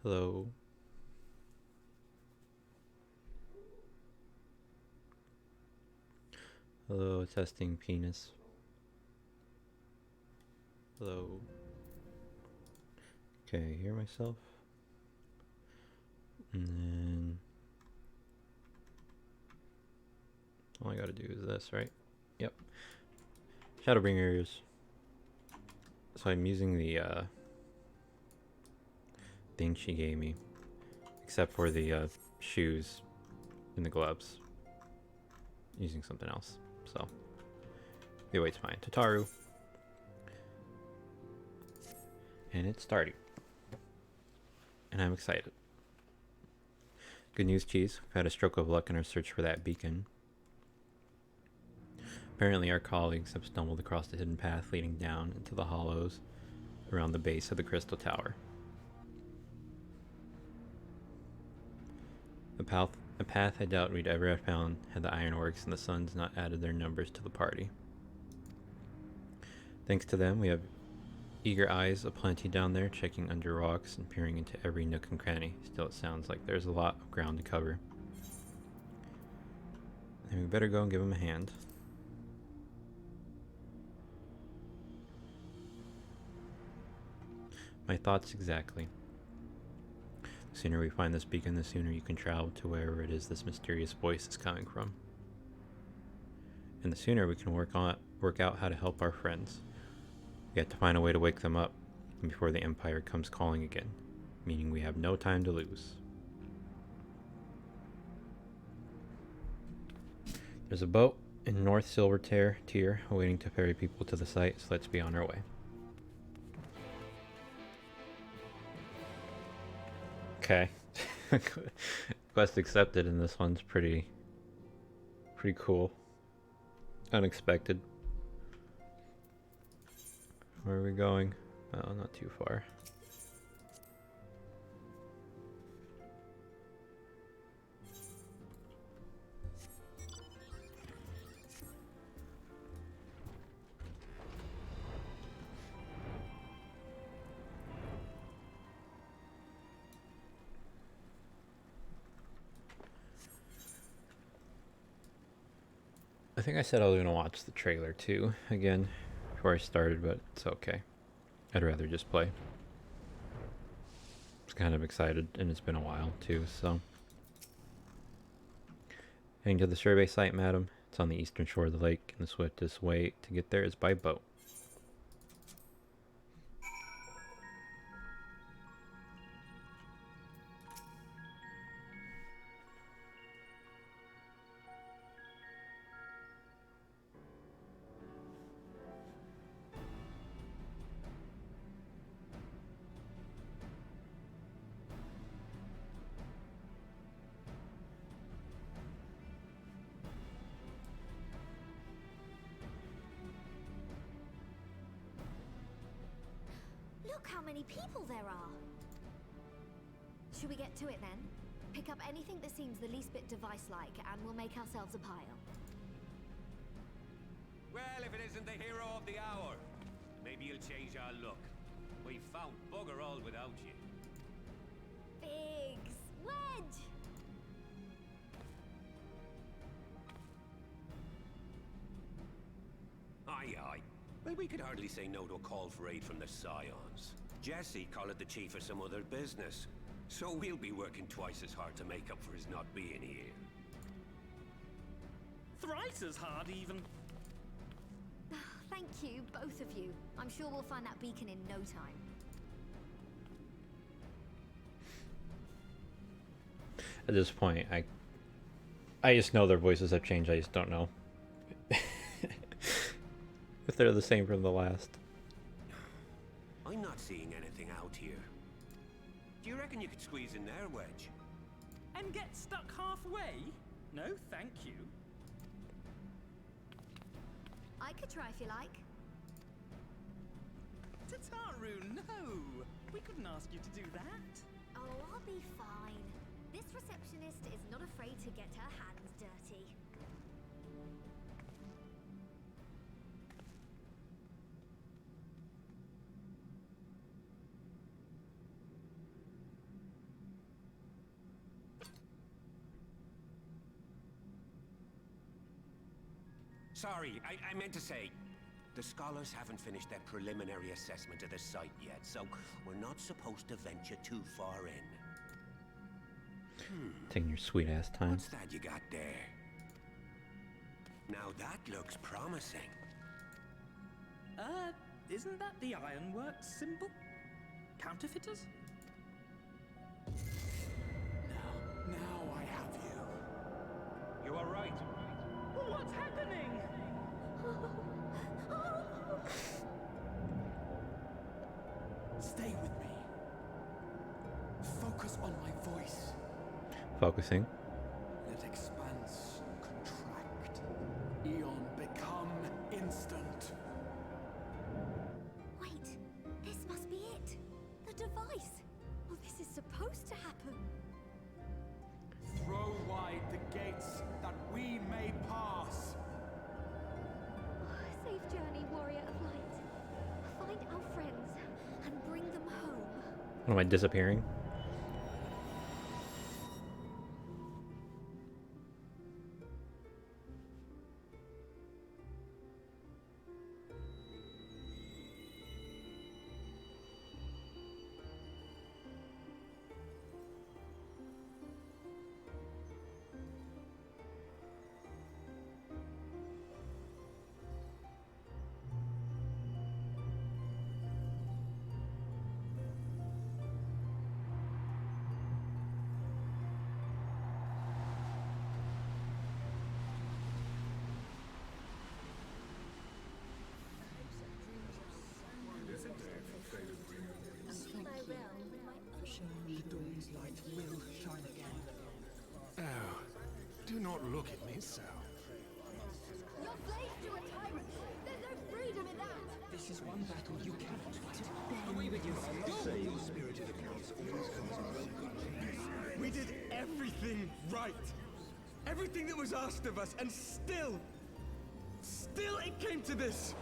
Hello. Hello, testing penis. Hello. Okay, hear myself. And then all I gotta do is this, right? Yep. Shadowbringers. So I'm using the thing she gave me, except for the shoes and the gloves. Using something else. So the wait's fine. Tataru. And it's starting. And I'm excited. Good news, Cheese. We've had a stroke of luck in our search for that beacon. Apparently our colleagues have stumbled across the hidden path leading down into the hollows around the base of the crystal tower. A path I doubt we'd ever have found had the Ironworks and the Suns not added their numbers to the party. Thanks to them, we have eager eyes aplenty down there, checking under rocks and peering into every nook and cranny. Still, it sounds like there's a lot of ground to cover. And we better go and give them a hand. My thoughts exactly. The sooner we find this beacon, the sooner you can travel to wherever it is this mysterious voice is coming from. And the sooner we can work out how to help our friends. We have to find a way to wake them up before the Empire comes calling again, meaning we have no time to lose. There's a boat in North Silver Tier waiting to ferry people to the site, so let's be on our way. Okay. Quest accepted, and this one's pretty cool. Unexpected. Where are we going? Oh, not too far. I think I said I was going to watch the trailer too, again, before I started, but it's okay. I'd rather just play. I was kind of excited, and it's been a while too, so. Heading to the survey site, madam. It's on the eastern shore of the lake, and the swiftest way to get there is by boat. Look how many people there are! Should we get to it then? Pick up anything that seems the least bit device-like, and we'll make ourselves a pile. Well, if it isn't the hero of the hour, maybe you'll change our look. We've found bugger all without you. Biggs! Wedge! Aye, aye. Well, we could hardly say no to a call for aid from the Scions. Jesse called it the chief of some other business. So we'll be working twice as hard to make up for his not being here. Thrice as hard, even. Thank you, both of you. I'm sure we'll find that beacon in no time. At this point, I just know their voices have changed. I just don't know if they're the same from the last. I'm not seeing anything out here. Do you reckon you could squeeze in there, Wedge? And get stuck halfway? No, thank you. I could try if you like. Tataru, no! We couldn't ask you to do that. Oh, I'll be fine. This receptionist is not afraid to get her hands dirty. Sorry, I meant to say, the scholars haven't finished their preliminary assessment of the site yet, so we're not supposed to venture too far in. Taking your sweet ass time. What's that you got there? Now that looks promising. Isn't that the ironworks symbol? Counterfeiters? Now I have you. You are right. What's happening? Stay with me. Focus on my voice. Focusing. Let expanse contract. Eon become instant. Wait, this must be it. The device. Well, this is supposed to happen. Throw wide the gates that we may pass. Safe journey, warrior of light. Find our friends and bring them home. Am I disappearing? Oh, do not look at me so. You're slaves to a tyrant. There's no freedom in that. This is one battle you cannot fight. Away with you. We did everything right. Everything that was asked of us, and still it came to this.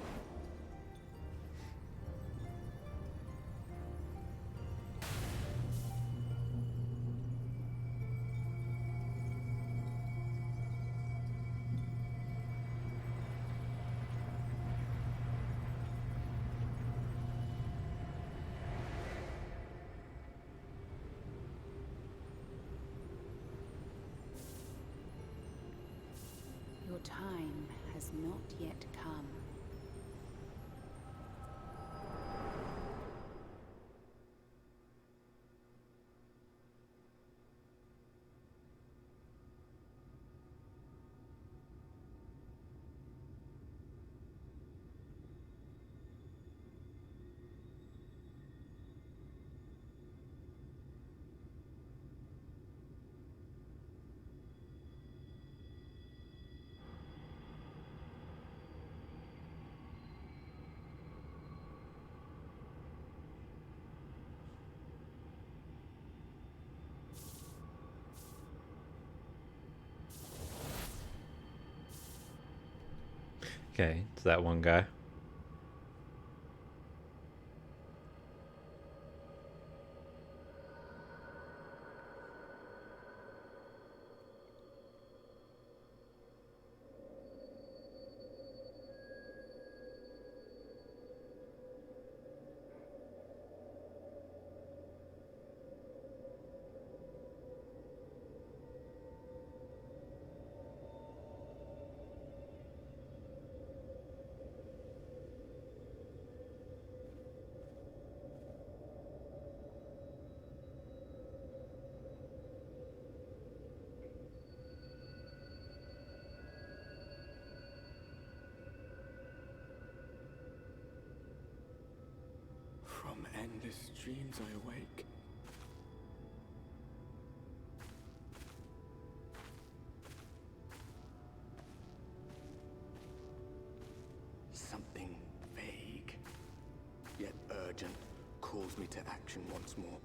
Your time has not yet come. Okay, it's that one guy. From endless dreams I awake. Something vague, yet urgent, calls me to action once more.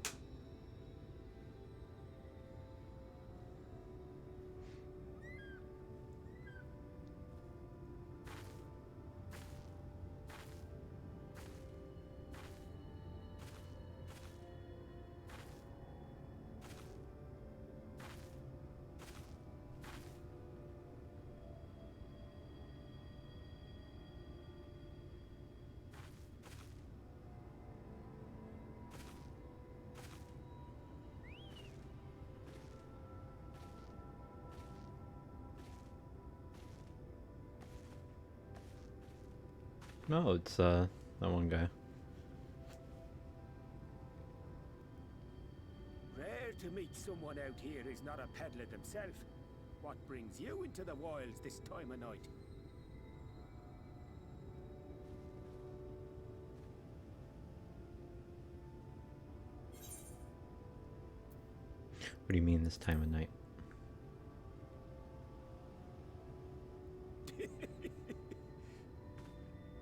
No, it's that one guy. Rare to meet someone out here who's not a peddler himself. What brings you into the wilds this time of night? What do you mean this time of night?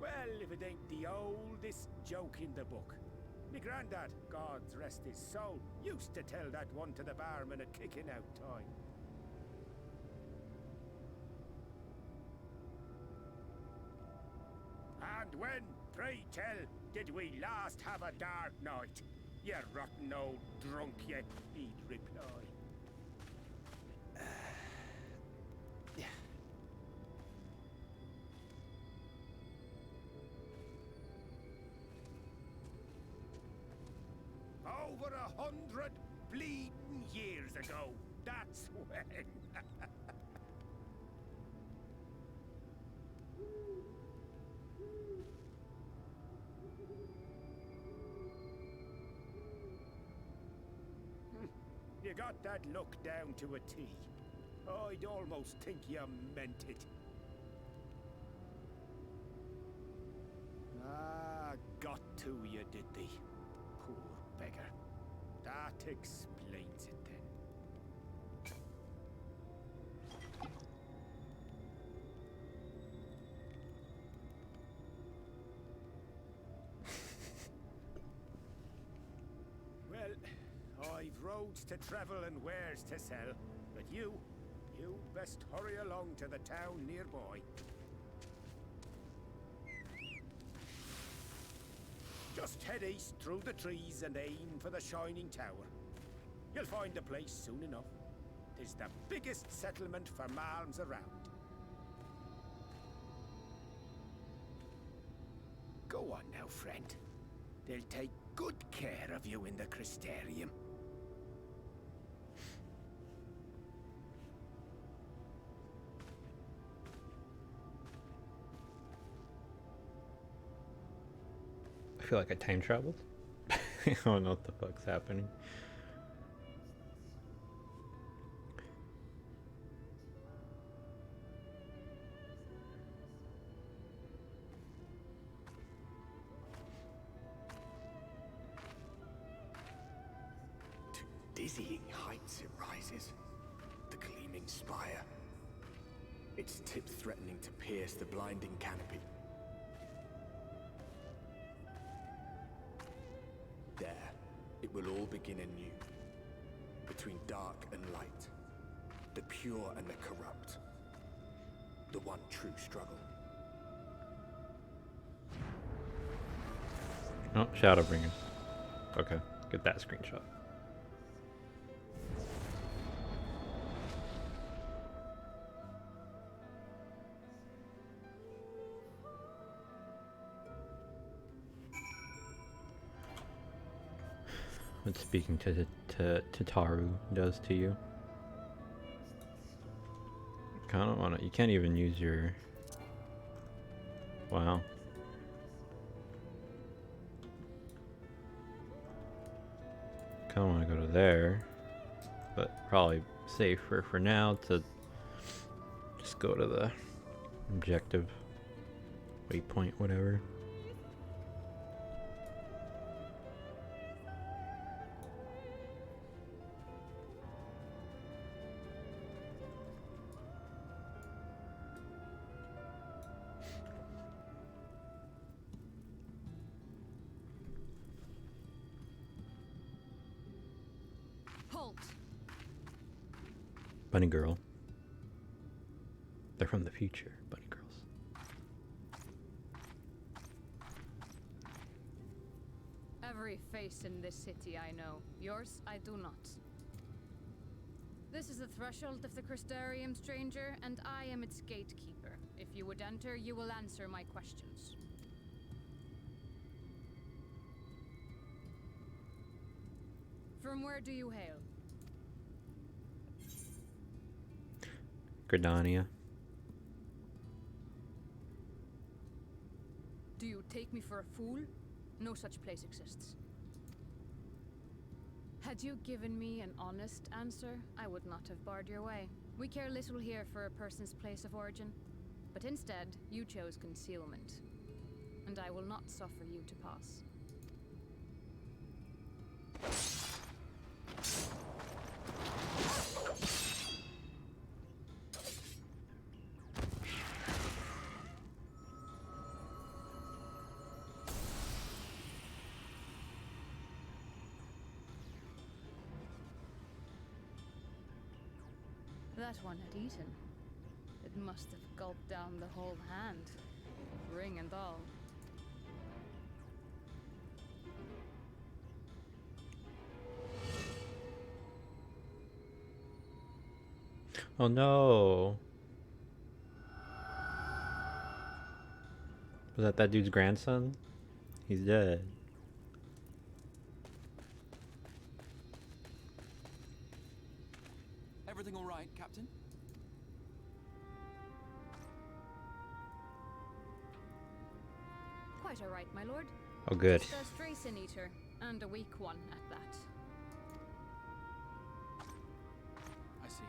Well, if it ain't the oldest joke in the book. Me granddad, God's rest his soul, used to tell that one to the barman at kicking out time. And when, pray tell, did we last have a dark night? You rotten old drunk, you, he'd reply. Over 100 bleeding years ago, that's when. You got that look down to a T. I'd almost think you meant it. Ah, got to you, did they? Poor beggar. That explains it then. Well, I've roads to travel and wares to sell, but you best hurry along to the town nearby. Just head east through the trees and aim for the Shining Tower. You'll find the place soon enough. 'Tis the biggest settlement for malms around. Go on now, friend. They'll take good care of you in the Crystarium. I feel like I time traveled. I don't know what the fuck's happening. To dizzying heights it rises. The gleaming spire. Its tip threatening to pierce the blinding canopy. There, it will all begin anew. Between dark and light. The pure and the corrupt. The one true struggle. Oh, Shadowbringers. Okay, get that screenshot. What speaking to Taru does to you. Kind of wanna. You can't even use your. Wow. Kind of want to go to there, but probably safer for now to just go to the objective waypoint, whatever. Halt! Bunny girl. They're from the future, bunny girls. Every face in this city I know. Yours, I do not. This is the threshold of the Crystarium, stranger, and I am its gatekeeper. If you would enter, you will answer my questions. From where do you hail? Gridania. Take me for a fool? No such place exists. Had you given me an honest answer, I would not have barred your way. We care little here for a person's place of origin. But instead, you chose concealment. And I will not suffer you to pass. That one had eaten. It must have gulped down the whole hand, ring and all. Oh no. Was that dude's grandson? He's dead. Everything all right, Captain? Quite all right, my lord. Oh good. Just a stray sin eater, and a weak one at that. I see.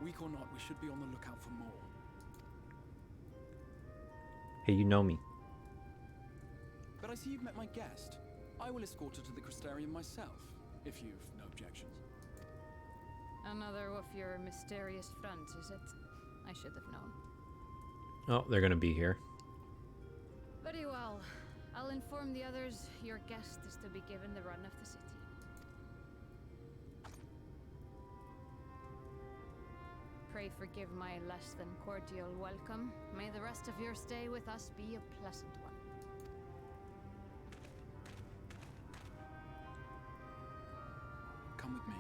Weak or not, we should be on the lookout for more. Hey, you know me. But I see you've met my guest. I will escort her to the Crystarium myself, if you've no objections. Another of your mysterious friends, is it? I should have known. Oh, they're gonna be here. Very well. I'll inform the others your guest is to be given the run of the city. Pray forgive my less than cordial welcome. May the rest of your stay with us be a pleasant one. Come with me.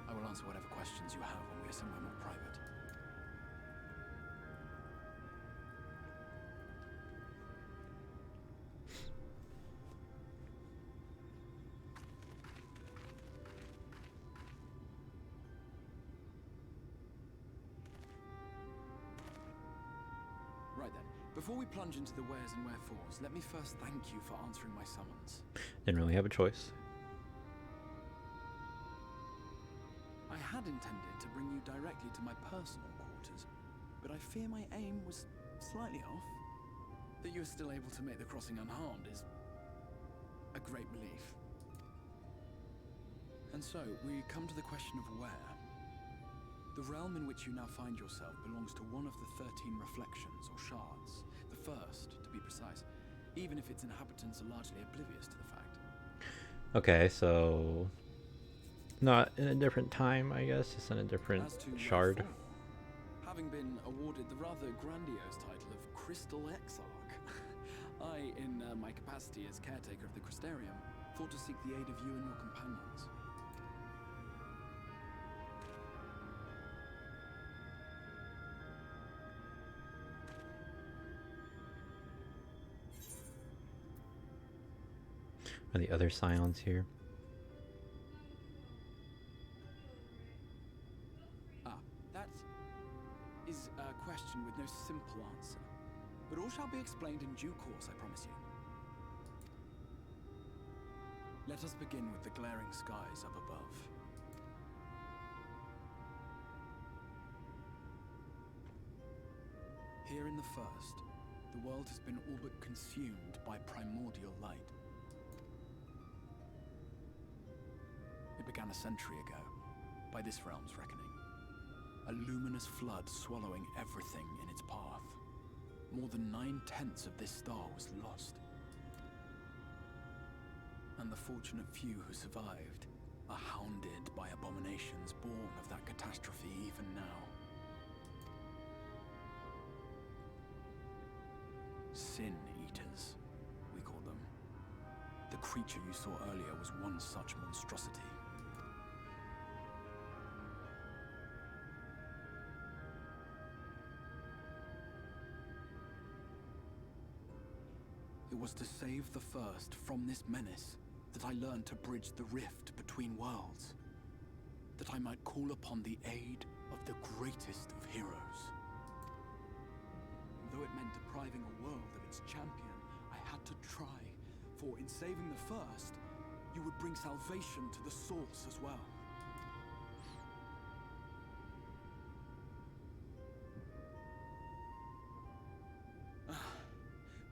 I will answer whatever questions you have when we are somewhere more private. Right then, before we plunge into the wheres and wherefores, let me first thank you for answering my summons. Didn't really have a choice. I had intended to bring you directly to my personal quarters, but I fear my aim was slightly off. That you are still able to make the crossing unharmed is a great relief. And so, we come to the question of where. The realm in which you now find yourself belongs to one of the 13 reflections, or shards. The first, to be precise, even if its inhabitants are largely oblivious to the fact. Okay, so not in a different time, I guess, just in a different shard. Having been awarded the rather grandiose title of Crystal Exarch, I, in my capacity as caretaker of the Crystarium, thought to seek the aid of you and your companions. Are the other scions here? That is a question with no simple answer. But all shall be explained in due course, I promise you. Let us begin with the glaring skies up above. Here in the first, the world has been all but consumed by primordial light. It began a century ago, by this realm's reckoning. A luminous flood swallowing everything in its path. More than 9/10 of this star was lost. And the fortunate few who survived are hounded by abominations born of that catastrophe even now. Sin Eaters, we call them. The creature you saw earlier was one such monstrosity. It was to save the first from this menace that I learned to bridge the rift between worlds. That I might call upon the aid of the greatest of heroes. Though it meant depriving a world of its champion, I had but to try. For in saving the first, you would bring salvation to the source as well.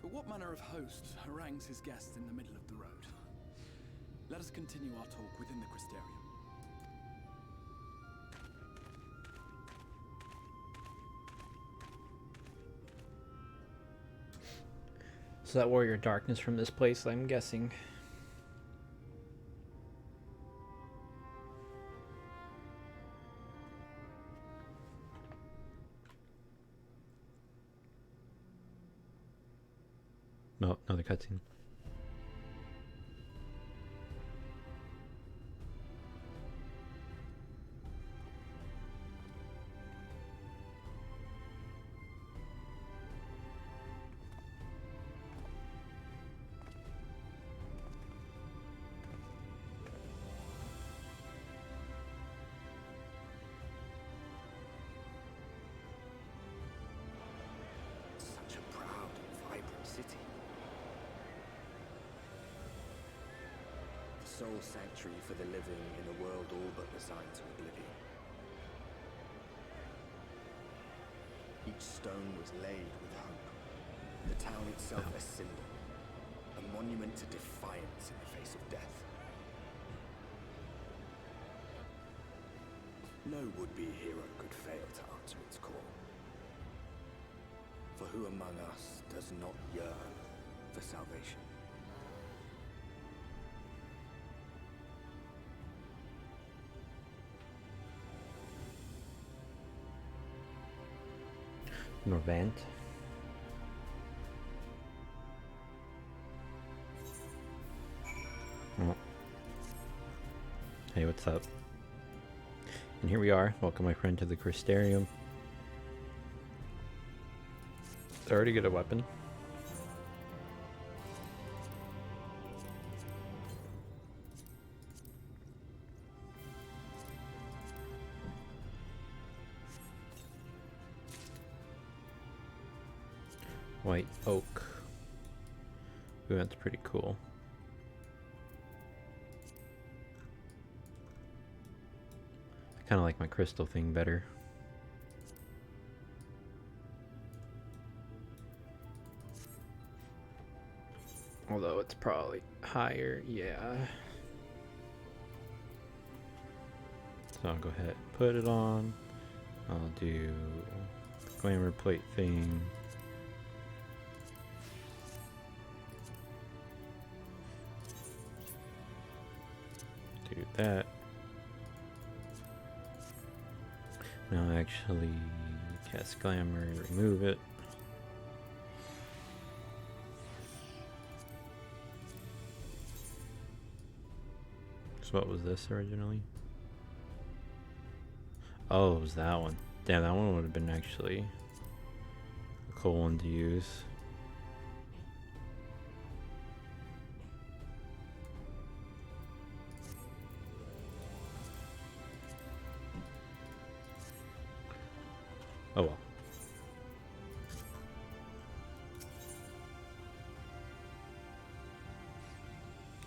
But what manner of host harangues his guests in the middle of the road? Let us continue our talk within the Crystarium. So that warrior darkness from this place, I'm guessing. No, another cutscene. Such a proud and vibrant city. The sole sanctuary for the living in a world all but resigned to oblivion. Each stone was laid with hope. The town itself a symbol, a monument to defiance in the face of death. No would-be hero could fail to answer its call. For who among us does not yearn for salvation? Norvant. Oh. Hey, what's up? And here we are. Welcome, my friend, to the Crystarium. Did I already get a weapon? White oak. Ooh, that's pretty cool. I kind of like my crystal thing better. Although it's probably higher, yeah. So I'll go ahead and put it on. I'll do the glamour plate thing. Do that. Now actually cast glamour, remove it. So what was this originally? Oh, it was that one. Damn, that one would have been actually a cool one to use. Oh well.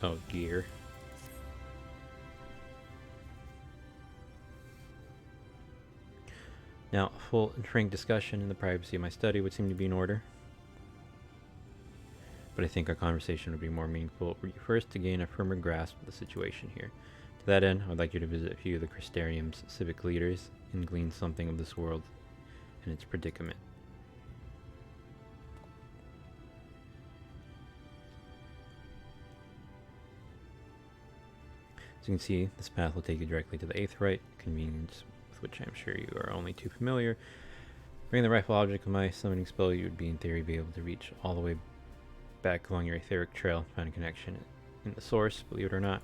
Oh, gear. Now, a full and frank discussion in the privacy of my study would seem to be in order. But I think our conversation would be more meaningful were you first to gain a firmer grasp of the situation here. To that end, I would like you to visit a few of the Crystarium's civic leaders and glean something of this world and its predicament. As you can see, this path will take you directly to the Aetheryte, convenience with which I'm sure you are only too familiar. Bringing the rightful object of my summoning spell, you would be in theory be able to reach all the way back along your etheric trail, find a connection in the source, believe it or not.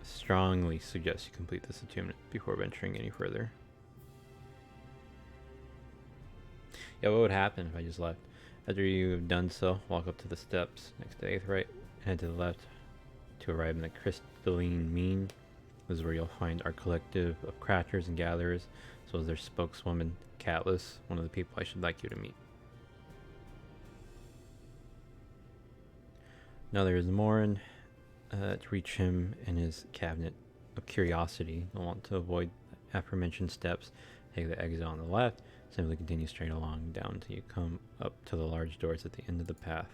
I strongly suggest you complete this attunement before venturing any further. Yeah, what would happen if I just left? After you have done so, walk up to the steps next to Aetheryte, head to the left to arrive in the crystalline mean. This is where you'll find our collective of crafters and gatherers, as well as their spokeswoman, Catless, one of the people I should like you to meet. Now there is Morin. To reach him in his cabinet of curiosity, you'll want to avoid the aforementioned steps. Take the exit on the left. Simply continue straight along down until you come up to the large doors at the end of the path.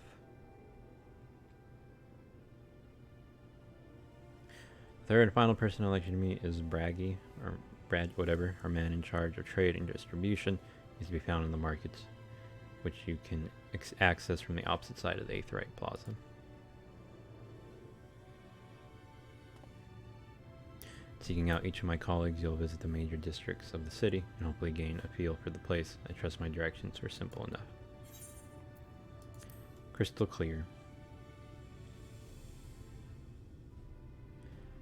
Third and final person I'd like you to meet is Braggy, or Brad, whatever, our man in charge of trade and distribution. He's to be found in the markets, which you can access from the opposite side of the Aetheryte Plaza. Seeking out each of my colleagues, you'll visit the major districts of the city and hopefully gain a feel for the place. I trust my directions were simple enough. Crystal clear.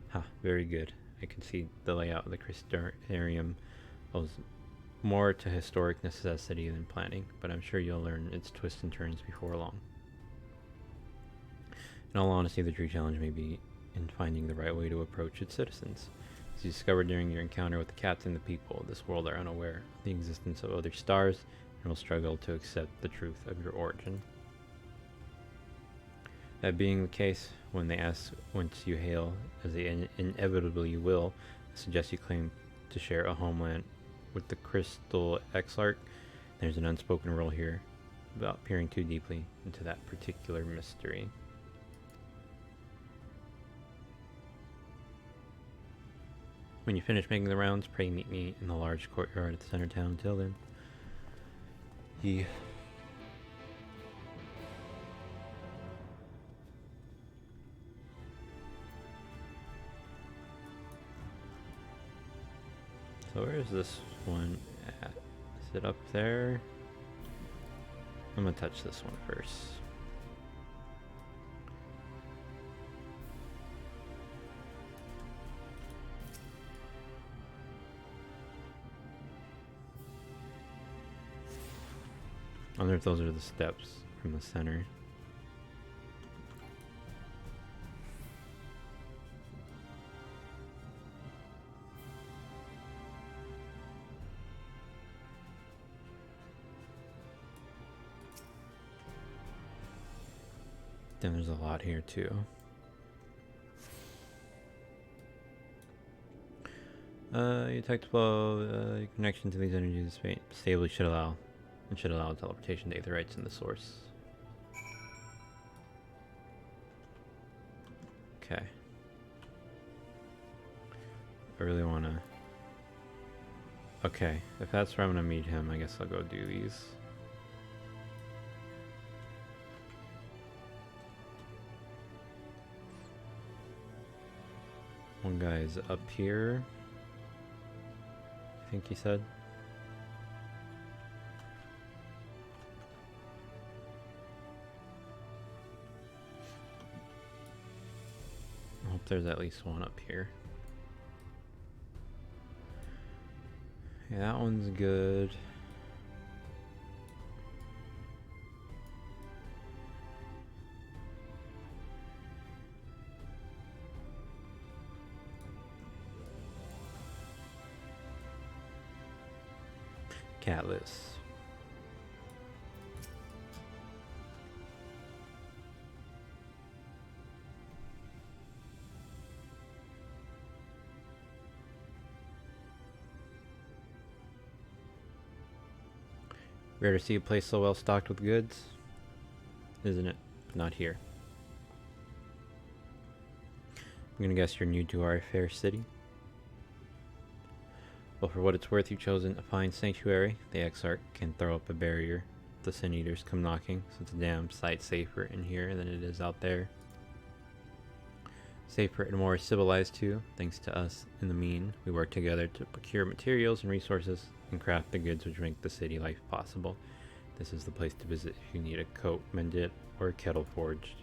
Ha, very good. I can see the layout of the Crystarium owes more to historic necessity than planning, but I'm sure you'll learn its twists and turns before long. In all honesty, the true challenge may be in finding the right way to approach its citizens. As you discovered during your encounter with the captain, the people of this world are unaware of the existence of other stars and will struggle to accept the truth of your origin. That being the case, when they ask whence you hail, as they inevitably will, I suggest you claim to share a homeland with the Crystal Exarch. There's an unspoken rule here about peering too deeply into that particular mystery. When you finish making the rounds, pray meet me in the large courtyard at the center of town. Until then, So where is this one at? Is it up there? I'm gonna touch this one first. I wonder if those are the steps from the center. Then there's a lot here too. You detect flow, your connection to these energies stably should allow teleportation to Aetherites in the source. Okay. I really wanna... Okay, if that's where I'm gonna meet him, I guess I'll go do these. One guy's up here, I think he said. I hope there's at least one up here. Yeah, that one's good. Catless. Rare to see a place so well stocked with goods, isn't it? But not here. I'm gonna guess you're new to our fair city. Well, for what it's worth, you've chosen a fine sanctuary. The Exarch can throw up a barrier if the Sin Eaters come knocking, so it's a damn sight safer in here than it is out there. Safer and more civilized too, thanks to us in the mean. We work together to procure materials and resources and craft the goods which make the city life possible. This is the place to visit if you need a coat mended or a kettle forged.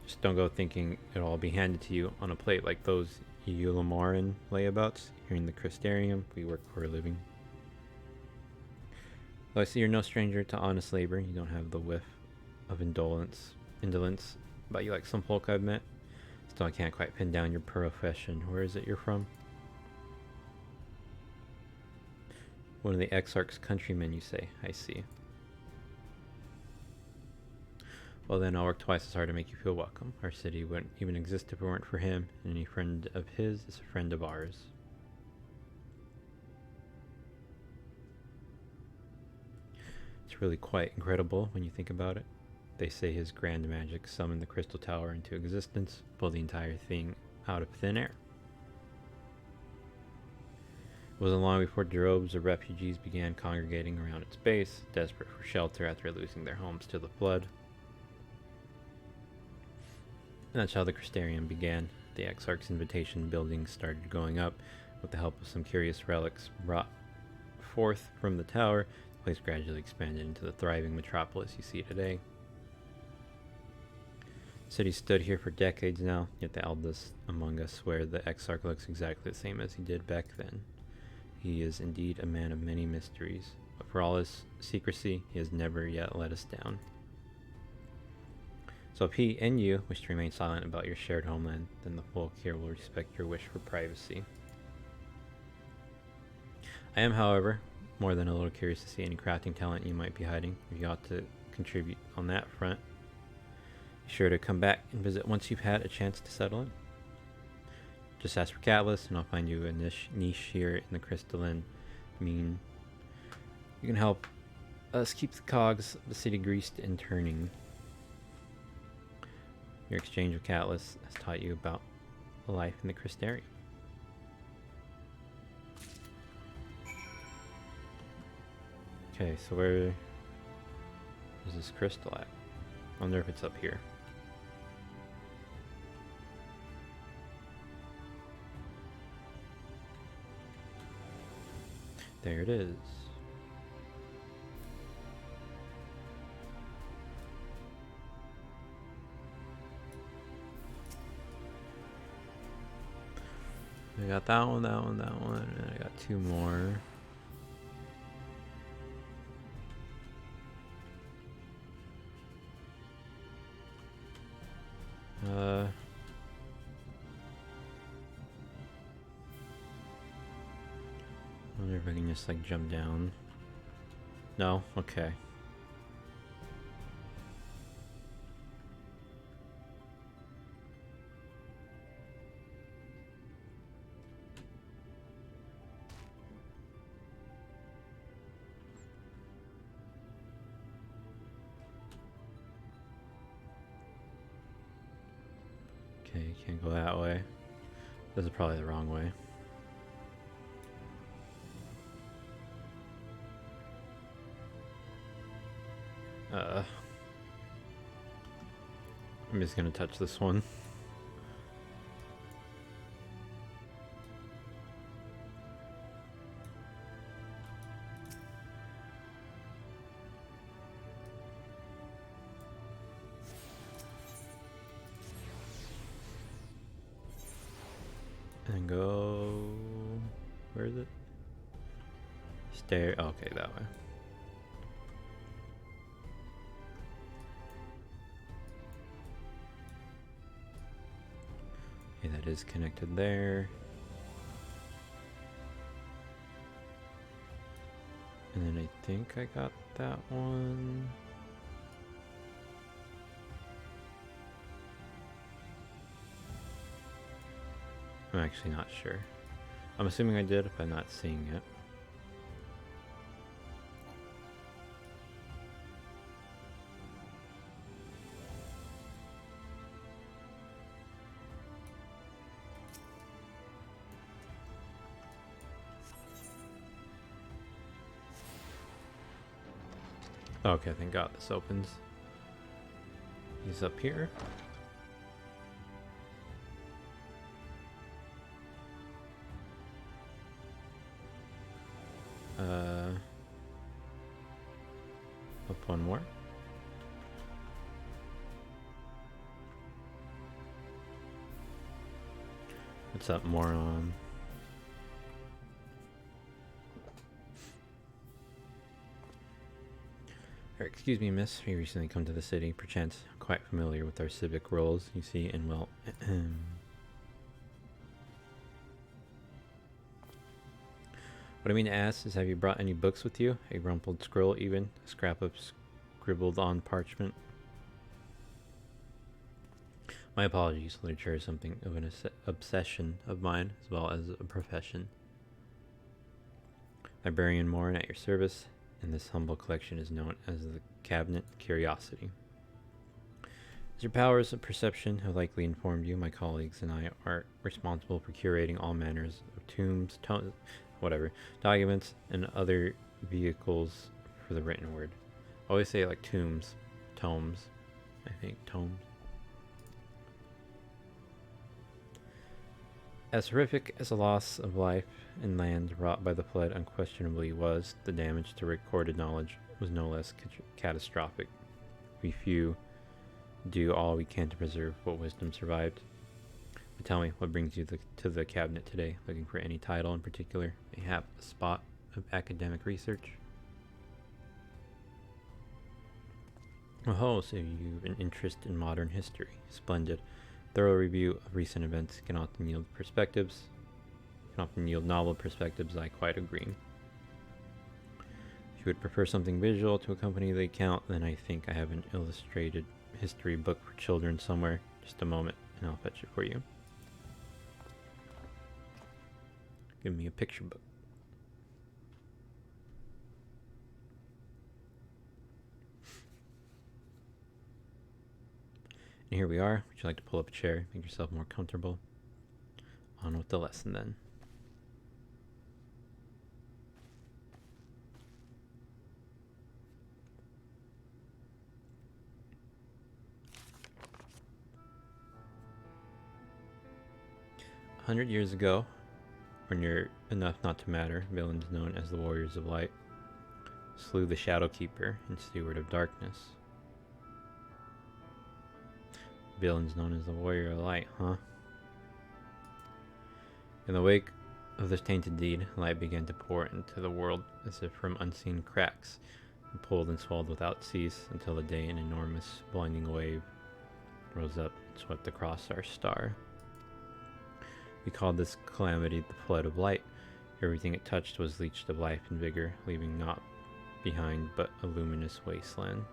Just don't go thinking it'll all be handed to you on a plate like those Eulamoran layabouts. Here in the Crystarium, we work for a living. Though I see you're no stranger to honest labor, you don't have the whiff of indolence about you like some folk I've met. Still, I can't quite pin down your profession. Where is it you're from? One of the Exarch's countrymen, you say. I see. Well then, I'll work twice as hard to make you feel welcome. Our city wouldn't even exist if it weren't for him, and any friend of his is a friend of ours. It's really quite incredible when you think about it. They say his grand magic summoned the Crystal Tower into existence, pulled the entire thing out of thin air. It wasn't long before droves of refugees began congregating around its base, desperate for shelter after losing their homes to the flood. And that's how the Crystarium began. The Exarch's invitation buildings started going up. With the help of some curious relics brought forth from the tower, the place gradually expanded into the thriving metropolis you see today. The city stood here for decades now, yet the eldest among us swear the Exarch looks exactly the same as he did back then. He is indeed a man of many mysteries, but for all his secrecy, he has never yet let us down. So if he and you wish to remain silent about your shared homeland, then the folk here will respect your wish for privacy. I am, however, more than a little curious to see any crafting talent you might be hiding. If you ought to contribute on that front, be sure to come back and visit once you've had a chance to settle in. Just ask for Catalyst, and I'll find you a niche here in the crystalline mean. You can help us keep the cogs of the city greased and turning. Your exchange with Catalyst has taught you about life in the Crystarium. Okay, so where is this crystal at? I wonder if it's up here. There it is. I got that one, and I got two more. I wonder if I can just like jump down. No? Okay. Okay, you can't go that way. This is probably the wrong way. I'm just gonna touch this one. And go... where is it? Stair... okay, that way. Okay, that is connected there. And then I think I got that one. I'm actually not sure. I'm assuming I did if I'm not seeing it. Okay, thank God this opens. He's up here. Up one more. What's up, moron? Excuse me, miss. We recently come to the city. Perchance quite familiar with our civic roles, you see, and well... What I mean to ask is, have you brought any books with you? A rumpled scroll even? A scrap of scribbled on parchment? My apologies, literature is something of an obsession of mine, as well as a profession. Librarian Morin at your service, and this humble collection is known as the Cabinet Curiosity. As your powers of perception have likely informed you, my colleagues and I are responsible for curating all manners of tombs, documents, and other vehicles for the written word. I always say like tombs, tomes, I think tomes. As horrific as the loss of life and land wrought by the flood unquestionably was, the damage to recorded knowledge was no less catastrophic. We few do all we can to preserve what wisdom survived. But tell me, what brings you to the cabinet today? Looking for any title in particular? Mayhap a spot of academic research? Oh, so you've an interest in modern history. Splendid. Thorough review of recent events can often yield novel perspectives, I quite agree. If you would prefer something visual to accompany the account, then I think I have an illustrated history book for children somewhere. Just a moment, and I'll fetch it for you. Give me a picture book. And here we are. Would you like to pull up a chair, make yourself more comfortable? On with the lesson then. 100 years ago, or near enough not to matter, villains known as the Warriors of Light slew the Shadowkeeper and Steward of Darkness. Villains known as the Warrior of Light, huh? In the wake of this tainted deed, light began to pour into the world as if from unseen cracks, and pulled and swelled without cease until the day an enormous, blinding wave rose up and swept across our star. We called this calamity the Flood of Light. Everything it touched was leached of life and vigor, leaving naught behind but a luminous wasteland.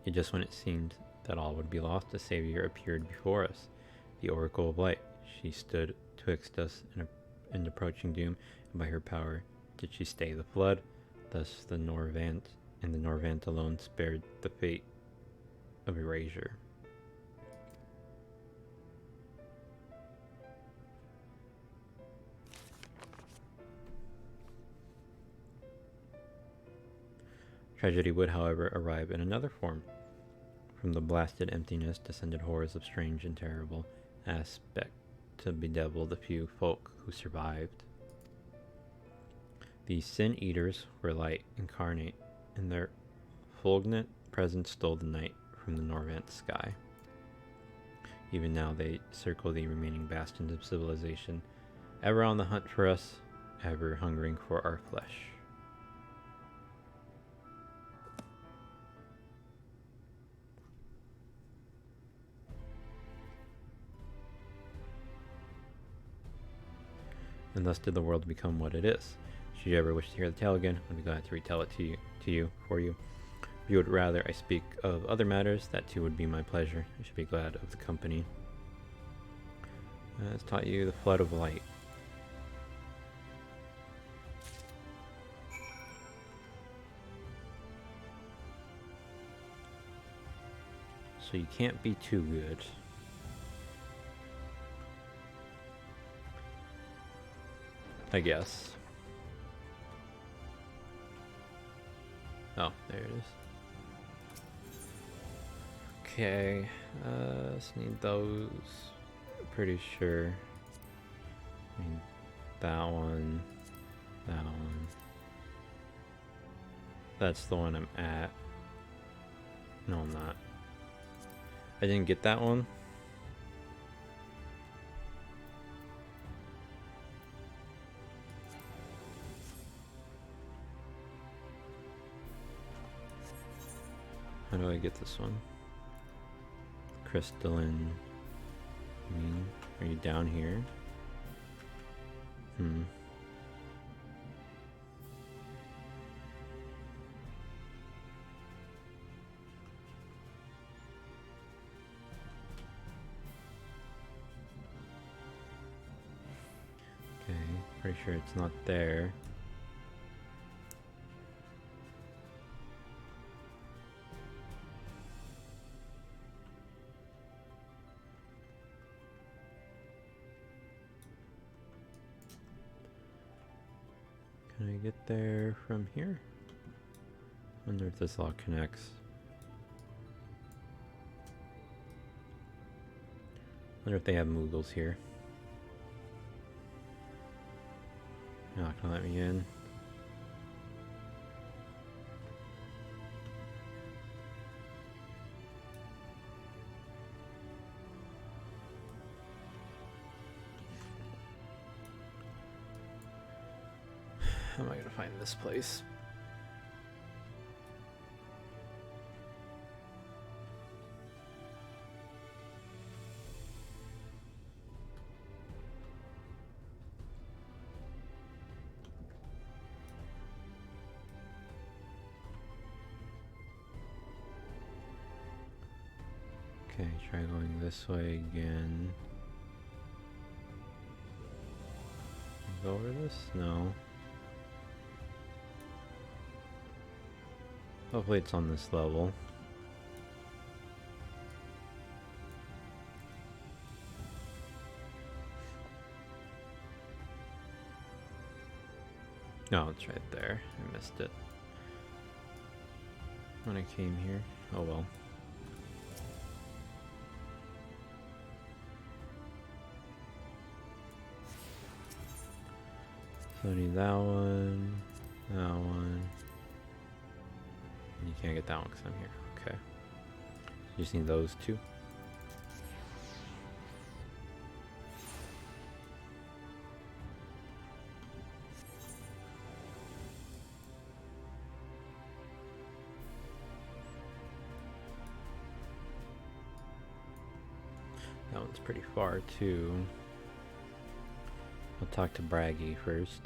Yet just when it seemed that all would be lost, a savior appeared before us, the Oracle of Light. She stood twixt us and approaching doom, and by her power did she stay the flood. Thus the Norvant and the Norvant alone spared the fate of erasure. Tragedy would, however, arrive in another form. From the blasted emptiness descended horrors of strange and terrible aspect to bedevil the few folk who survived. These sin eaters were light incarnate, and their fulgent presence stole the night from the Norvant sky. Even now they circle the remaining bastions of civilization, ever on the hunt for us, ever hungering for our flesh. And thus did the world become what it is. Should you ever wish to hear the tale again, I'd be glad to retell it for you. If you would rather I speak of other matters, that too would be my pleasure. I should be glad of the company. It's taught you the Flood of Light. So you can't be too good. I guess. Oh, there it is. Okay, just need those. Pretty sure. Need that one. That one. That's the one I'm at. No, I'm not. I didn't get that one. How do I get this one? Crystalline. Are you down here? Pretty sure it's not there. Can I get there from here? Wonder if this all connects. Wonder if they have Moogles here. You're not gonna let me in. How am I gonna find this place? Okay, try going this way again. Go over this? No. Hopefully it's on this level. No, it's right there. I missed it when I came here. Oh well. So I need that one, that one. And you can't get that one because I'm here. Okay. You just need those two. That one's pretty far too. I'll talk to Braggy first.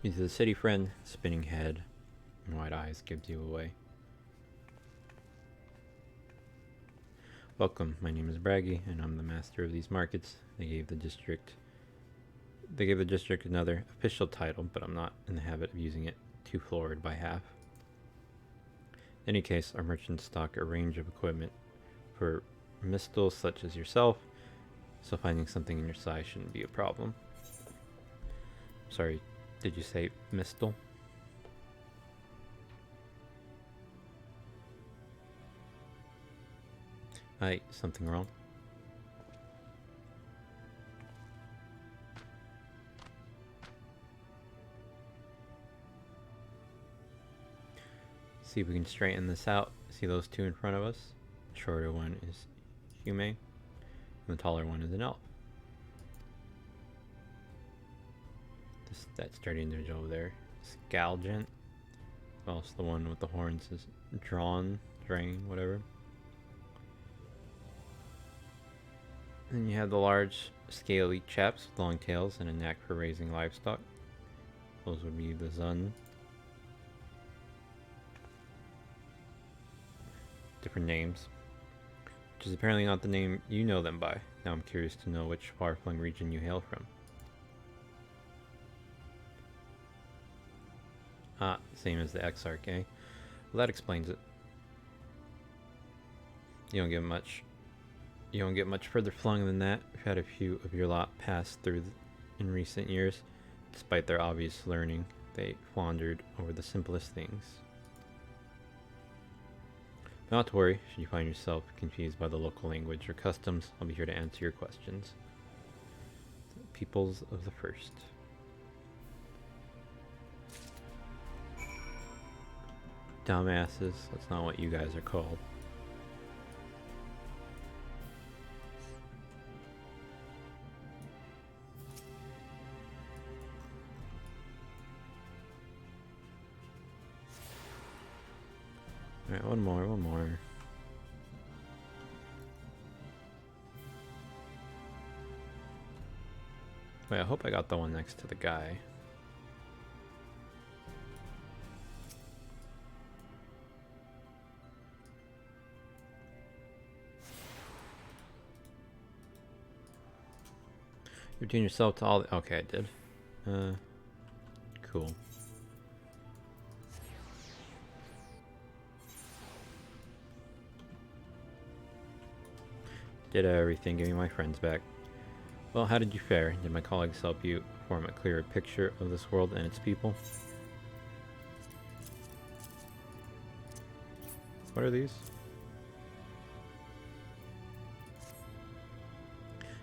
Use the city friend, spinning head, and wide eyes gives you away. Welcome, my name is Braggy, and I'm the master of these markets. They gave the district another official title, but I'm not in the habit of using it too florid by half. In any case, our merchants stock a range of equipment for mistals such as yourself, so finding something in your size shouldn't be a problem. Sorry, did you say mistal? Something wrong? See if we can straighten this out. See those two in front of us? The shorter one is humane, and the taller one is an elf. That sturdy individual over there, Scalgent. Whilst the one with the horns is Drain, whatever. Then you have the large, scaly chaps with long tails and a knack for raising livestock. Those would be the Zun. Different names. Which is apparently not the name you know them by. Now I'm curious to know which far-flung region you hail from. Ah, same as the Exarch, eh? Well, that explains it. You don't get much further flung than that. We've had a few of your lot pass through in recent years. Despite their obvious learning, they floundered over the simplest things. But not to worry, should you find yourself confused by the local language or customs, I'll be here to answer your questions. The peoples of the First. Dumbasses, that's not what you guys are called. Alright, one more. Wait, I hope I got the one next to the guy. You redeem yourself to all the... Okay, I did. Cool. Did everything, give me my friends back. Well, how did you fare? Did my colleagues help you form a clearer picture of this world and its people? What are these?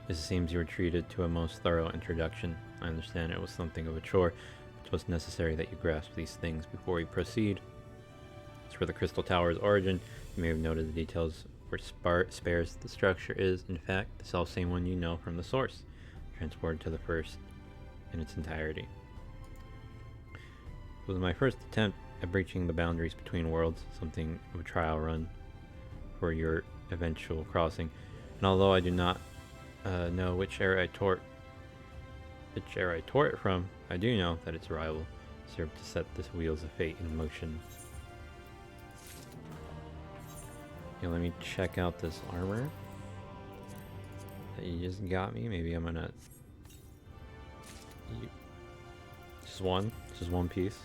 It seems you were treated to a most thorough introduction. I understand it was something of a chore, but it was necessary that you grasp these things before we proceed. As for the Crystal Tower's origin, you may have noted the details where sparse the structure is, in fact, the self-same one you know from the source, transported to the first in its entirety. It was my first attempt at breaching the boundaries between worlds, something of a trial run for your eventual crossing, and although I do not know which era I tore it from, I do know that its arrival served to set the wheels of fate in motion. Yeah, let me check out this armor that you just got me. Maybe I'm gonna... Just one piece.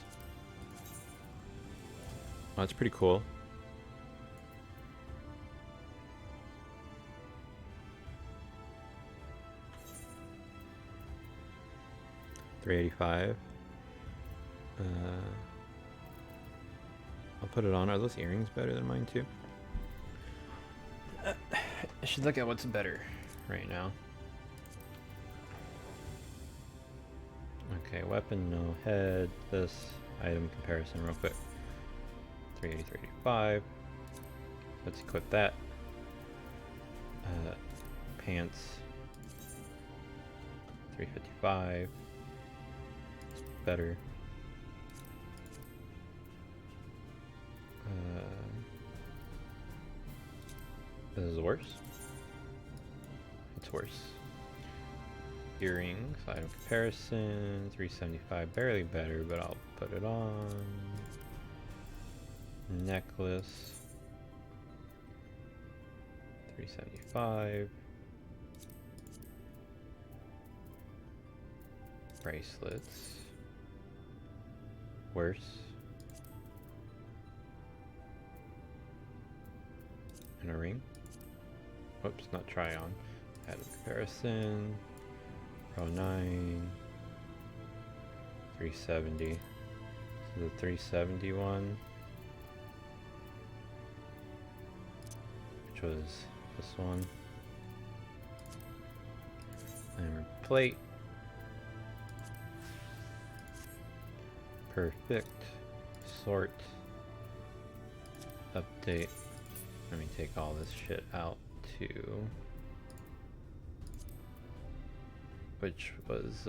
Oh, that's pretty cool. $385. I'll put it on. Are those earrings better than mine too? I should look at what's better right now. Okay, weapon, no head. This item comparison real quick. 380, 385. Let's equip that. Pants. 355. It's better. This is worse. It's worse. Earrings, item comparison, 375, barely better, but I'll put it on. Necklace, 375. Bracelets, worse. And a ring. Whoops, not try on. Item comparison. Pro 9. 370. So the 370 one, which was this one. Armor plate. Perfect. Sort. Update. Let me take all this shit out too. Which was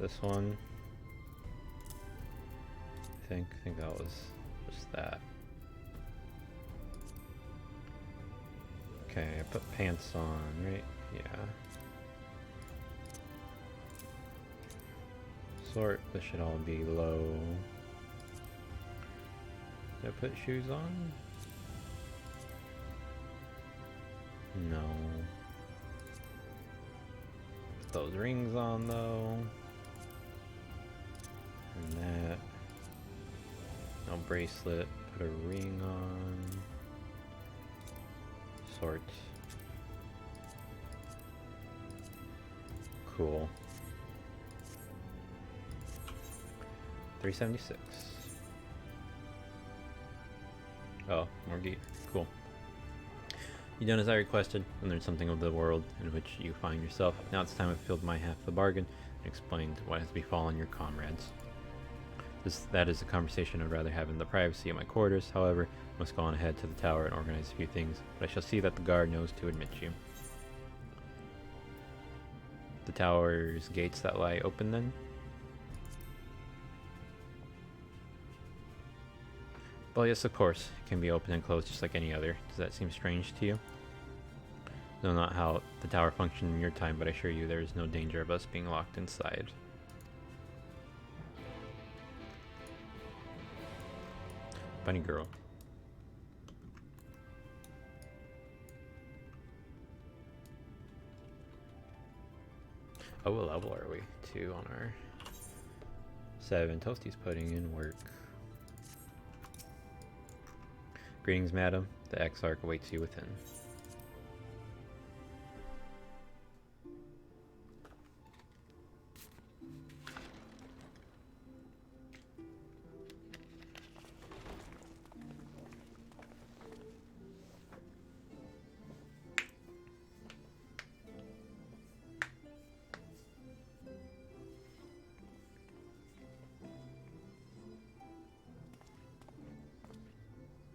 this one. I think that was just that. Okay, I put pants on, right? Yeah. Sort, this should all be low. Did I put shoes on? No. Put those rings on though. And that. No bracelet. Put a ring on. Sort. Cool. 376. Oh, more gear. Cool. You done as I requested, and learned something of the world in which you find yourself. Now it's time I fulfilled my half of the bargain and explained what has befallen your comrades. That is a conversation I'd rather have in the privacy of my quarters. However, I must go on ahead to the tower and organize a few things, but I shall see that the guard knows to admit you. The tower's gates that lie open then? Well, yes, of course. It can be open and closed just like any other. Does that seem strange to you? know not how the tower functioned in your time, but I assure you there is no danger of us being locked inside. Bunny girl. Oh, what level are we? 2 on our 7. Toasty's putting in work. Greetings, madam. The Exarch awaits you within.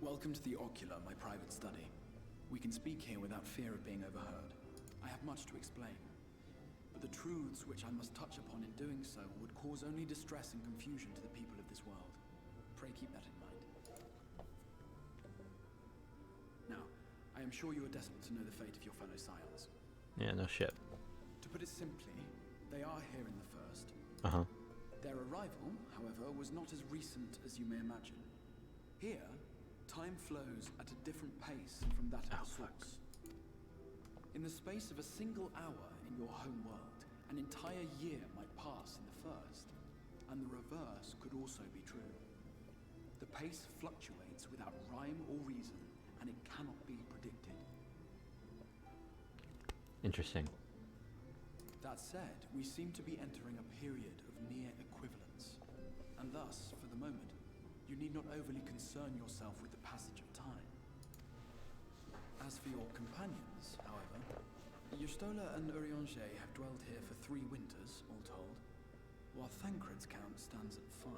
Welcome to the Ocular, my private study. We can speak here without fear of being overheard. I have much to explain, but the truths which I must touch upon in doing so would cause only distress and confusion to the people of this world. Pray keep that in mind. Now, I am sure you are desperate to know the fate of your fellow scions. Yeah, no shit. To put it simply, they are here in the first. Uh-huh. Their arrival, however, was not as recent as you may imagine. Here, time flows at a different pace from that of the source. In the space of a single hour in your home world, an entire year might pass in the first, and the reverse could also be true. The pace fluctuates without rhyme or reason, and it cannot be predicted. Interesting. That said, we seem to be entering a period of near equivalence, and thus, for the moment, you need not overly concern yourself with the passage of time. As for your companions, however, Y'shtola and Urianger have dwelled here for 3 winters, all told, while Thancred's count stands at 5.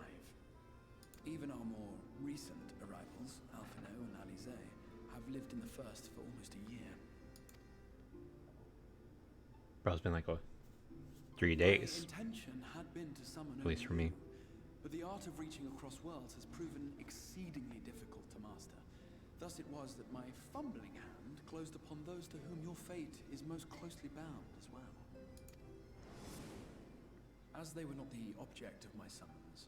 Even our more recent arrivals, Alphino and Alize, have lived in the first for almost a year. Bro, it's been like 3 days. My intention had been to summon At least for me. but the art of reaching across worlds has proven exceedingly difficult to master. Thus it was that my fumbling hand closed upon those to whom your fate is most closely bound as well. As they were not the object of my summons,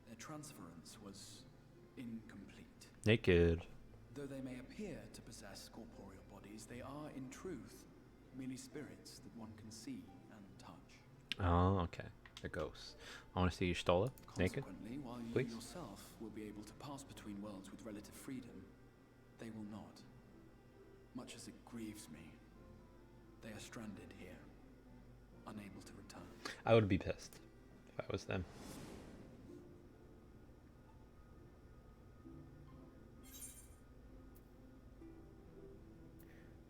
their transference was incomplete. Naked. Though they may appear to possess corporeal bodies, they are in truth merely spirits that one can see and touch. Oh, okay. They're ghosts. I want to see Y'shtola naked. Consequently, while you please. yourself will be able to pass between worlds with relative freedom, they will not. Much as it grieves me, they are stranded here, unable to return. I would be pissed if I was them.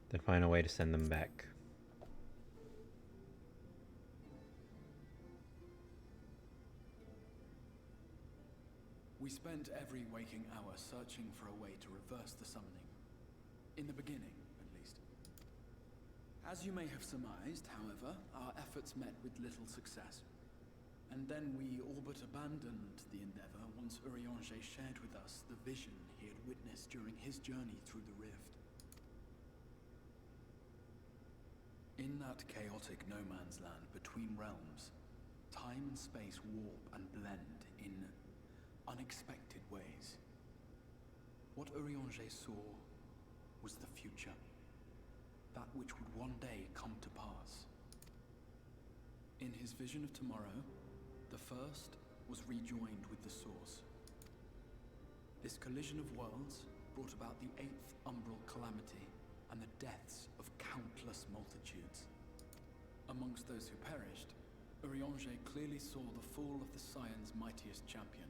Then find a way to send them back. We spent every waking hour searching for a way to reverse the summoning. In the beginning, at least. As you may have surmised, however, our efforts met with little success. And then we all but abandoned the endeavor once Urianger shared with us the vision he had witnessed during his journey through the rift. In that chaotic no-man's land between realms, time and space warp and blend in unexpected ways. What Urianger saw was the future. That which would one day come to pass. In his vision of tomorrow, the first was rejoined with the source. This collision of worlds brought about the 8th umbral calamity and the deaths of countless multitudes. Amongst those who perished, Urianger clearly saw the fall of the Scion's mightiest champion.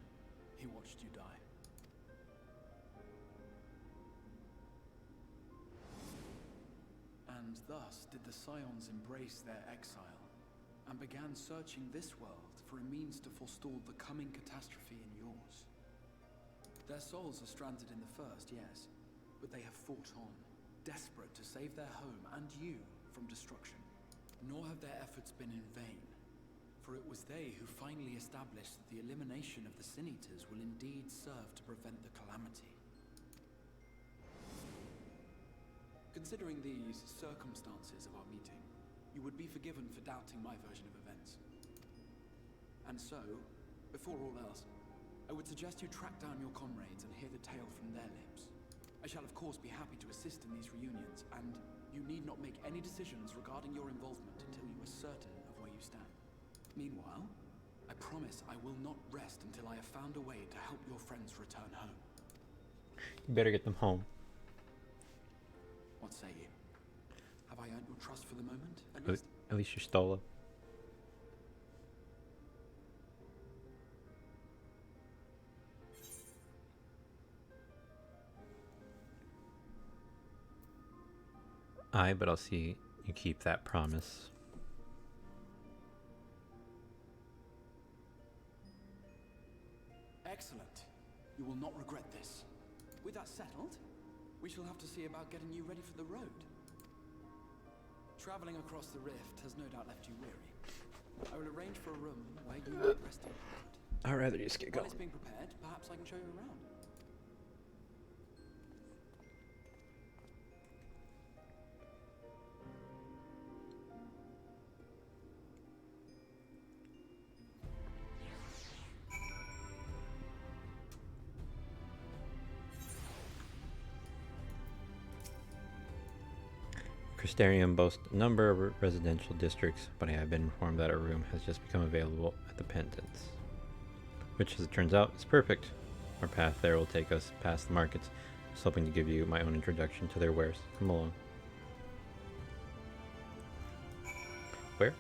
He watched you die. And thus did the Scions embrace their exile, and began searching this world for a means to forestall the coming catastrophe in yours. Their souls are stranded in the first, yes, but they have fought on, desperate to save their home and you from destruction. Nor have their efforts been in vain, for it was they who finally established that the elimination of the Sin Eaters will indeed serve to prevent the calamity. Considering these circumstances of our meeting, you would be forgiven for doubting my version of events. And so, before all else, I would suggest you track down your comrades and hear the tale from their lips. I shall of course be happy to assist in these reunions, and you need not make any decisions regarding your involvement until you are certain of where you stand. Meanwhile, I promise I will not rest until I have found a way to help your friends return home. You better get them home. What say you? Have I earned your trust for the moment, at At least? at least you're Stola. Aye, but I'll see you keep that promise. Excellent. You will not regret this. With that settled, we shall have to see about getting you ready for the road. Traveling across the rift has no doubt left you weary. I will arrange for a room where you may rest in comfort. I'd rather just get While going. it's being prepared, perhaps I can show you around. Crystarium boasts a number of residential districts, but I have been informed that a room has just become available at the Pendants, which, as it turns out, is perfect. Our path there will take us past the markets. Just hoping to give you my own introduction to their wares. Come along. Where?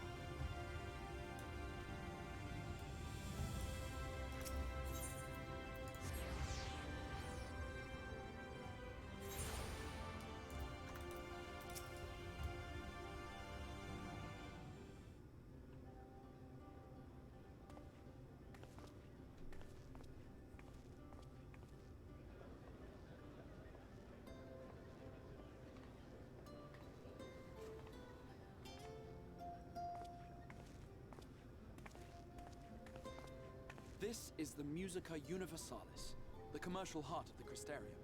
This is the Musica Universalis, the commercial heart of the Crystarium.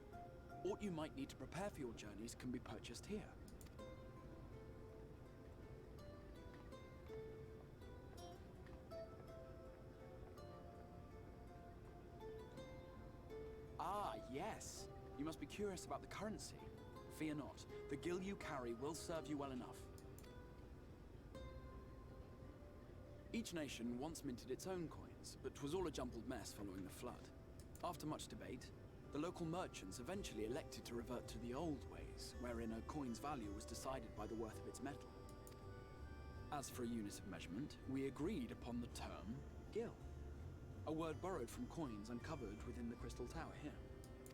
What you might need to prepare for your journeys can be purchased here. Ah, yes. You must be curious about the currency. Fear not. The gil you carry will serve you well enough. Each nation once minted its own coins, but 'twas all a jumbled mess following the flood. After much debate, the local merchants eventually elected to revert to the old ways, wherein a coin's value was decided by the worth of its metal. As for a unit of measurement, we agreed upon the term gil, a word borrowed from coins uncovered within the Crystal Tower here.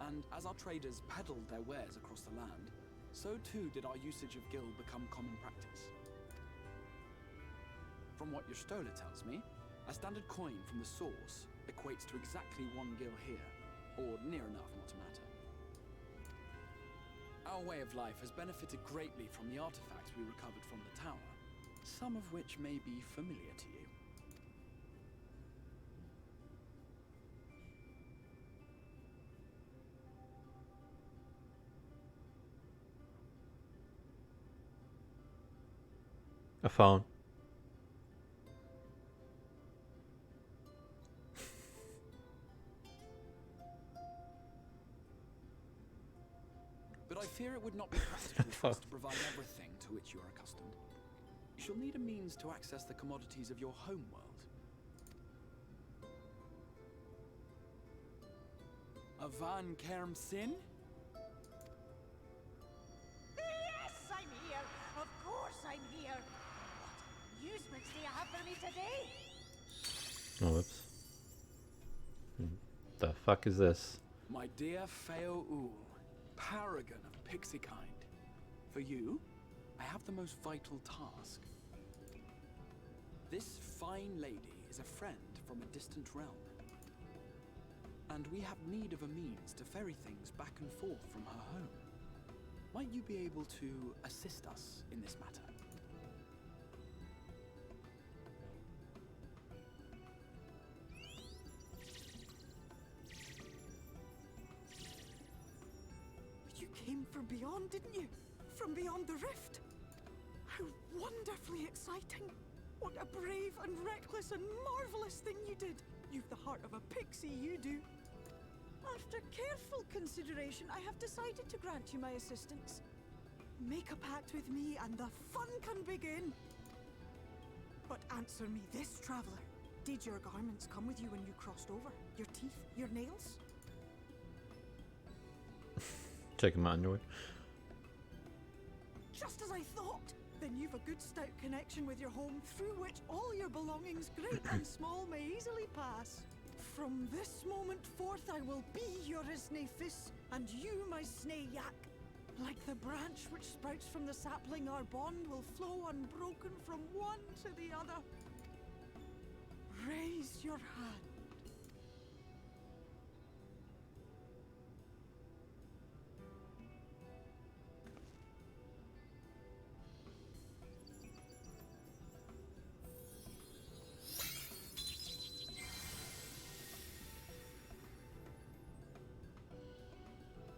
And as our traders peddled their wares across the land, so too did our usage of gil become common practice. From what your Stola tells me, a standard coin from the source equates to exactly 1 gil here, or near enough not to matter. Our way of life has benefited greatly from the artifacts we recovered from the tower, some of which may be familiar to you. A phone. But I fear it would not be practical for us to provide everything to which you are accustomed. You shall need a means to access the commodities of your home world. Avan Kerm Sin? Yes, I'm here. Of course I'm here. What amusements do you have for me today? Oh, whoops. The fuck is this? My dear Feo Ul, paragon of pixie kind. For you, I have the most vital task. This fine lady is a friend from a distant realm. And we have need of a means to ferry things back and forth from her home. Might you be able to assist us in this matter? You came from beyond, didn't you? from beyond the rift. How wonderfully exciting. What a brave and reckless and marvelous thing you did. You've the heart of a pixie, you do. After careful consideration, I have decided to grant you my assistance. Make a pact with me and the fun can begin. But answer me this, traveler. Did your garments come with you when you crossed over? Your teeth? Your nails? Check him out, underwear. Just as I thought. Then you've a good stout connection with your home through which all your belongings, great and small, may easily pass. From this moment forth I will be your Isne Fis, and you my Sne Yak. Like the branch which sprouts from the sapling, our bond will flow unbroken from one to the other. Raise your hand.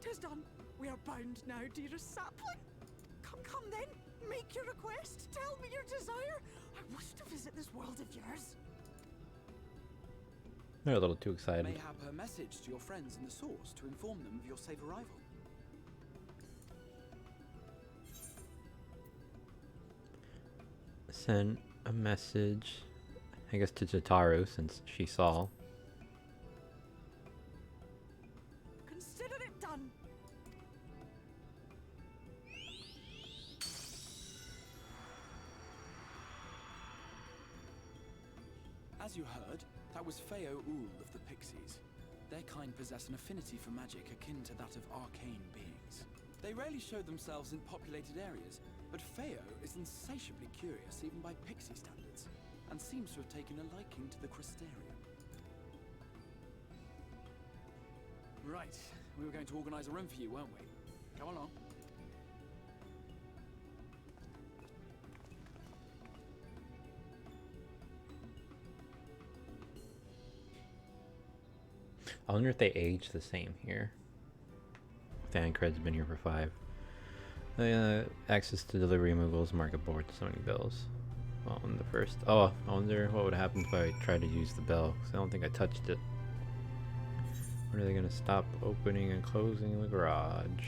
Tis done. We are bound now, dearest sapling. Come then. Make your request. Tell me your desire. I wish to visit this world of yours. They're a little too excited. Mayhap a message to your friends in the Source to inform them of your safe arrival. Send a message, I guess, to Jotaro since she saw. Consider it done. As you heard, that was Feo Ul of the Pixies. Their kind possess an affinity for magic akin to that of arcane beings. They rarely show themselves in populated areas, but Feo is insatiably curious even by Pixie standards, and seems to have taken a liking to the Crystarium. Right, we were going to organize a room for you, weren't we? Come along. I wonder if they age the same here. Thancred's been here for 5. Access to delivery removals, market board, summoning bells. Well, in the first. Oh, I wonder what would happen if I tried to use the bell, because I don't think I touched it. When are they going to stop opening and closing the garage?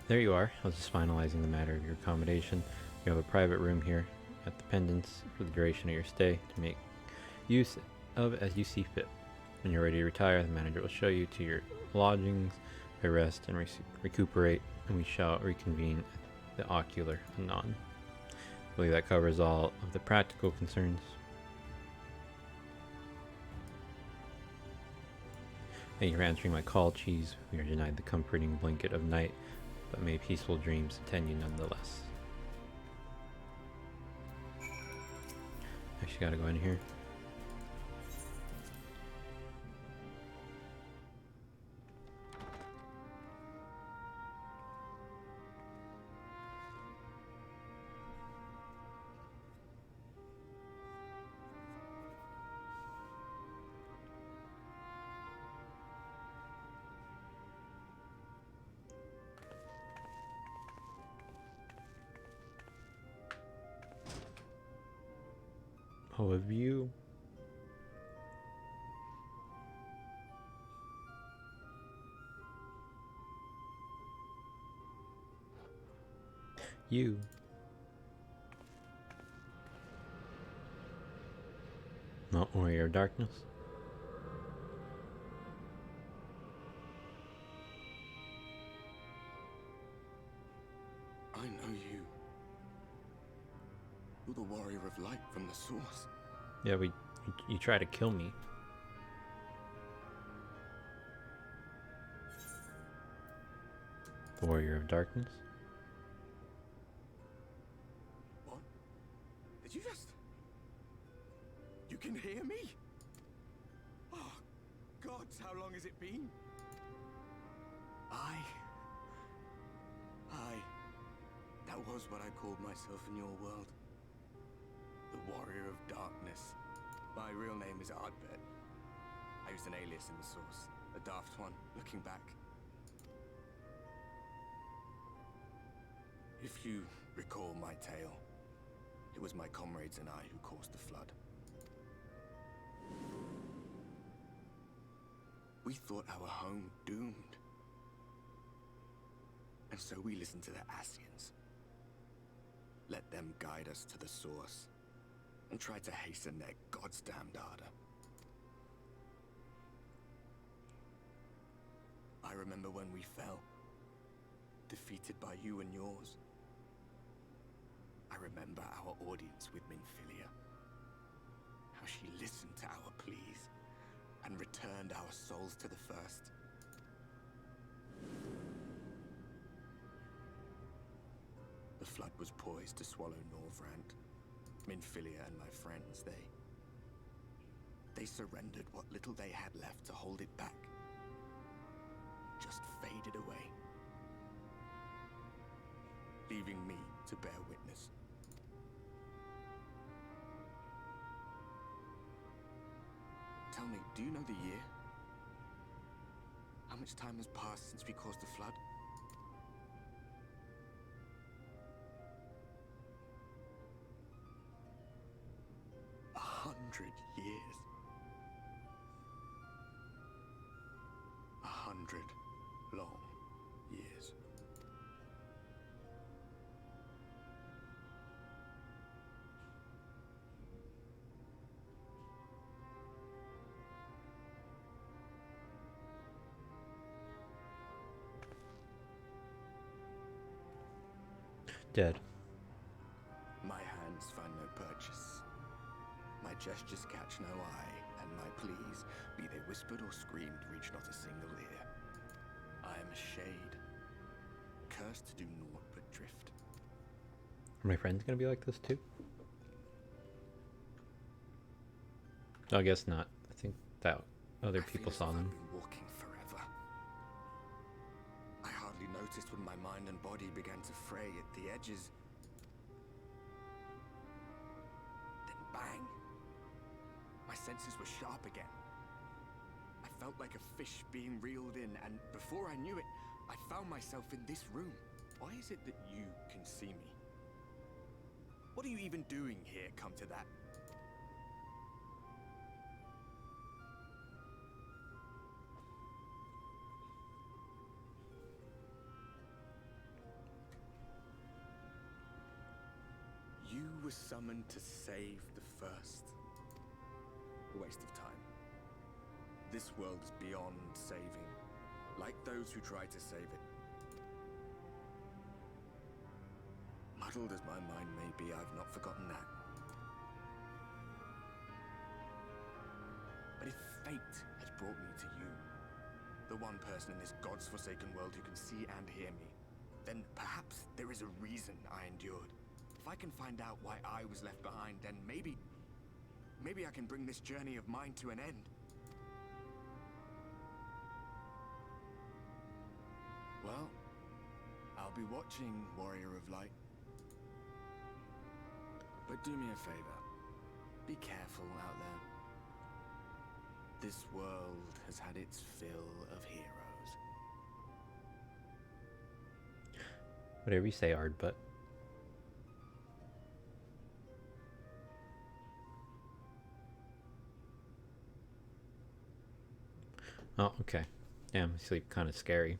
There you are. I was just finalizing the matter of your accommodation. You have a private room here at the Pendants for the duration of your stay to make use of as you see fit. When you're ready to retire, the manager will show you to your lodgings, rest and recuperate, and we shall reconvene at the ocular anon. I believe that covers all of the practical concerns. Thank you for answering my call, Cheese. We are denied the comforting blanket of night, but may peaceful dreams attend you nonetheless. Actually gotta go in here. Oh, have you? You. Not warrior of darkness. I know you. You're the warrior of light from the Source. Yeah, you try to kill me. The warrior of darkness. What? Did you just... You can hear me? long has it been? That was what I called myself in your world. The Warrior of Darkness. My real name is Ardbert. I used an alias in the source. A daft one, looking back. If you recall my tale, it was my comrades and I who caused the flood. We thought our home doomed. And so we listened to the Ascians. Let them guide us to the source, and tried to hasten their goddamned ardor. I remember when we fell, defeated by you and yours. I remember our audience with Minfilia. How she listened to our pleas, and returned our souls to the First. The flood was poised to swallow Norvrant. Minfilia and my friends, they surrendered what little they had left to hold it back. Just faded away. Leaving me to bear witness. Tell me, do you know the year? How much time has passed since we caused the flood? 100 years. 100 long years. Dead. My hands find no purchase. My gestures catch no eye, and my pleas, be they whispered or screamed, reach not a single ear. I am a shade, cursed to do naught but drift. Are my friends gonna be like this too? I guess not. I think that other people saw them. I've been walking forever. I hardly noticed when my mind and body began to fray at the edges. Then bang! My senses were sharp again. I felt like a fish being reeled in, and before I knew it, I found myself in this room. Why is it that you can see me? What are you even doing here, come to that? You were summoned to save the First. A waste of time. This world is beyond saving, like those who try to save it. Muddled as my mind may be, I've not forgotten that. But if fate has brought me to you, the one person in this God's-forsaken world who can see and hear me, then perhaps there is a reason I endured. If I can find out why I was left behind, then maybe I can bring this journey of mine to an end. Well, I'll be watching, Warrior of Light. But do me a favor. Be careful out there. This world has had its fill of heroes. Whatever you say, Ardbut. Oh, okay. Damn, sleep kind of scary.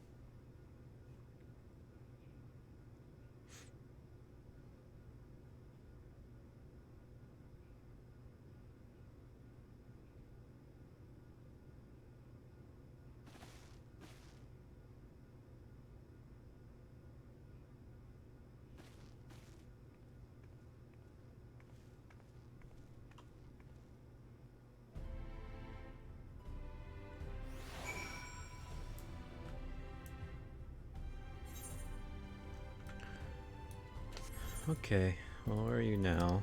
Okay, well, where are you now?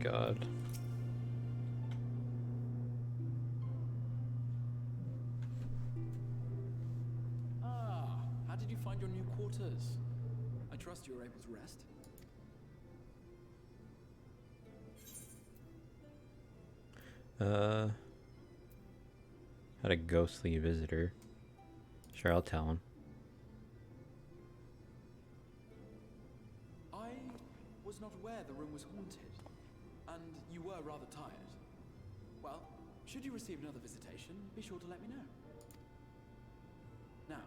god. Ah, how did you find your new quarters? I trust you were able to rest. Had a ghostly visitor. Sure, I'll tell him. I was not aware the room was haunted, and you were rather tired. Well, should you receive another visitation, be sure to let me know. Now,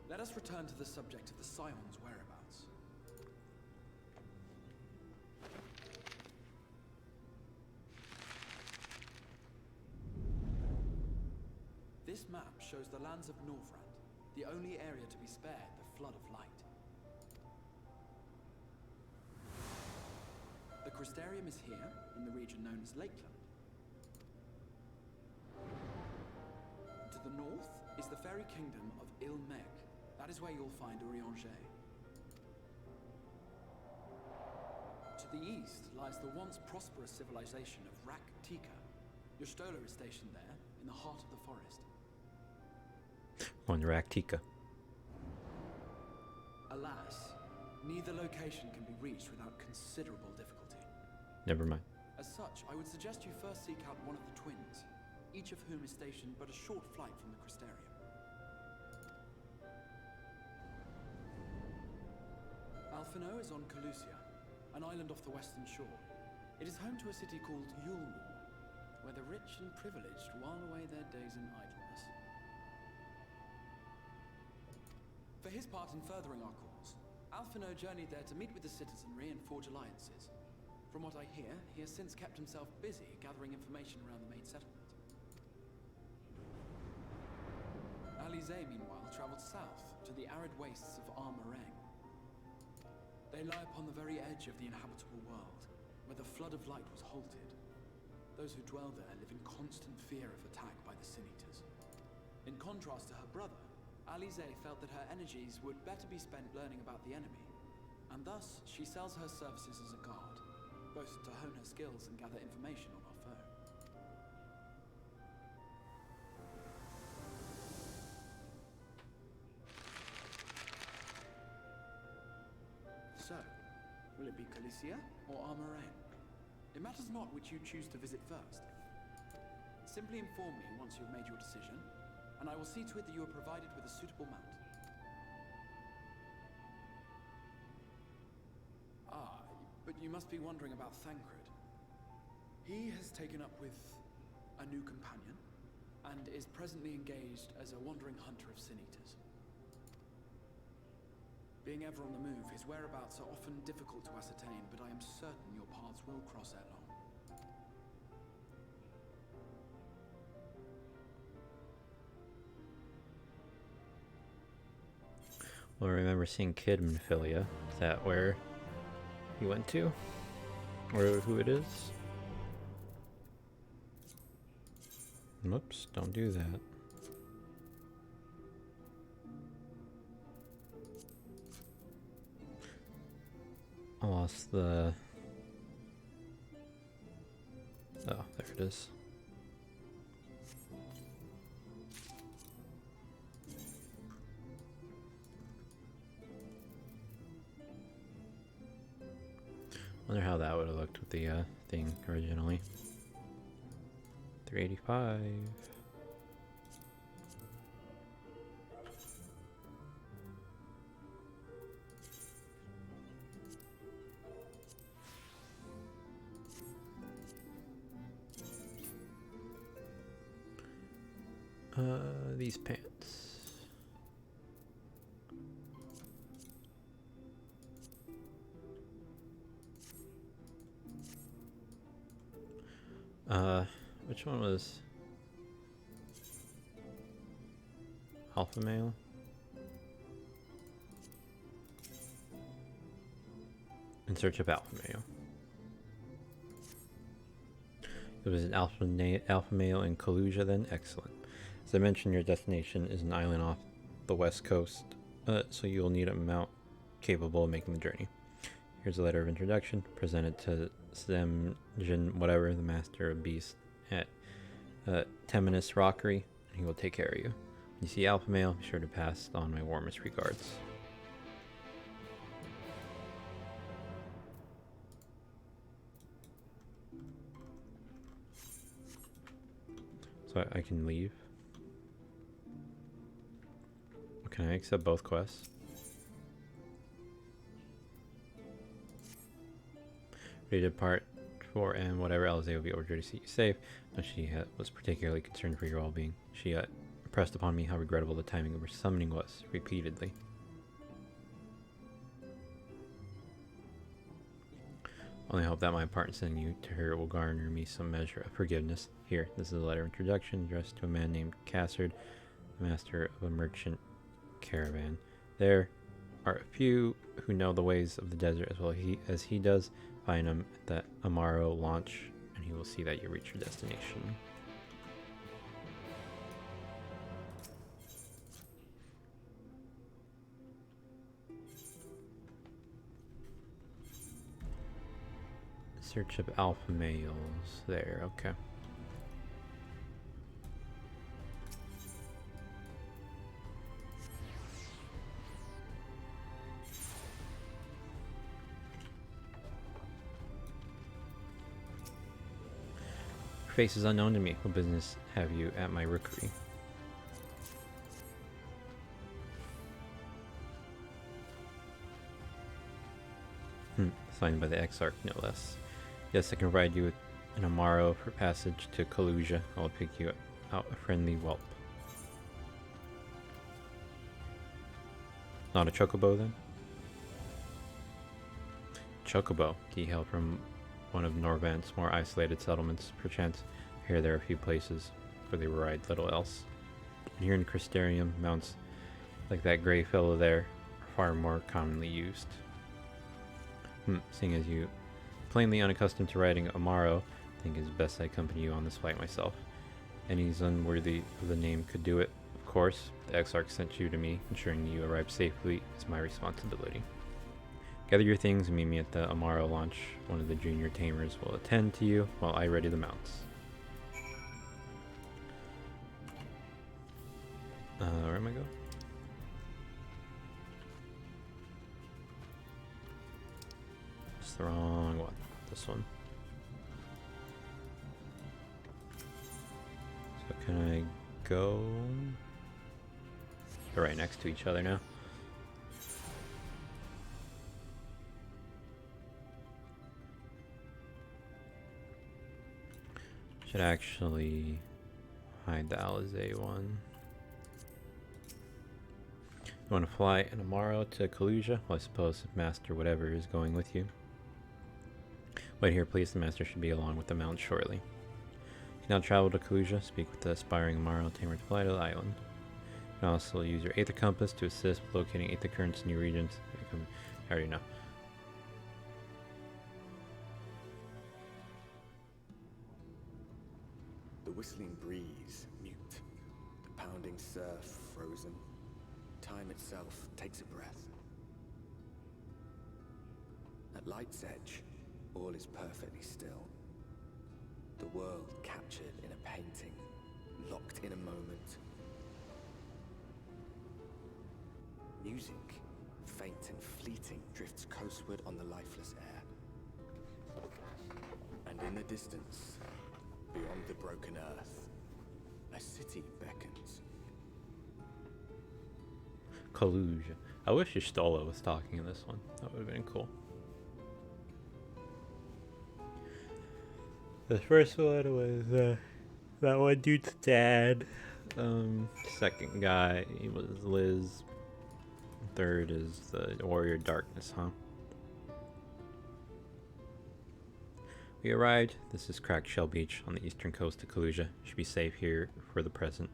let us return to the subject of the Scion's whereabouts. This map shows the lands of Northrend, the only area to be spared the flood of light. The Crystarium is here, in the region known as Lakeland. To the north is the fairy kingdom of Ilmeg. That is where you'll find Urianger. To the east lies the once prosperous civilization of Raktika. Your Stola is stationed there, in the heart of the forest. On Raktika. Alas, neither location can be reached without considerable difficulty. Never mind. As such, I would suggest you first seek out one of the twins, each of whom is stationed but a short flight from the Crystarium. Alphino is on Calusia, an island off the western shore. It is home to a city called Yulmore, where the rich and privileged while away their days in idleness. For his part in furthering our cause, Alphino journeyed there to meet with the citizenry and forge alliances. From what I hear, he has since kept himself busy gathering information around the main settlement. Alize, meanwhile, traveled south to the arid wastes of Armareng. They lie upon the very edge of the inhabitable world, where the flood of light was halted. Those who dwell there live in constant fear of attack by the Sin Eaters. In contrast to her brother, Alize felt that her energies would better be spent learning about the enemy, and thus she sells her services as a guard, both to hone her skills and gather information on our foe. So, will it be Calusia or Armareng? It matters not which you choose to visit first. Simply inform me once you have made your decision, and I will see to it that you are provided with a suitable mount. Ah, but you must be wondering about Thancred. He has taken up with a new companion, and is presently engaged as a wandering hunter of Sin Eaters. Being ever on the move, his whereabouts are often difficult to ascertain, but I am certain your paths will cross ere long. Well, I remember seeing Kidmanphilia. Is that where he went to? Or who it is? Whoops, don't do that. I lost the... Oh, there it is. Wonder how that would have looked with the thing originally. 385. These pants. Which one was alpha male? In search of alpha male. It was an alpha male in Kalusia then? Excellent. As I mentioned, your destination is an island off the west coast, so you'll need a mount capable of making the journey. Here's a letter of introduction. Present it to Semjin, whatever, the master of beasts at Teminus Rockery, and he will take care of you. When you see Alpha Male, be sure to pass on my warmest regards. So I can leave. Can I accept both quests? Ready to depart for, and whatever else they will be ordered to see you safe. No, she was particularly concerned for your well-being. She impressed upon me how regrettable the timing of her summoning was, repeatedly. Only hope that my part in sending you to her will garner me some measure of forgiveness. Here, this is a letter of introduction addressed to a man named Cassard, master of a merchant caravan. There are a few who know the ways of the desert as well as he does. Find him at the Amaro launch, and he will see that you reach your destination. Search of alpha males. There, okay. Face is unknown to me. What business have you at my rookery? Signed by the Exarch, no less. Yes, I can provide you with an Amaro for passage to Kalusia. I will pick you out a friendly whelp. Not a chocobo, then? Chocobo. Do you hail from one of Norvant's more isolated settlements? Perchance, here there are a few places where they ride little else. And here in Crystarium, mounts like that gray fellow there are far more commonly used. Seeing as you plainly unaccustomed to riding Amaro, I think it's best I accompany you on this flight myself. Any's unworthy of the name could do it, of course. The Exarch sent you to me, ensuring you arrive safely is my responsibility. Gather your things and meet me at the Amaro launch. One of the junior tamers will attend to you while I ready the mounts. Where am I going? It's the wrong one. This one. So can I go? They're right next to each other now. Should actually hide the Alizé one. You want to fly an Amaro to Kalusia? Well, I suppose Master whatever is going with you. Wait here, please. The Master should be along with the mount shortly. You can now travel to Kalusia. Speak with the aspiring Amaro tamer to fly to the island. You can also use your Aether Compass to assist with locating Aether Currents in new regions. I already know. The whistling breeze, mute. The pounding surf, frozen. Time itself takes a breath. At light's edge, all is perfectly still. The world captured in a painting, locked in a moment. Music, faint and fleeting, drifts coastward on the lifeless air. And in the distance, beyond the broken earth, a city beckons. Kalusia. I wish Y'shtola was talking in this one. That would have been cool. The first one was that one dude's dad. Second guy was Liz. Third is the Warrior Darkness, huh? We arrived. This is Cracked Shell Beach on the eastern coast of Kalusia. Should be safe here for the present.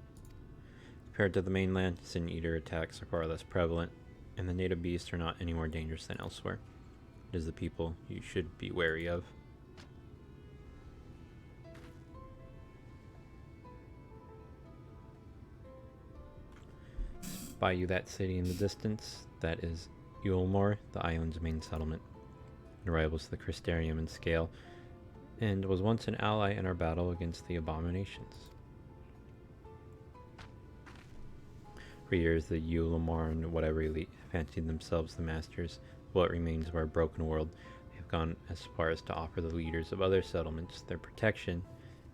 Compared to the mainland, Sin Eater attacks are far less prevalent, and the native beasts are not any more dangerous than elsewhere. It is the people you should be wary of. Spy you that city in the distance. That is Yulmore, the island's main settlement. and rivals the Crystarium in scale, and was once an ally in our battle against the Abominations. For years, the Ulamar and whatever elite fancied themselves the masters of what remains of our broken world. They have gone as far as to offer the leaders of other settlements their protection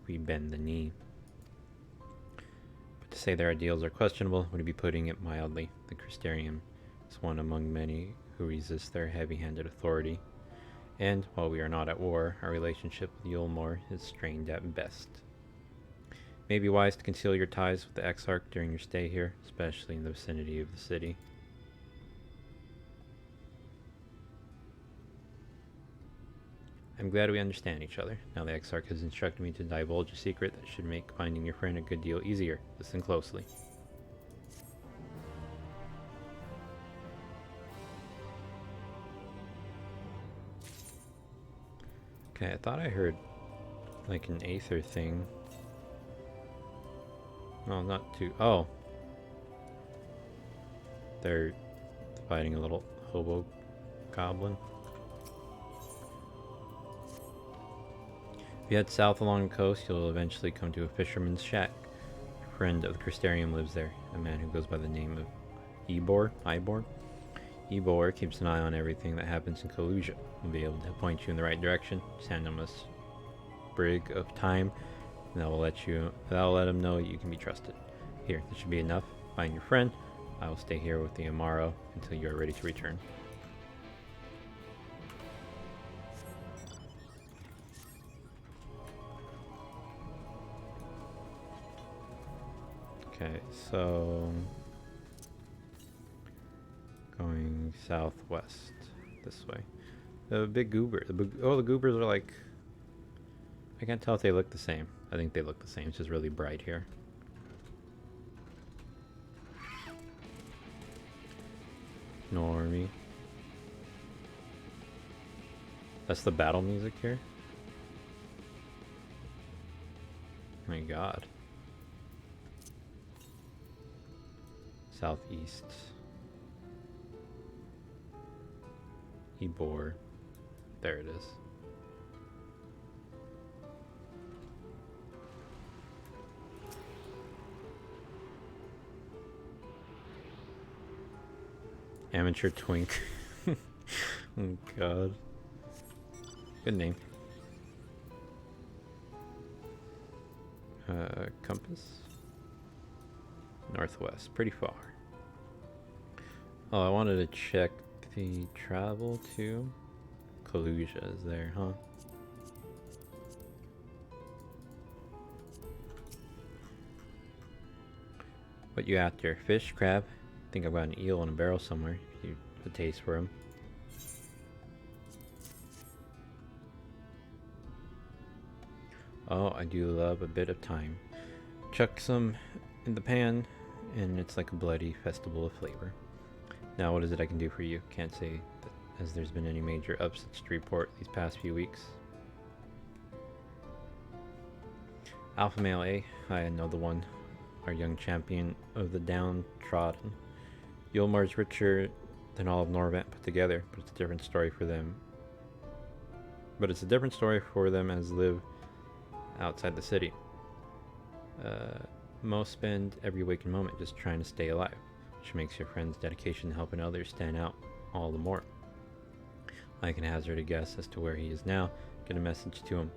if we bend the knee. But to say their ideals are questionable would be putting it mildly. The Crystarium is one among many who resist their heavy-handed authority. And while we are not at war, our relationship with Yulmore is strained at best. It may be wise to conceal your ties with the Exarch during your stay here, especially in the vicinity of the city. I'm glad we understand each other. Now the Exarch has instructed me to divulge a secret that should make finding your friend a good deal easier. Listen closely. Okay, I thought I heard like an Aether thing. Well, not too. Oh. They're fighting a little hobo goblin. If you head south along the coast, you'll eventually come to a fisherman's shack. A friend of the Crystarium lives there, a man who goes by the name of Ybor. Ybor keeps an eye on everything that happens in Kalusia. He'll be able to point you in the right direction. Just hand him a sprig of thyme, and that will let him know you can be trusted. Here, this should be enough. Find your friend. I will stay here with the Amaro until you are ready to return. Okay, so going southwest this way. The big goober. The goobers are like, I can't tell if they look the same. I think they look the same. It's just really bright here. Ignore me. That's the battle music here? Oh my god. Southeast. Ybor. There it is. Amateur Twink. Oh god. Good name. Compass. Northwest. Pretty far. Oh, I wanted to check the travel to Kalusia is there, huh? What you after? Fish? Crab? Think I've got an eel in a barrel somewhere. If you have a taste for him. Oh, I do love a bit of thyme. Chuck some in the pan, and it's like a bloody festival of flavor. Now, what is it I can do for you? Can't say that as there's been any major upsets to report these past few weeks. Alpha male, eh? I know the one. Our young champion of the downtrodden. Yulmar's richer than all of Norvant put together, but it's a different story for them. As live outside the city. Most spend every waking moment just trying to stay alive, which makes your friend's dedication to helping others stand out all the more. I can hazard a guess as to where he is now, get a message to him.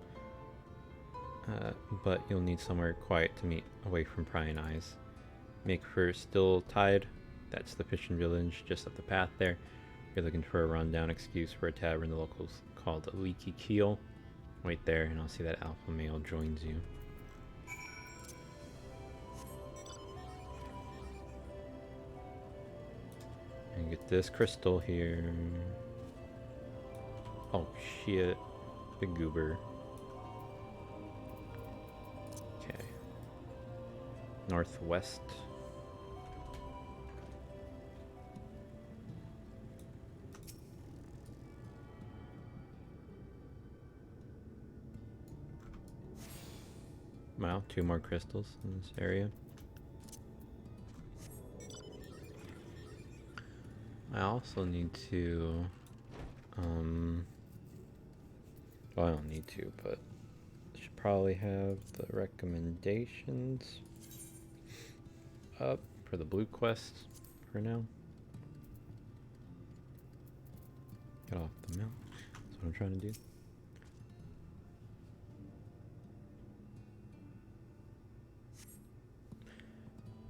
But you'll need somewhere quiet to meet, away from prying eyes. Make for Still Tide, that's the fishing village just up the path there. If you're looking for a rundown excuse for a tavern the locals call the Leaky Keel, wait there and I'll see that alpha male joins you. And get this crystal here. Oh shit, big goober. Okay. Northwest. Wow, 2 more crystals in this area. I also need to Well, I don't need to, but I should probably have the recommendations up for the blue quests for now. Get off the mill. That's what I'm trying to do.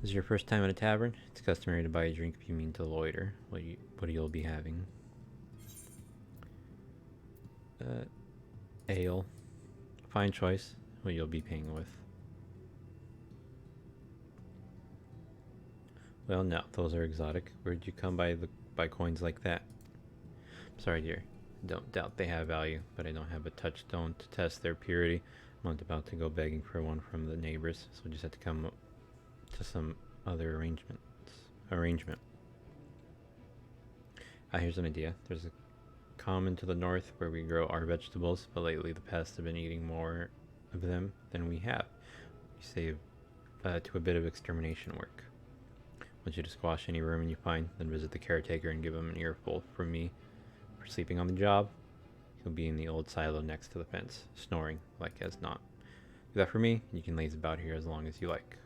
This is your first time at a tavern. It's customary to buy a drink if you mean to loiter. What you'll be having? Ale. Fine choice. What you'll be paying with. Well, no, those are exotic. Where'd you come by coins like that? Sorry, dear. Don't doubt they have value, but I don't have a touchstone to test their purity. I'm not about to go begging for one from the neighbors, so we just have to come up to some other arrangement. Here's an idea. There's a common to the north where we grow our vegetables, but lately the pests have been eating more of them than we have. You save to a bit of extermination work. I want you to squash any vermin you find, then visit the caretaker and give him an earful from me for sleeping on the job. He'll be in the old silo next to the fence, snoring like as not. Do that for me, and you can laze about here as long as you like.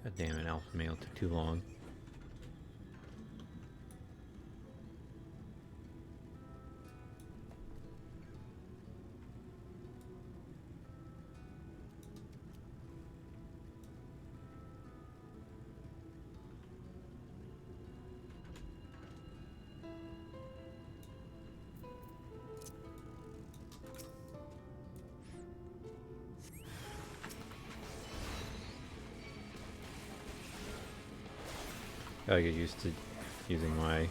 God damn it, alpha male took too long. I get used to using my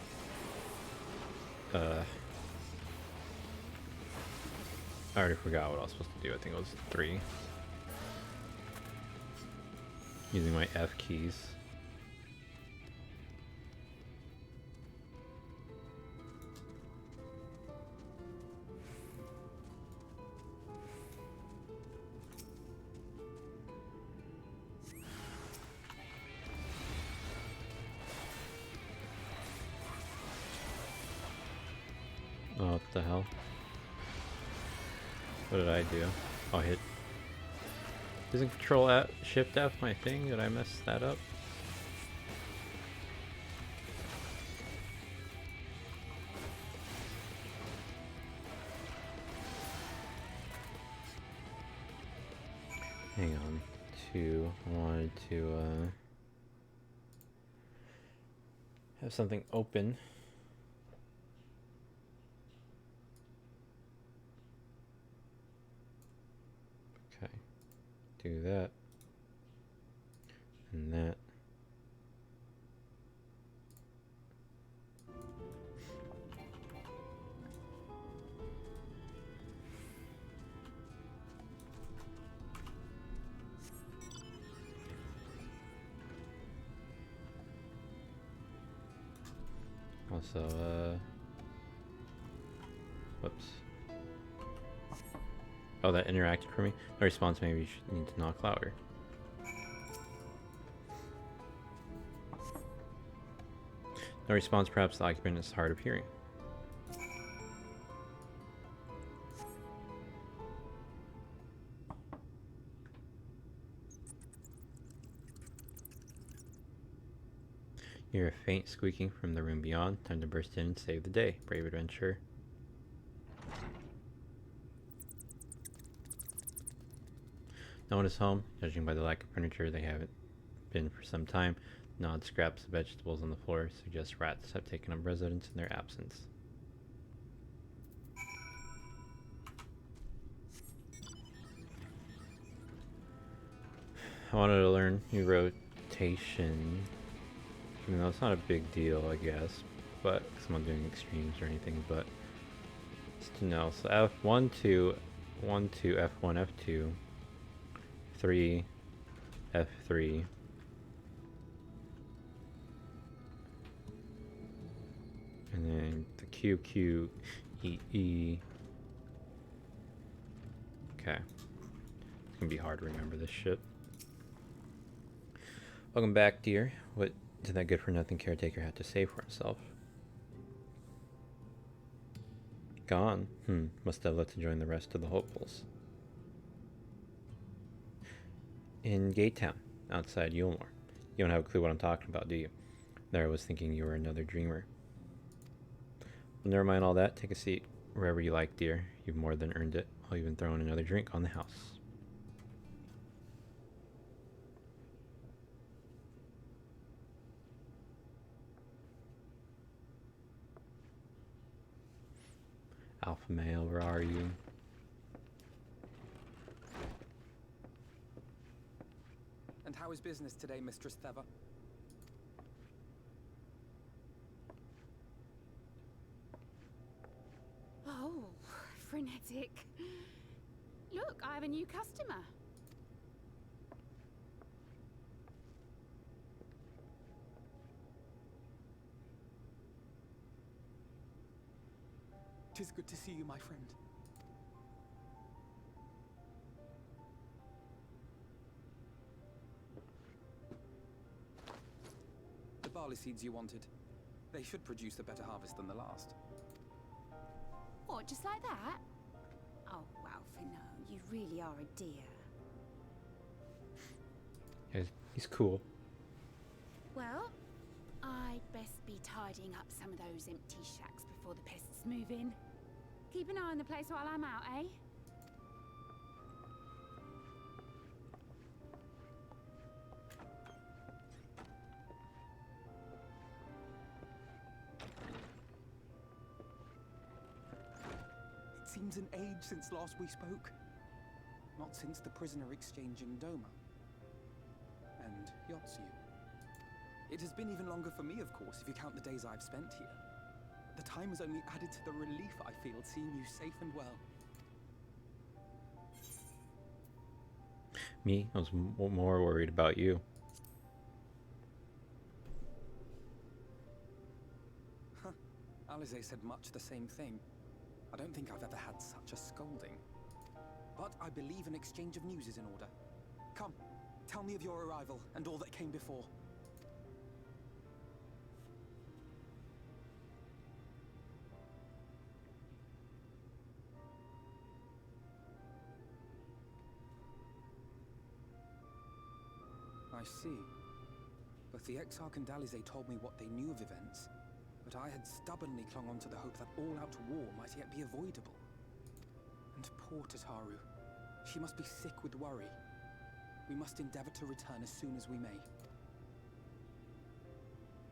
I already forgot what I was supposed to do. I think it was 3. Using my F keys. Oh, what the hell? What did I do? Oh, hit. Isn't Control Shift F my thing? Did I mess that up? Hang on. I wanted to have something open. Do that and that. Also, whoops. Oh, that interacted for me? No response, maybe you should need to knock louder. No response, perhaps the occupant is hard of hearing. You hear a faint squeaking from the room beyond. Time to burst in and save the day. Brave adventurer. No one is home. Judging by the lack of furniture, they haven't been for some time. The odd scraps of vegetables on the floor suggest rats have taken up residence in their absence. I wanted to learn new rotation. I mean, that's not a big deal, I guess, but because I'm not doing extremes or anything, but just to know. So F1, 2, 1, 2, F1, F2. 3, F3, and then the Q, Q, E, E. Okay. It's gonna be hard to remember this shit. Welcome back, dear. What did that good for nothing caretaker have to say for himself? Gone? Must have left to join the rest of the hopefuls. In Gate Town, outside Yulmore. You don't have a clue what I'm talking about, do you? There I was thinking you were another dreamer. Well, never mind all that. Take a seat. Wherever you like, dear. You've more than earned it. I'll even throw in another drink on the house. Alpha male, where are you? And how is business today, Mistress Theva? Oh, frenetic. Look, I have a new customer. Tis good to see you, my friend. The barley seeds you wanted. They should produce a better harvest than the last. What, just like that? Oh, wow, Fino, you really are a dear. Yeah, he's cool. Well, I'd best be tidying up some of those empty shacks before the pests move in. Keep an eye on the place while I'm out, eh? It seems an age since last we spoke. Not since the prisoner exchange in Doma. And Yotsu. It has been even longer for me, of course, if you count the days I've spent here. The time has only added to the relief I feel seeing you safe and well. Me? I was more worried about you. Huh. Alize said much the same thing. I don't think I've ever had such a scolding. But I believe an exchange of news is in order. Come, tell me of your arrival and all that came before. I see. Both the Exarch and Alize told me what they knew of events, but I had stubbornly clung on to the hope that all-out war might yet be avoidable. And poor Tataru. She must be sick with worry. We must endeavor to return as soon as we may.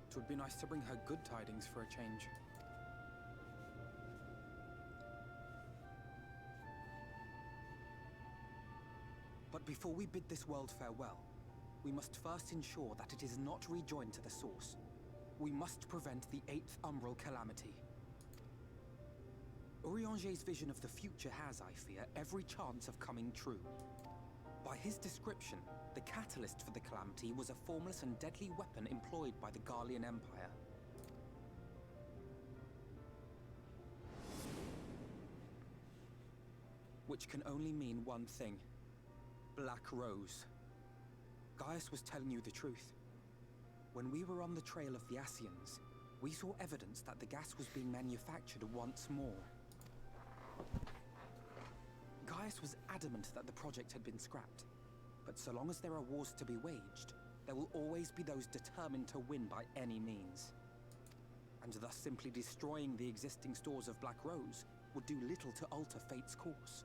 It would be nice to bring her good tidings for a change. But before we bid this world farewell, we must first ensure that it is not rejoined to the source. We must prevent the 8th Umbral calamity. Urianger's vision of the future has, I fear, every chance of coming true. By his description, the catalyst for the calamity was a formless and deadly weapon employed by the Garlean Empire. Which can only mean one thing. Black Rose. Gaius was telling you the truth. When we were on the trail of the Ascians, we saw evidence that the gas was being manufactured once more. Gaius was adamant that the project had been scrapped. But so long as there are wars to be waged, there will always be those determined to win by any means. And thus simply destroying the existing stores of Black Rose would do little to alter fate's course.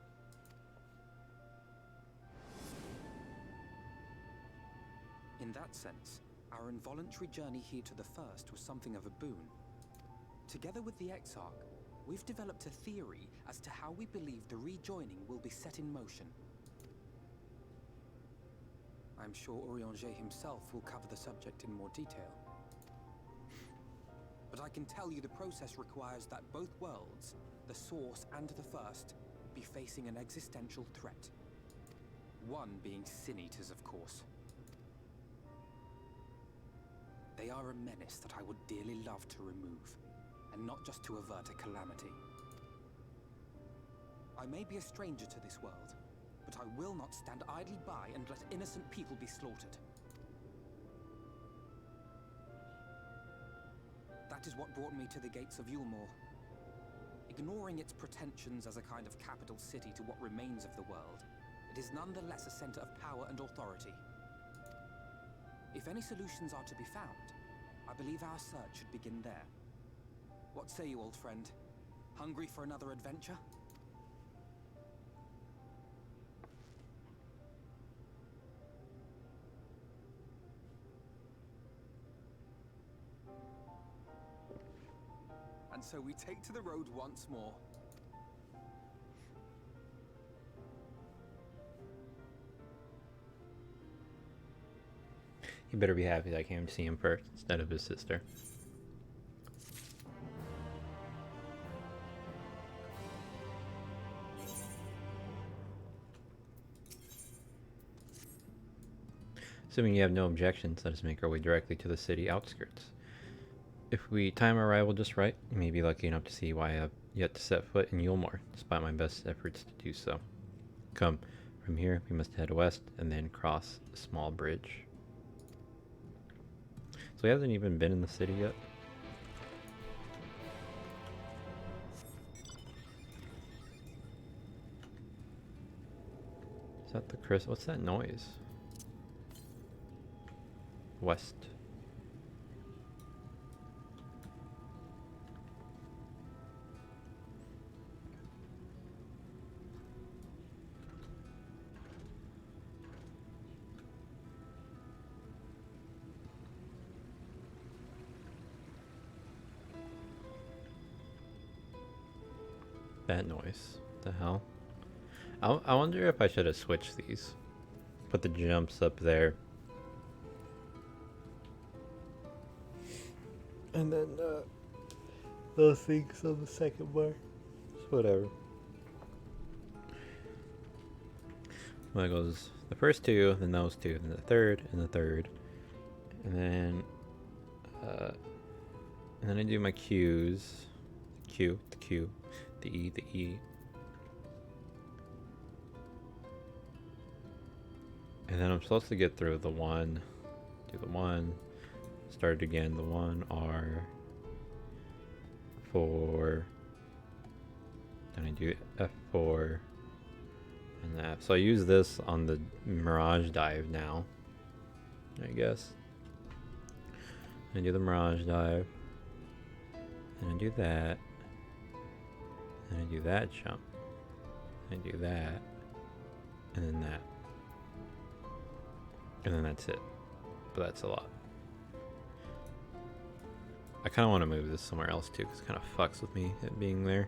In that sense, our involuntary journey here to the First was something of a boon. Together with the Exarch, we've developed a theory as to how we believe the rejoining will be set in motion. I'm sure Urianger himself will cover the subject in more detail. But I can tell you the process requires that both worlds, the Source and the First, be facing an existential threat. One being Sin-Eaters, of course. They are a menace that I would dearly love to remove, and not just to avert a calamity. I may be a stranger to this world, but I will not stand idly by and let innocent people be slaughtered. That is what brought me to the gates of Yulmore. Ignoring its pretensions as a kind of capital city to what remains of the world, it is nonetheless a center of power and authority. If any solutions are to be found, I believe our search should begin there. What say you, old friend? Hungry for another adventure? And so we take to the road once more. He better be happy that I came to see him first instead of his sister. Assuming you have no objections, let us make our way directly to the city outskirts. If we time our arrival just right, you may be lucky enough to see why I have yet to set foot in Yulmore, despite my best efforts to do so. Come, from here we must head west and then cross a small bridge. So he hasn't even been in the city yet. Is that the Chris? What's that noise? West. That noise. The hell? I wonder if I should have switched these. Put the jumps up there. And then those things on the second bar. It's whatever. Well, it goes the first two, then those two, then the third, and the third. And then I do my Qs. The Q, the Q, the E, the E. And then I'm supposed to get through the one, do the one, start again, the one, R, 4, then I do F4, and F. So I use this on the Mirage Dive now, I guess. I do the Mirage Dive, and I do that, and I do that jump, and I do that, and then that. And then that's it. But that's a lot. I kind of want to move this somewhere else too, because it kind of fucks with me, it being there.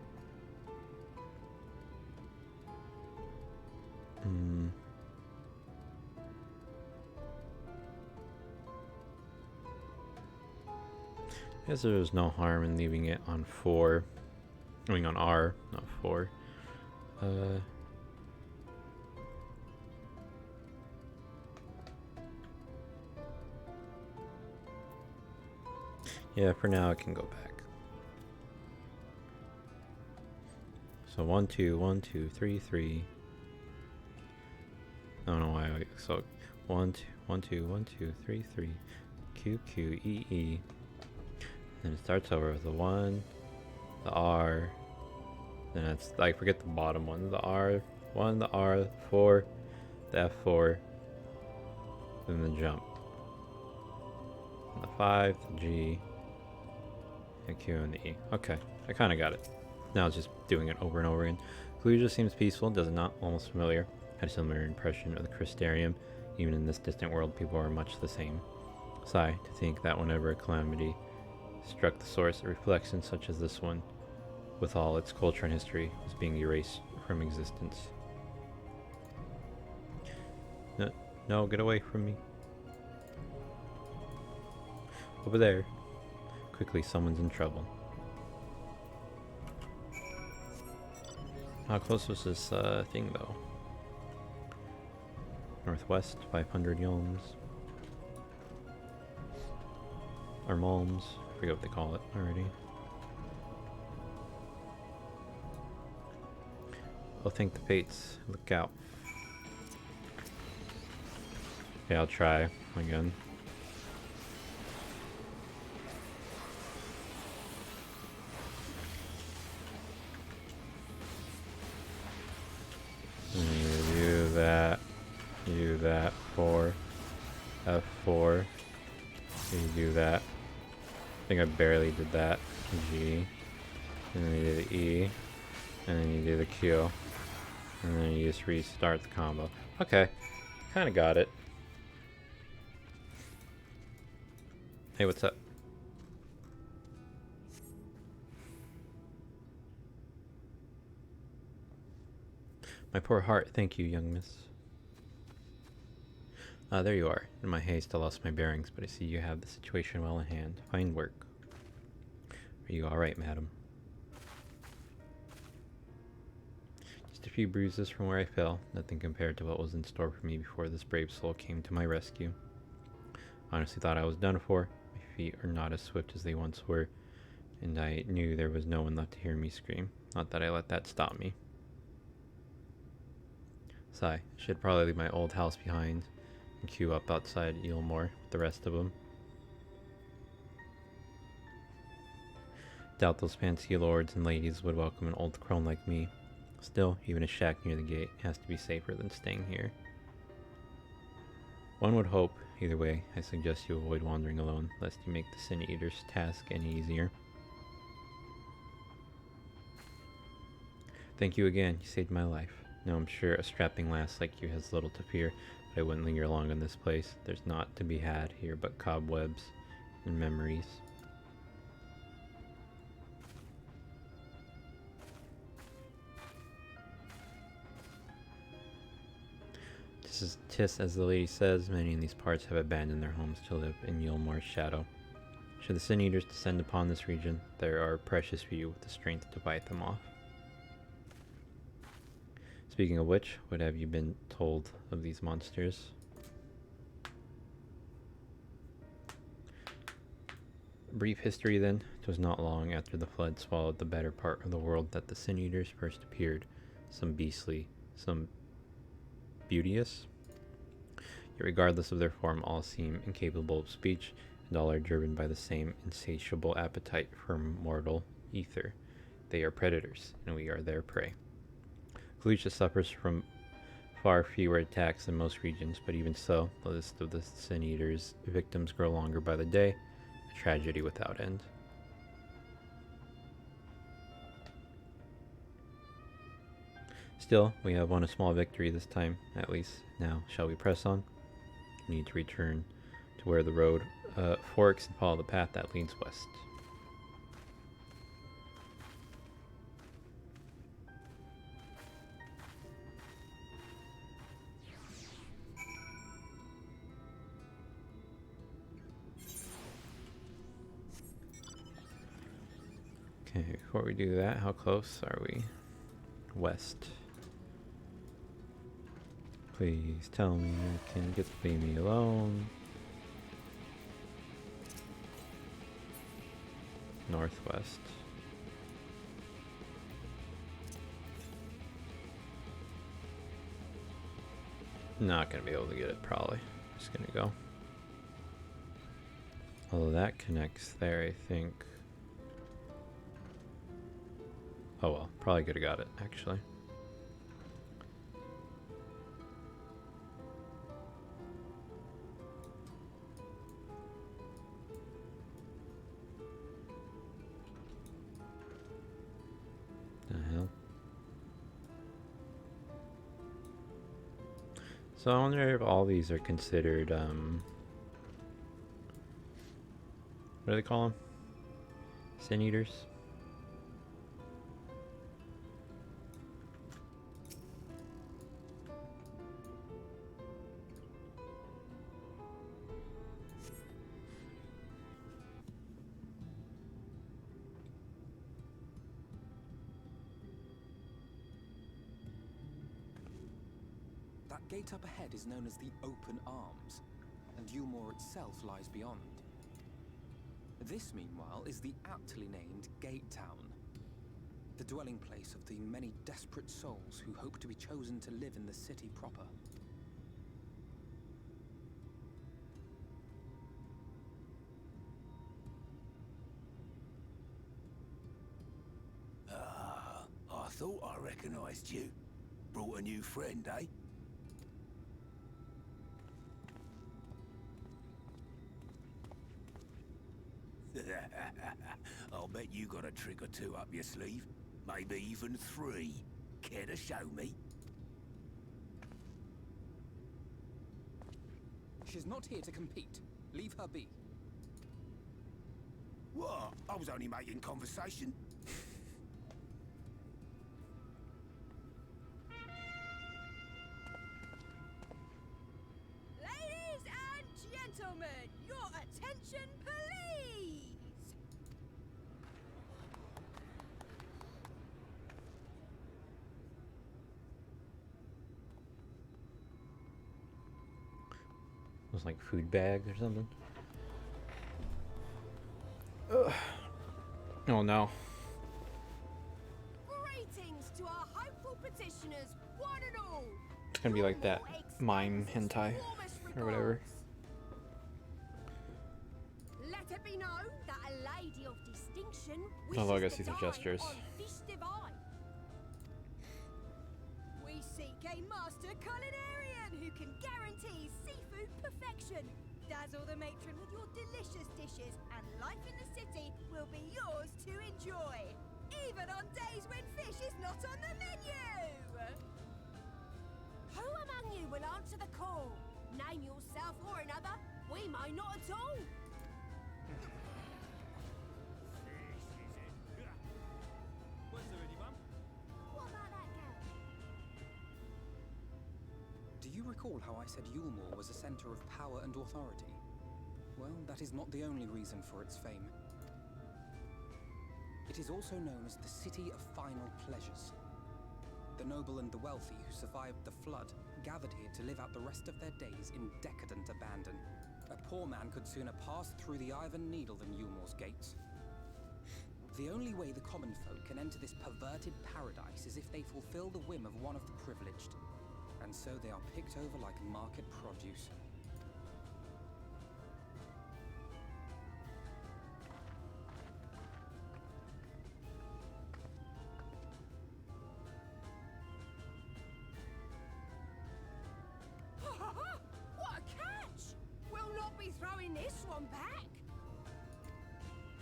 I guess there's no harm in leaving it on 4. I mean on R, not 4. Yeah, for now I can go back. So 1, 2, 1, 2, 3, 3. I don't know why. So 1, 2, 1, 2, 1, 2, 3, 3. Q, Q, E, E. Then it starts over with the 1, the R. Then it's, I forget the bottom one. The R1, the R4, the F4. Then the jump. And the 5, the G. The Q and the E. Okay, I kind of got it. Now it's just doing it over and over again. Cluja seems peaceful, does it not? Almost familiar. Had a similar impression of the Crystarium. Even in this distant world, people are much the same. Sigh to think that whenever a calamity struck the source, a reflection such as this one, with all its culture and history, was being erased from existence. No, get away from me. Over there. Quickly, someone's in trouble. How close was this thing, though? Northwest, 500 yalms. Or malms. I forget what they call it already. Oh, thank the fates. Look out. Okay, I'll try again. I think I barely did that. G. And then you do the E. And then you do the Q. And then you just restart the combo. Okay. Kinda got it. Hey, what's up? My poor heart, thank you, young miss. There you are. In my haste, I lost my bearings, but I see you have the situation well in hand. Fine work. Are you alright, madam? Just a few bruises from where I fell, nothing compared to what was in store for me before this brave soul came to my rescue. Honestly thought I was done for. My feet are not as swift as they once were, and I knew there was no one left to hear me scream. Not that I let that stop me. Sigh, I should probably leave my old house behind and queue up outside Eelmore with the rest of them. Doubt those fancy lords and ladies would welcome an old crone like me. Still, even a shack near the gate has to be safer than staying here. One would hope. Either way, I suggest you avoid wandering alone, lest you make the Sin Eater's task any easier. Thank you again, you saved my life. Now I'm sure a strapping lass like you has little to fear, but I wouldn't linger long in this place. There's naught to be had here but cobwebs and memories. Tis as the lady says, many in these parts have abandoned their homes to live in Eelmore's shadow. Should the Sin Eaters descend upon this region, there are precious few with the strength to fight them off. Speaking of which, what have you been told of these monsters? Brief history then. It was not long after the flood swallowed the better part of the world that the Sin Eaters first appeared. Some beastly, some beauteous. Yet regardless of their form, all seem incapable of speech, and all are driven by the same insatiable appetite for mortal ether. They are predators, and we are their prey. Felicia suffers from far fewer attacks than most regions, but even so, the list of the Sin Eaters' victims grow longer by the day, a tragedy without end. Still, we have won a small victory this time, at least. Now, shall we press on? We need to return to where the road forks and follow the path that leads west. Okay, before we do that, how close are we? West. Please tell me I can just leave me alone. Northwest. Not gonna be able to get it, probably. Just gonna go. Although that connects there, I think. Oh well, probably could have got it, actually. The hell? So I wonder if all these are considered, what do they call them? Sin Eaters? That gate up ahead is known as the Open Arms, and Eelmore itself lies beyond. This, meanwhile, is the aptly named Gate Town, the dwelling place of the many desperate souls who hope to be chosen to live in the city proper. I thought I recognized you. Brought a new friend, eh? I'll bet you got a trick or two up your sleeve. Maybe even 3. Care to show me? She's not here to compete. Leave her be. What? I was only making conversation. Ladies and gentlemen, your attention, please! It was like food bags or something. Ugh. Oh no. Greetings to our hopeful petitioners, one and all. It's gonna be like that mime hentai or whatever. Let it be known that a lady of distinction Oh, look, I wishes see to some dine gestures. on fish divine. We seek a master culinarian who can guarantee seafood perfection. Dazzle the matron with your delicious dishes, and life in the city will be yours to enjoy, even on days when fish is not on the menu. Who among you will answer the call? Name yourself or another. We may not at all. Was there anyone? What about that girl? Do you recall how I said Yulmore was a center of power and authority? Well, that is not the only reason for its fame. It is also known as the City of Final Pleasures. The noble and the wealthy who survived the flood gathered here to live out the rest of their days in decadent abandon. A poor man could sooner pass through the Iron Needle than Yulmore's gates. The only way the common folk can enter this perverted paradise is if they fulfill the whim of one of the privileged. And so they are picked over like market produce. What a catch! We'll not be throwing this one back.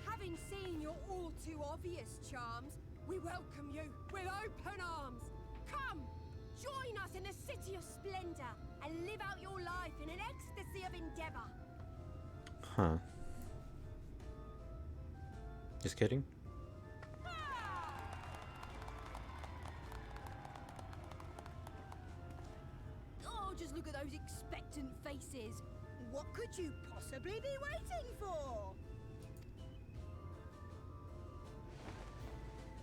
Having seen your all too obvious charms, we welcome you with open arms. Come, join us in the City of Splendor and live out your life in an ecstasy of endeavor. Huh. Just kidding? Oh, just look at those expectant faces. What could you possibly be waiting for?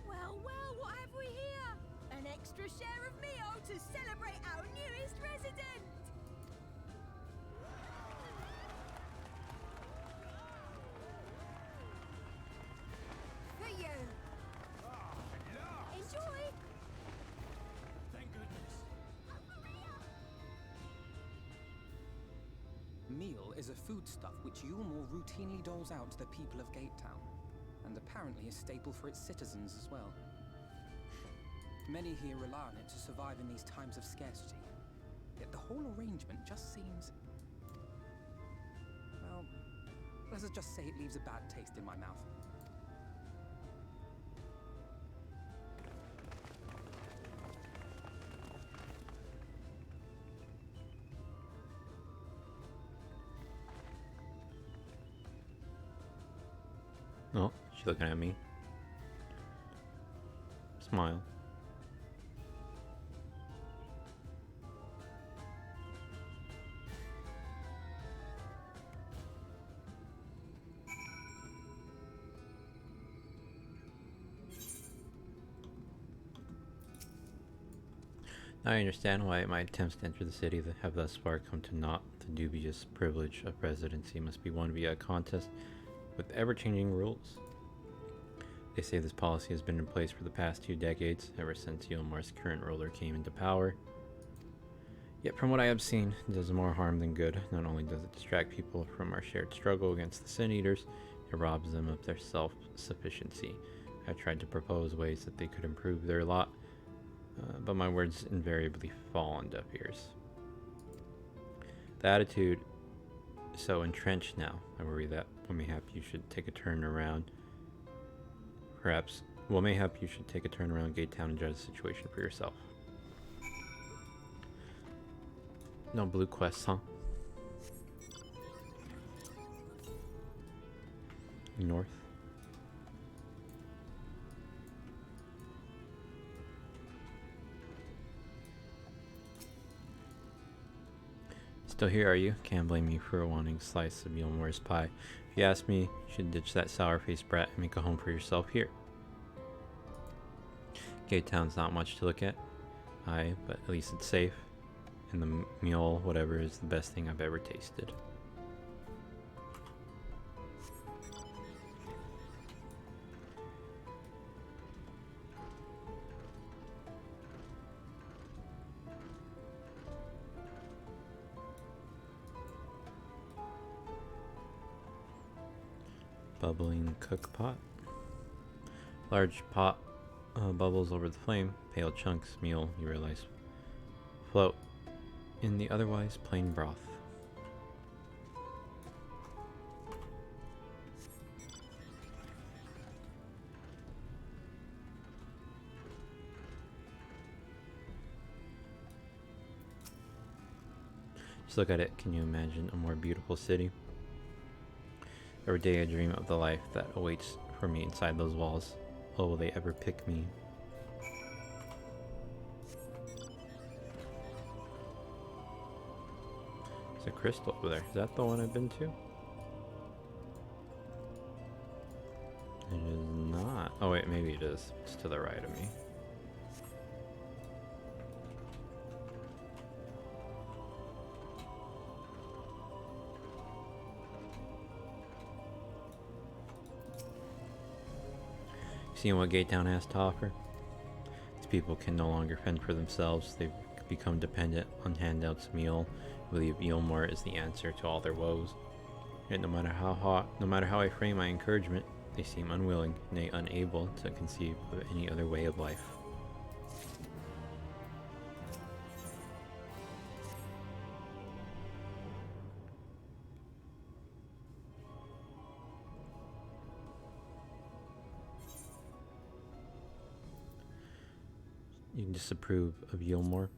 Well, well, what have we here? An extra share of meal to celebrate our newest resident! For you! Enjoy! Thank goodness. Meal is a foodstuff which Yulmore routinely doles out to the people of Gatetown, and apparently a staple for its citizens as well. Many here rely on it to survive in these times of scarcity, yet the whole arrangement just seems... well, let's just say it leaves a bad taste in my mouth. Oh, she's looking at me. Smile. Now I understand why my attempts to enter the city that have thus far come to naught. The dubious privilege of residency must be won via a contest with ever-changing rules. They say this policy has been in place for the past 2 decades, ever since Yulmore's current ruler came into power. Yet from what I have seen, it does more harm than good. Not only does it distract people from our shared struggle against the Sin Eaters, it robs them of their self-sufficiency. I've tried to propose ways that they could improve their lot, but my words invariably fall on deaf ears. The attitude is so entrenched now, I worry that mayhap you should take a turn around. Mayhap you should take a turn around Gate Town and judge the situation for yourself. No blue quests, huh? North. Still here, are you? Can't blame me for wanting a slice of Yulmore's pie. If you ask me, you should ditch that sour-faced brat and make a home for yourself here. Gate Town's not much to look at. Aye, but at least it's safe. And the meal, whatever, is the best thing I've ever tasted. Bubbling cook pot. Large pot bubbles over the flame. Pale chunks meal, you realize, float in the otherwise plain broth. Just look at it. Can you imagine a more beautiful city? Every day I dream of the life that awaits for me inside those walls. Oh, will they ever pick me? There's a crystal over there. Is that the one I've been to? It is not. Oh wait, maybe it is. It's to the right of me. Seeing what Gate Town has to offer? These people can no longer fend for themselves. They've become dependent on handouts, meal. I believe Yulmore is the answer to all their woes. Yet no matter how I frame my encouragement, they seem unwilling, nay unable, to conceive of any other way of life. You disapprove of Yulmore?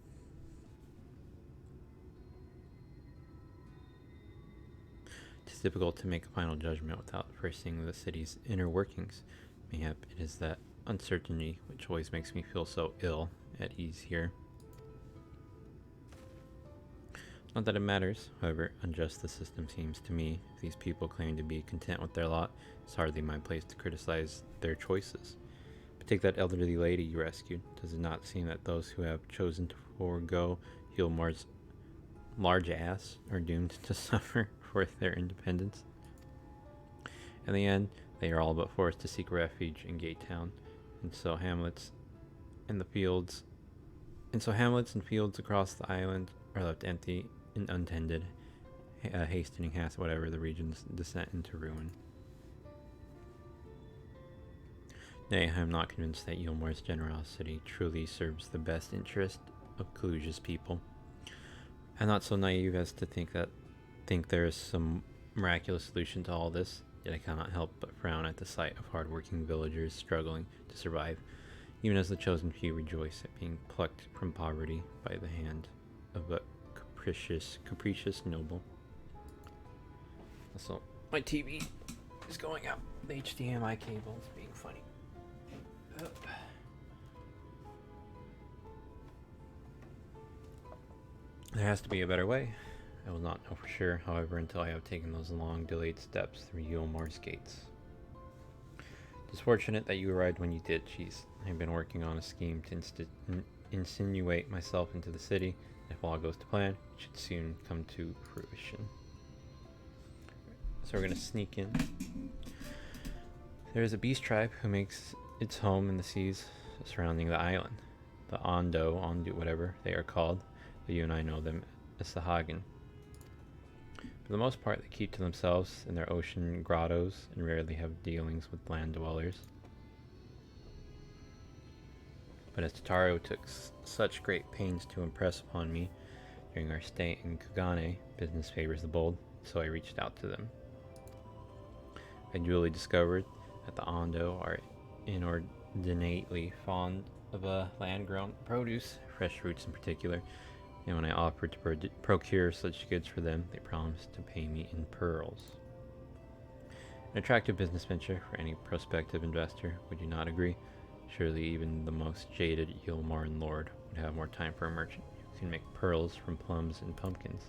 It is difficult to make a final judgment without first seeing the city's inner workings. Mayhap it is that uncertainty which always makes me feel so ill at ease here. Not that it matters, however unjust the system seems to me. If these people claim to be content with their lot, it's hardly my place to criticize their choices. But take that elderly lady you rescued. Does it not seem that those who have chosen to forego Yulmore's large ass are doomed to suffer for their independence? In the end, they are all but forced to seek refuge in Gate Town, and so hamlets and fields across the island are left empty and untended, hastening whatever the region's descent into ruin. Nay, I am not convinced that Yulmore's generosity truly serves the best interest of Kaluja's people. I'm not so naive as to think there is some miraculous solution to all this, yet I cannot help but frown at the sight of hard-working villagers struggling to survive, even as the chosen few rejoice at being plucked from poverty by the hand of a capricious noble. So, my TV is going out. The HDMI cable is being funny. There has to be a better way. I will not know for sure, however, until I have taken those long delayed steps through Yulmore's gates. It is fortunate that you arrived when you did, Cheese. I have been working on a scheme to insinuate myself into the city. If all goes to plan, it should soon come to fruition. So we're going to sneak in. There is a beast tribe who makes its home in the seas surrounding the island. The Ondu, whatever they are called, but you and I know them as the Hagen. For the most part, they keep to themselves in their ocean grottos and rarely have dealings with land dwellers. But as Tataru took such great pains to impress upon me during our stay in Kugane, business favors the bold, so I reached out to them. I duly discovered that the Ondo are inordinately fond of land-grown produce, fresh fruits in particular, and when I offered to procure such goods for them, they promised to pay me in pearls. An attractive business venture for any prospective investor, would you not agree? Surely even the most jaded Yilmarin lord would have more time for a merchant who can make pearls from plums and pumpkins.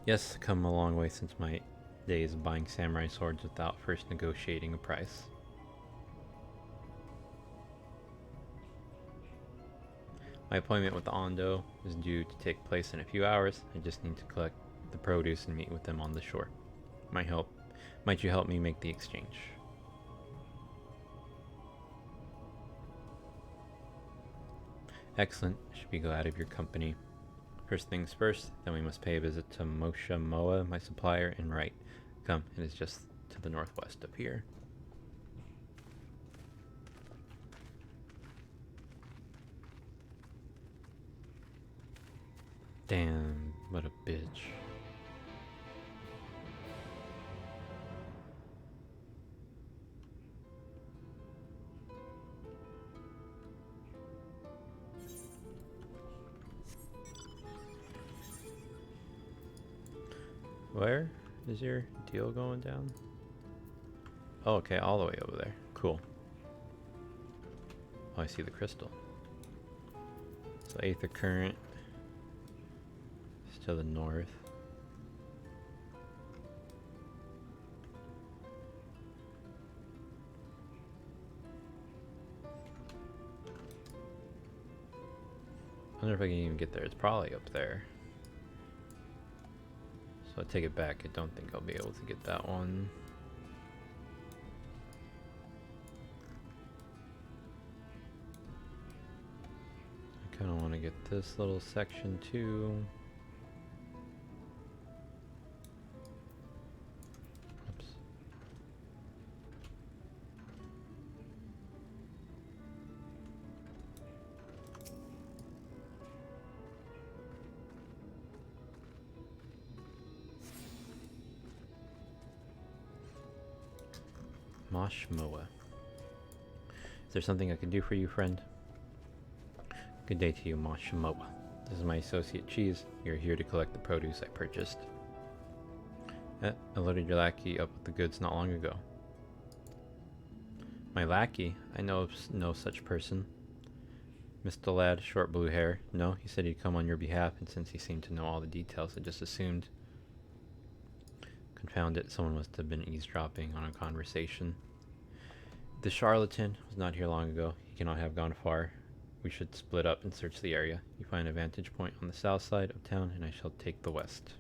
Yes, come a long way since my days of buying samurai swords without first negotiating a price. My appointment with the Ondo is due to take place in a few hours. I just need to collect the produce and meet with them on the shore. Might you help me make the exchange? Excellent. I should be glad of your company. First things first, then we must pay a visit to Mosha Moa, my supplier, and right. Come, it is just to the northwest of here. Damn, what a bitch. Where is your deal going down? Oh, okay, all the way over there. Cool. Oh, I see the crystal. So Aether Current is to the north. I wonder if I can even get there. It's probably up there. So I take it back. I don't think I'll be able to get that one. I kind of want to get this little section too. Oops. Moshmoa. Is there something I can do for you, friend? Good day to you, Moshmoa. This is my associate Cheese. You're here to collect the produce I purchased. I loaded your lackey up with the goods not long ago. My lackey? I know of no such person. Mr. Lad, short blue hair. No, he said he'd come on your behalf, and since he seemed to know all the details, I just assumed. Confound it, someone must have been eavesdropping on a conversation. The charlatan was not here long ago. He cannot have gone far. We should split up and search the area. You find a vantage point on the south side of town, and I shall take the west.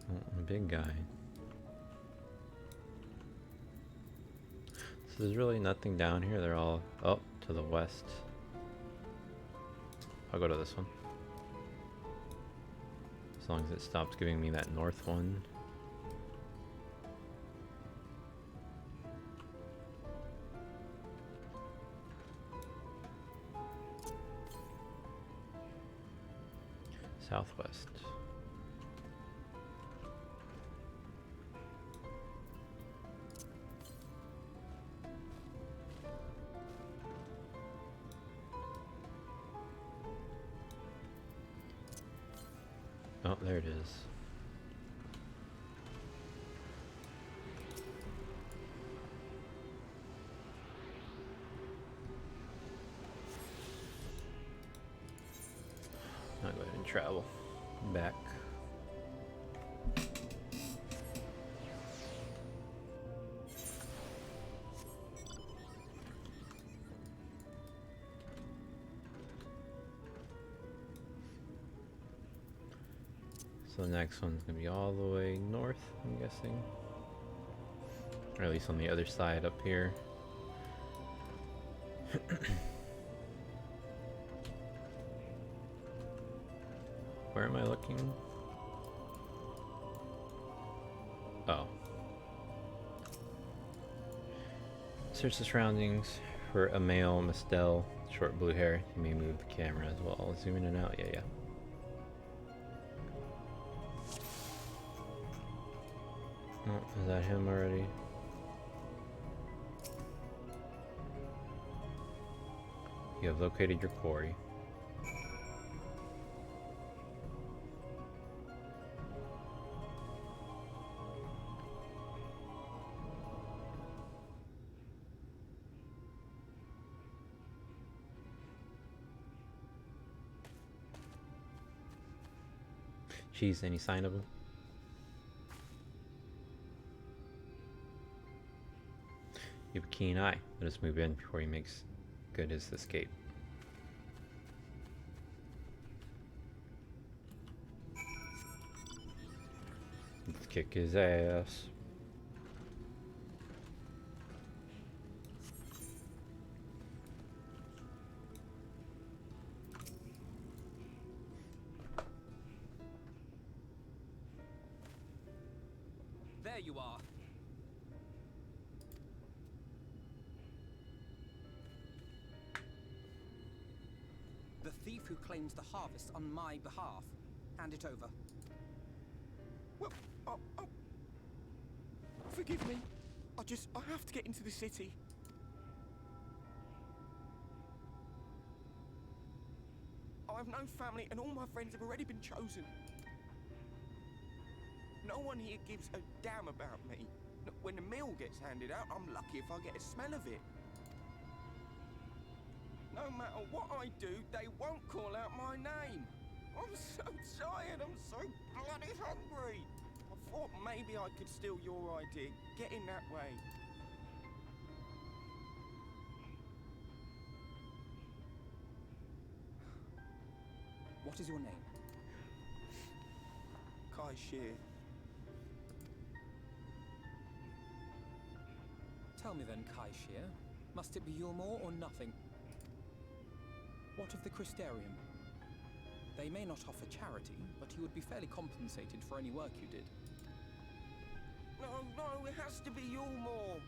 Oh, big guy. So there's really nothing down here. They're all up to the west. I'll go to this one. As long as it stops giving me that north one. Southwest. Oh, there it is. I'll go ahead and travel back. So the next one's gonna be all the way north, I'm guessing. Or at least on the other side up here. Where am I looking? Oh. Search the surroundings for a male Mistel, short blue hair. You may move the camera as well. Zoom in and out. Yeah, yeah. Oh, is that him already? You have located your quarry. Jeez, any sign of him? You have a keen eye. Let us move in before he makes good his escape. Let's kick his ass. There you are. The thief who claims the harvest on my behalf. Hand it over. Well, forgive me. I have to get into the city. I have no family and all my friends have already been chosen. No one here gives a damn about me. When the meal gets handed out, I'm lucky if I get a smell of it. No matter what I do, they won't call out my name. I'm so tired, I'm so bloody hungry. I thought maybe I could steal your idea. Get in that way. What is your name? Kai Shear. Tell me then, Kai Shear, must it be Yulmore or nothing? What of the Christerium? They may not offer charity, but you would be fairly compensated for any work you did. No, it has to be Yulmore.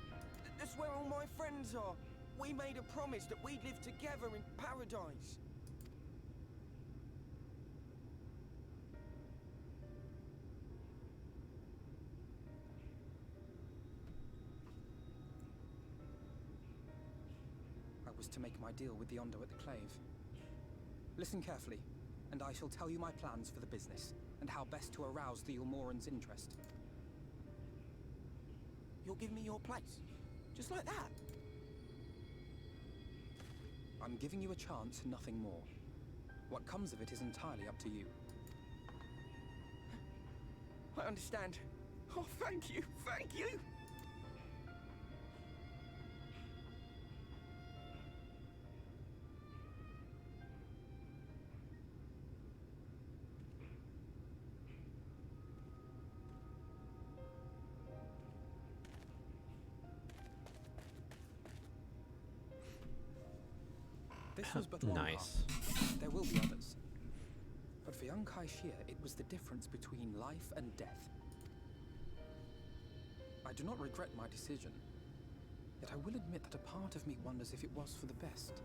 That's where all my friends are. We made a promise that we'd live together in paradise. I was to make my deal with the Ondo at the Clave. Listen carefully, and I shall tell you my plans for the business, and how best to arouse the Yulmoran's interest. You'll give me your place? Just like that? I'm giving you a chance, nothing more. What comes of it is entirely up to you. I understand. Oh, thank you, thank you! This was but one Nice. path. There will be others. But for young Kai Shear, it was the difference between life and death. I do not regret my decision, yet I will admit that a part of me wonders if it was for the best.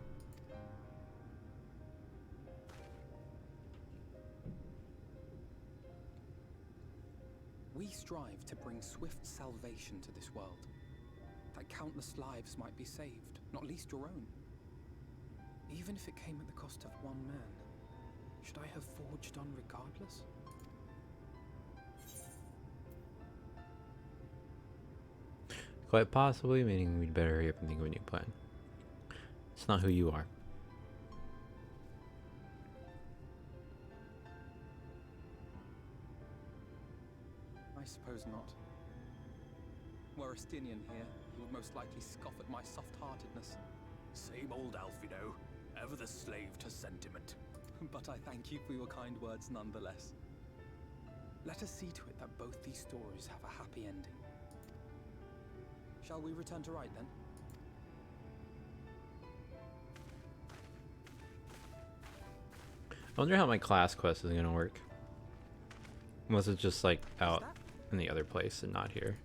We strive to bring swift salvation to this world, that countless lives might be saved, not least your own. Even if it came at the cost of one man, should I have forged on regardless? Quite possibly, meaning we'd better hurry up and think of a new plan. It's not who you are. I suppose not. Were Estinian here, he would most likely scoff at my soft-heartedness. Same old Alfino, ever the slave to sentiment. But I thank you for your kind words nonetheless. Let us see to it that both these stories have a happy ending. Shall we return to Wright then? I wonder how my class quest is gonna work. Unless it's just like out in the other place and not here.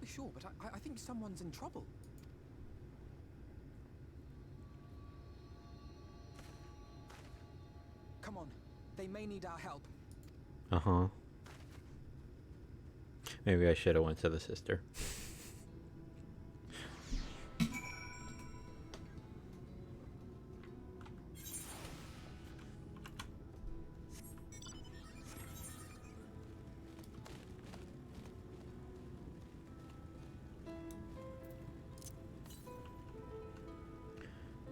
sure, but I think someone's in trouble. Come on, they may need our help. Uh-huh. Maybe I should have went to the sister.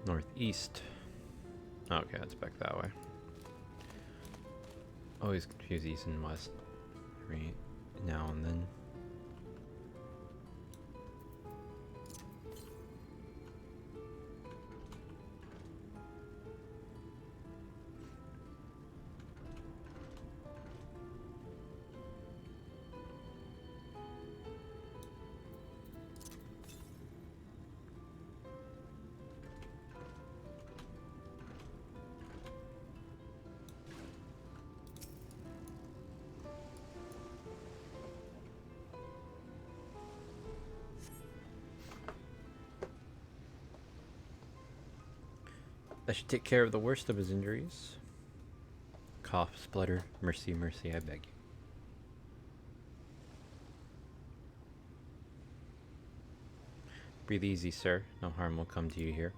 Northeast. Okay, that's back that way. Always confuse east and west every now and then. That should take care of the worst of his injuries. Cough, splutter, mercy, mercy, I beg you. Breathe easy, sir. No harm will come to you here.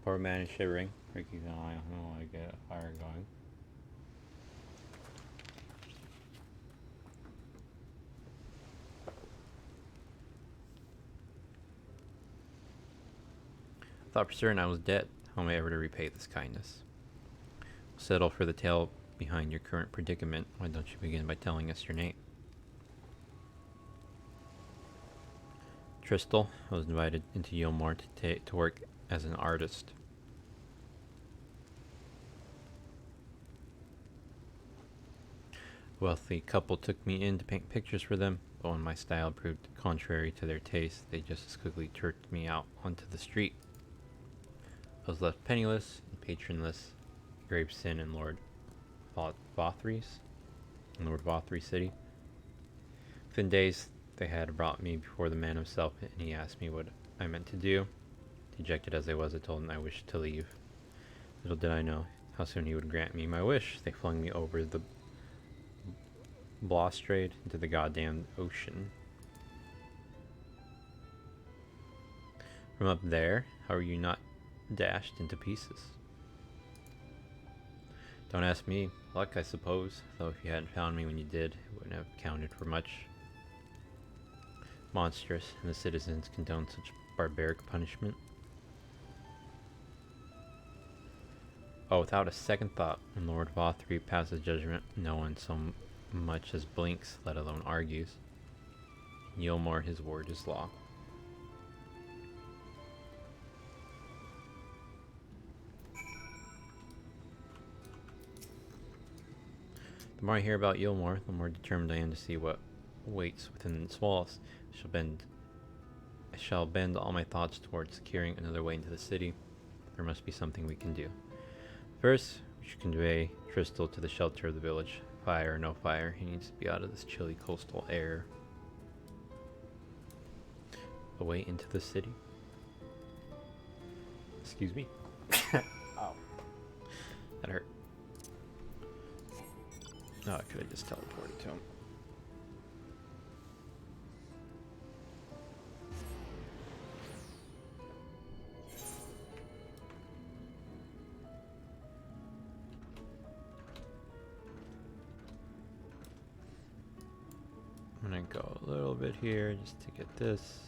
Poor man is shivering. Ricky's on I don't know, I get a fire going. Thought for certain I was dead. How am I ever to repay this kindness? Settle for the tale behind your current predicament. Why don't you begin by telling us your name? Tristal. I was invited into Yilmore to work as an artist. A wealthy couple took me in to paint pictures for them, but when my style proved contrary to their taste, they just as quickly jerked me out onto the street. I was left penniless and patronless, Graveson and Lord Vothry's city. Within days, they had brought me before the man himself, and he asked me what I meant to do. Dejected as I was, I told him I wished to leave. Little did I know how soon he would grant me my wish. They flung me over the balustrade into the goddamn ocean. From up there, how are you not dashed into pieces? Don't ask me. Luck, I suppose. Though if you hadn't found me when you did, it wouldn't have counted for much. Monstrous, and the citizens condone such barbaric punishment. Oh, without a second thought, when Lord Vothry passes judgment, no one so much as blinks, let alone argues. In Yilmore, his word is law. The more I hear about Yilmore, the more determined I am to see what waits within its walls. I shall bend all my thoughts towards securing another way into the city. There must be something we can do. First, we should convey Tristal to the shelter of the village. Fire or no fire, he needs to be out of this chilly coastal air. A way into the city. Excuse me. Ow. That hurt. Oh, I could have just teleported to him. I'm gonna go a little bit here just to get this.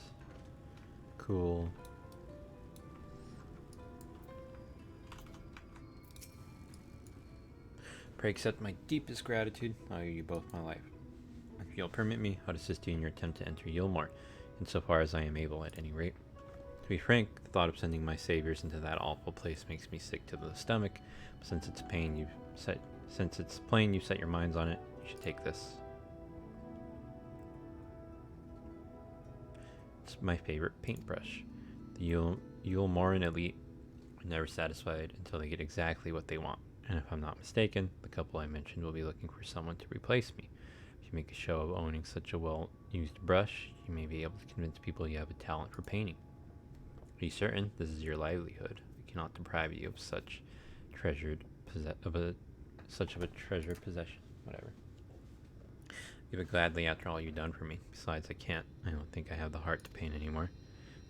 Cool. Pray accept my deepest gratitude. I owe you both my life. If you'll permit me, I'll assist you in your attempt to enter Yilmore, insofar as I am able at any rate. To be frank, the thought of sending my saviors into that awful place makes me sick to the stomach, but since it's plain you've set your minds on it, you should take this. It's my favorite paintbrush. The Yulmoran elite are never satisfied until they get exactly what they want. And if I'm not mistaken, the couple I mentioned will be looking for someone to replace me. If you make a show of owning such a well-used brush, you may be able to convince people you have a talent for painting. Are you certain this is your livelihood? We cannot deprive you of such treasured such of a treasured possession. Whatever. Give it gladly after all you've done for me. Besides, I don't think I have the heart to paint anymore.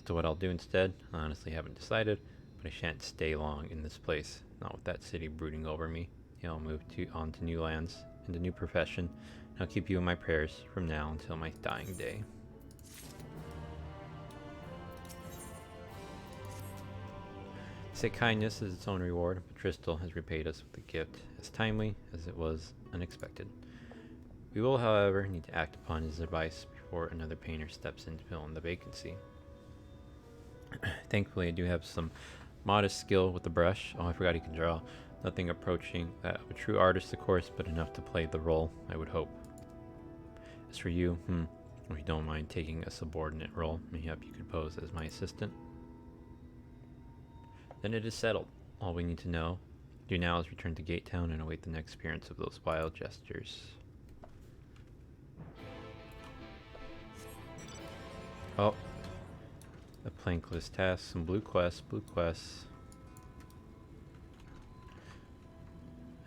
So what I'll do instead, I honestly haven't decided, but I shan't stay long in this place. Not with that city brooding over me. I'll move on to new lands and a new profession. And I'll keep you in my prayers from now until my dying day. Say kindness is its own reward, but Tristol has repaid us with a gift as timely as it was unexpected. We will, however, need to act upon his advice before another painter steps in to fill in the vacancy. Thankfully, I do have some modest skill with the brush. Oh, I forgot he can draw. Nothing approaching that of a true artist, of course, but enough to play the role, I would hope. As for you, if you don't mind taking a subordinate role, mayhap you could pose as my assistant. Then it is settled. All we need to do now is return to Gate Town and await the next appearance of those wild jesters. Oh. A plankless task, some blue quests.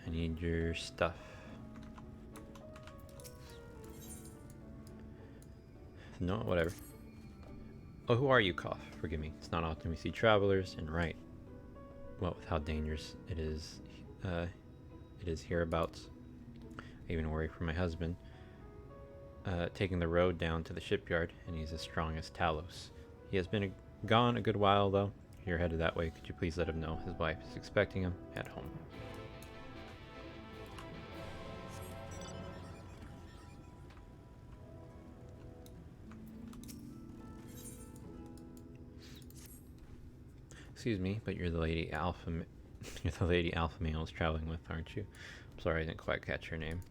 I need your stuff. No, whatever. Oh, who are you, Koff? Forgive me. It's not often we see travelers, and right. What with how dangerous it is hereabouts. I even worry for my husband. Taking the road down to the shipyard, and he's as strong as Talos. He has been gone a good while, though. You're headed that way. Could you please let him know his wife is expecting him at home? Excuse me, but you're the lady Alpha. You're the lady Alpha Male is traveling with, aren't you? I'm sorry, I didn't quite catch your name.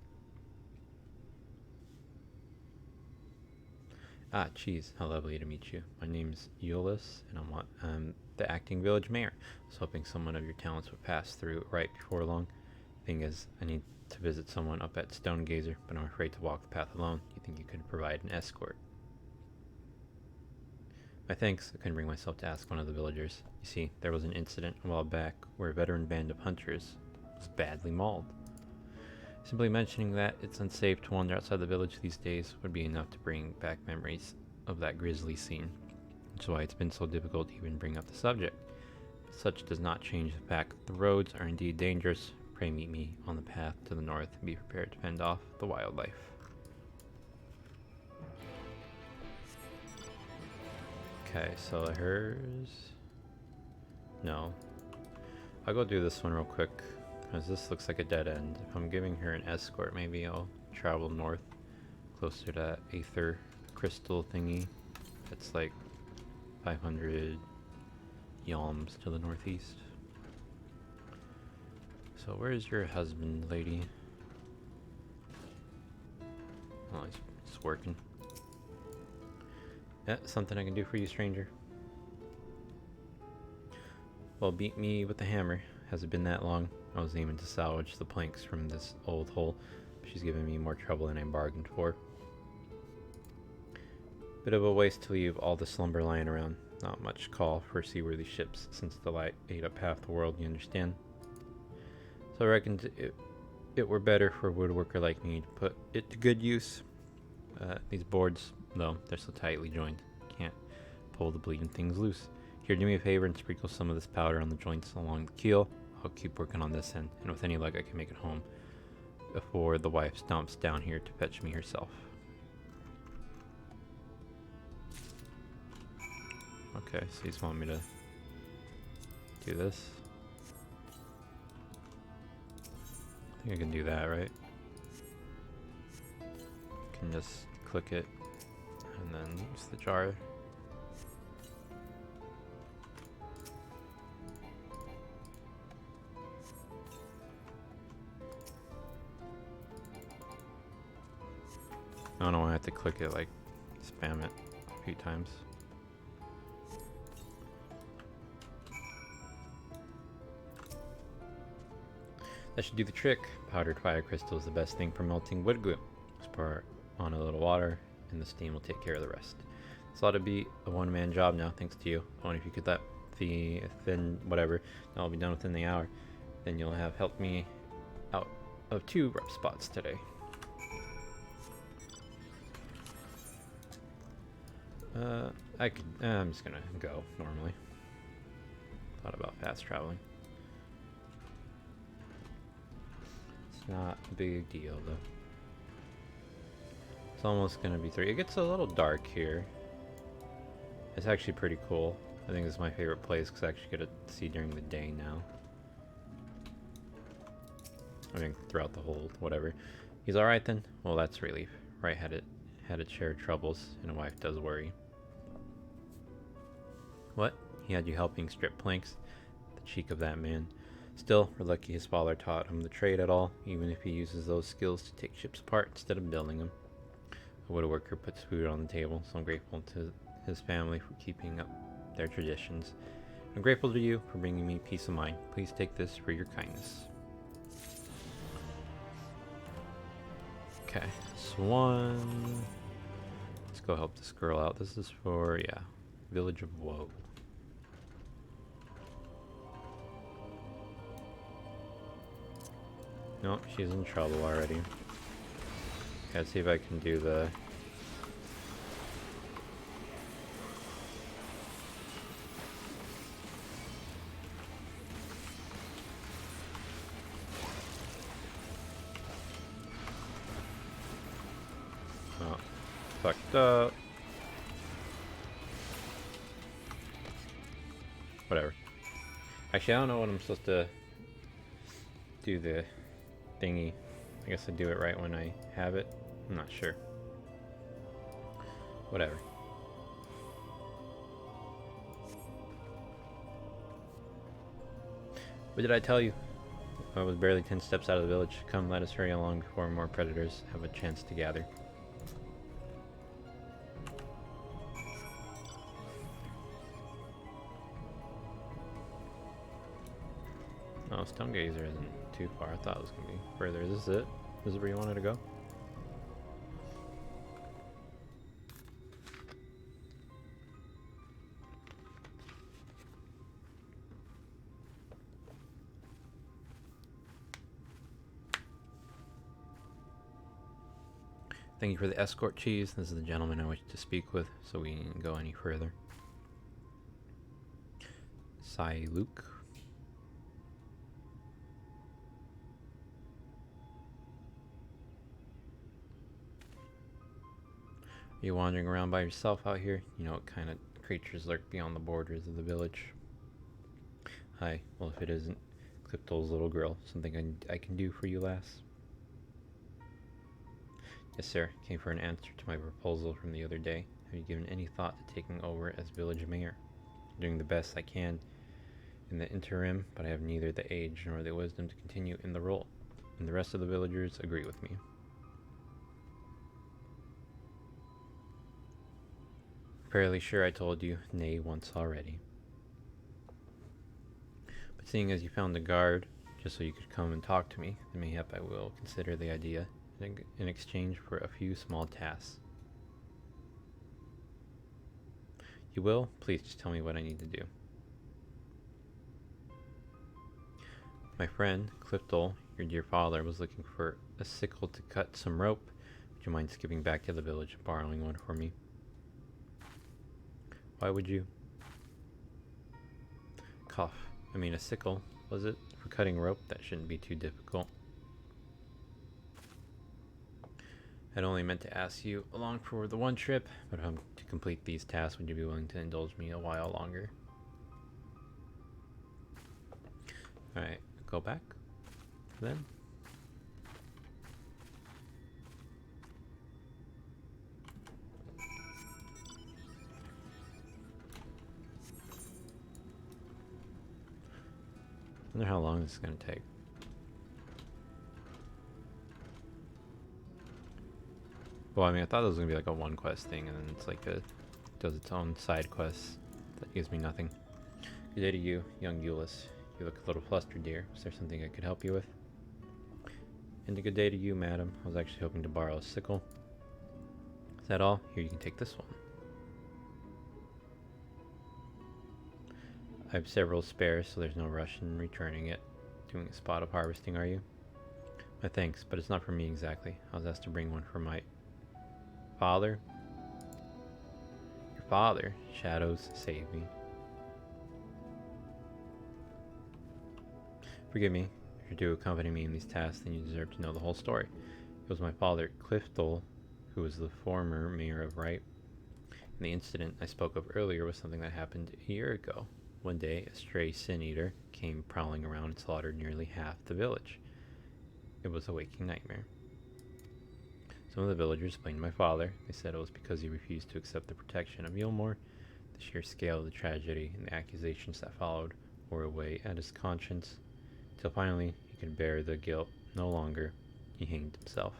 Ah, geez, how lovely to meet you. My name's Euless, and I'm the acting village mayor. I was hoping someone of your talents would pass through right before long. Thing is, I need to visit someone up at Stonegazer, but I'm afraid to walk the path alone. Do you think you could provide an escort? My thanks, I couldn't bring myself to ask one of the villagers. You see, there was an incident a while back where a veteran band of hunters was badly mauled. Simply mentioning that it's unsafe to wander outside the village these days would be enough to bring back memories of that grisly scene. That's why it's been so difficult to even bring up the subject. But such does not change the fact that the roads are indeed dangerous. Pray meet me on the path to the north and be prepared to fend off the wildlife. Okay, so hers... No. I'll go do this one real quick, because this looks like a dead end. If I'm giving her an escort, maybe I'll travel north, closer to that Aether crystal thingy. That's like 500 yalms to the northeast. So where's your husband, lady? Oh, he's working. Yeah, something I can do for you, stranger. Well, beat me with the hammer. Has it been that long? I was aiming to salvage the planks from this old hole, but she's giving me more trouble than I bargained for. Bit of a waste to leave all the slumber lying around. Not much call for seaworthy ships, since the light ate up half the world, you understand? So I reckoned it were better for a woodworker like me to put it to good use. These boards, though, they're so tightly joined, can't pull the bleeding things loose. Here, do me a favor and sprinkle some of this powder on the joints along the keel. I'll keep working on this end, and with any luck I can make it home before the wife stomps down here to fetch me herself. Okay, so he's wanting me to do this. I think I can do that, right? Can just click it and then use the jar. I don't know why I have to click it, like spam it a few times. That should do the trick. Powdered fire crystal is the best thing for melting wood glue. on a little water, and the steam will take care of the rest. This ought to be a one-man job now, thanks to you. I wonder if you could let the thin whatever. I'll be done within the hour. Then you'll have helped me out of 2 rep spots today. I'm just gonna go normally. Thought about fast traveling. It's not a big deal though. It's almost gonna be 3. It gets a little dark here. It's actually pretty cool. I think this is my favorite place because I actually get to see during the day now. I mean, throughout the whole whatever. He's alright then? Well, that's relief. Right, had its share of troubles, and a wife does worry. What? He had you helping strip planks? The cheek of that man. Still, we're lucky his father taught him the trade at all, even if he uses those skills to take ships apart instead of building them. A widow worker puts food on the table, so I'm grateful to his family for keeping up their traditions. I'm grateful to you for bringing me peace of mind. Please take this for your kindness. Okay, Swan. Let's go help this girl out. This is for, yeah, Village of Woe. Nope, she's in trouble already. Okay, let's see if I can do the... Oh, fucked up. Whatever. Actually, I don't know when I'm supposed to do the thingy. I guess I do it right when I have it. I'm not sure. Whatever. What did I tell you? I was barely 10 steps out of the village. Come, let us hurry along before more predators have a chance to gather. Oh, Stone Gazer isn't too far. I thought it was going to be further. Is this it? Is this where you wanted to go? Thank you for the escort, Cheese. This is the gentleman I wish to speak with, so we didn't go any further. Sai Luke. Are you wandering around by yourself out here? You know what kind of creatures lurk beyond the borders of the village? Hi. Well, if it isn't Cliptol's little girl, something I can do for you, lass? Yes, sir. Came for an answer to my proposal from the other day. Have you given any thought to taking over as village mayor? I'm doing the best I can in the interim, but I have neither the age nor the wisdom to continue in the role. And the rest of the villagers agree with me. Fairly sure I told you nay once already. But seeing as you found a guard, just so you could come and talk to me, then mayhap I will consider the idea in exchange for a few small tasks. You will? Please just tell me what I need to do. My friend, Cliptol, your dear father, was looking for a sickle to cut some rope. Would you mind skipping back to the village and borrowing one for me? Why would you? Cough. I mean, a sickle, was it? For cutting rope? That shouldn't be too difficult. I'd only meant to ask you along for the one trip, but if I'm to complete these tasks, would you be willing to indulge me a while longer? Alright, go back then. I wonder how long this is going to take. Well, I mean, I thought it was going to be like a one quest thing, and then it's like does its own side quests that gives me nothing. Good day to you, young Euless. You look a little flustered, dear. Is there something I could help you with? And a good day to you, madam. I was actually hoping to borrow a sickle. Is that all? Here, you can take this one. I have several spares, so there's no rush in returning it. Doing a spot of harvesting, are you? My thanks, but it's not for me exactly. I was asked to bring one for my father. Your father? Shadows save me. Forgive me. If you do accompany me in these tasks, then you deserve to know the whole story. It was my father, Clifton, who was the former mayor of Wright. And the incident I spoke of earlier was something that happened a year ago. One day, a stray sin-eater came prowling around and slaughtered nearly half the village. It was a waking nightmare. Some of the villagers blamed my father. They said it was because he refused to accept the protection of Yilmore. The sheer scale of the tragedy and the accusations that followed wore away at his conscience, till finally he could bear the guilt no longer. He hanged himself.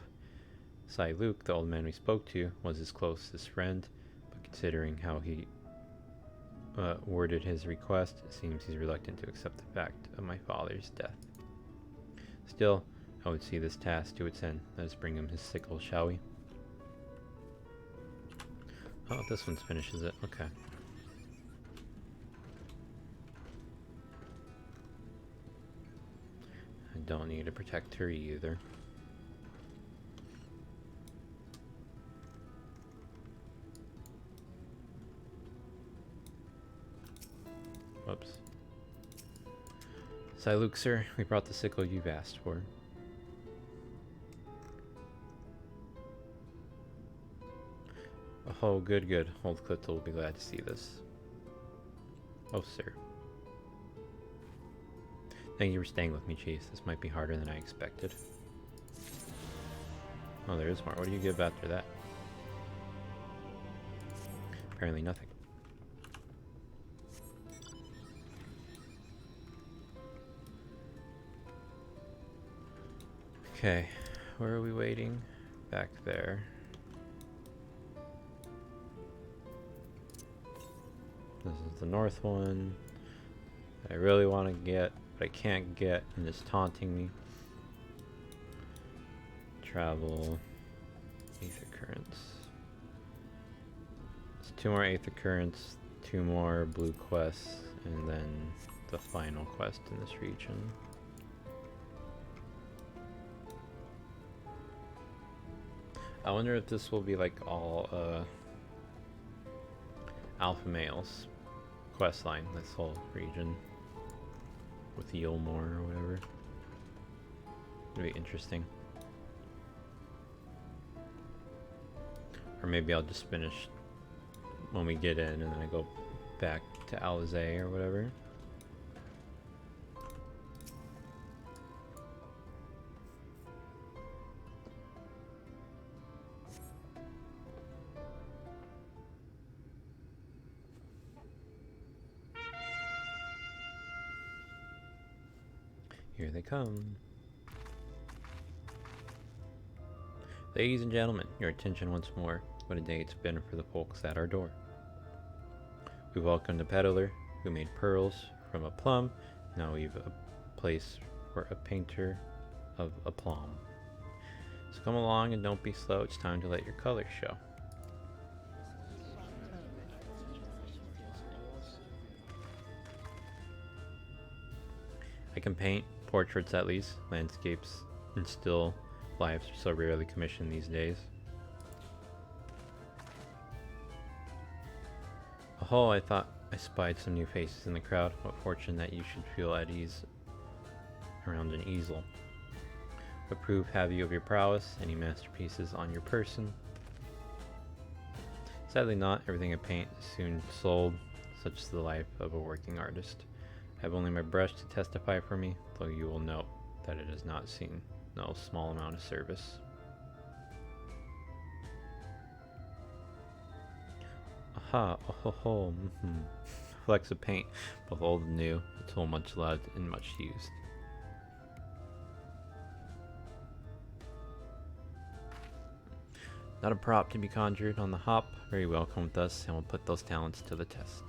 Cy Luke, the old man we spoke to, was his closest friend, but considering how he worded his request, it seems he's reluctant to accept the fact of my father's death. Still, I would see this task to its end. Let us bring him his sickle, shall we? Oh, this one finishes it. Okay. I don't need to protect her either. Whoops. Luke, sir, we brought the sickle you've asked for. Oh, good, good. Old Clifton will be glad to see this. Oh, sir. Thank you for staying with me, Chief. This might be harder than I expected. Oh, there is more. What do you give after that? Apparently nothing. Okay, where are we waiting? Back there. This is the north one that I really want to get, but I can't get, and it's taunting me. Travel. Aether Currents. It's 2 more Aether Currents, 2 more blue quests, and then the final quest in this region. I wonder if this will be like all alpha males questline, this whole region with Yilmore or whatever. It'd be interesting. Or maybe I'll just finish when we get in and then I go back to Alizé or whatever. Here they come. Ladies and gentlemen, your attention once more. What a day it's been for the folks at our door. We welcomed a peddler who made pearls from a plum. Now we've a place for a painter of a plum. So come along and don't be slow. It's time to let your colors show. I can paint portraits, at least. Landscapes and still lifes are so rarely commissioned these days. Oh, I thought I spied some new faces in the crowd. What fortune that you should feel at ease around an easel. What proof have you of your prowess? Any masterpieces on your person? Sadly not. Everything I paint is soon sold. Such is the life of a working artist. I have only my brush to testify for me, though you will note that it has not seen no small amount of service. Aha, oh ho ho, Flecks of paint, both old and new, a tool much loved and much used. Not a prop to be conjured on the hop. Very well, come with us and we'll put those talents to the test.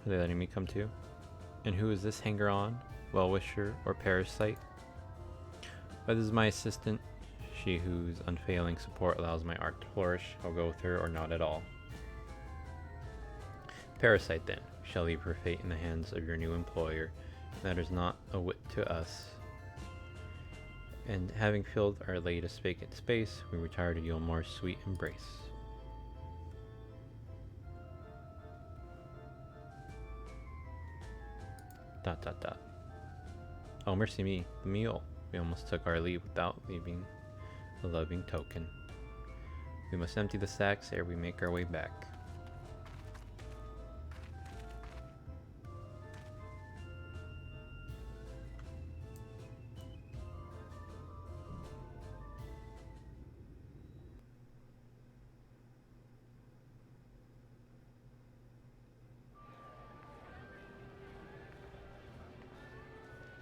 Are they letting me come too? And who is this hanger-on, well-wisher, or parasite? Why, this is my assistant, She whose unfailing support allows my art to flourish. I'll go with her or not at all. Parasite then, shall leave her fate in the hands of your new employer. Matters not a whit to us. And having filled our latest vacant space, we retire to Yulmar's sweet embrace. Dot dot dot. Oh, mercy me, the meal. We almost took our leave without leaving a loving token. We must empty the sacks ere we make our way back.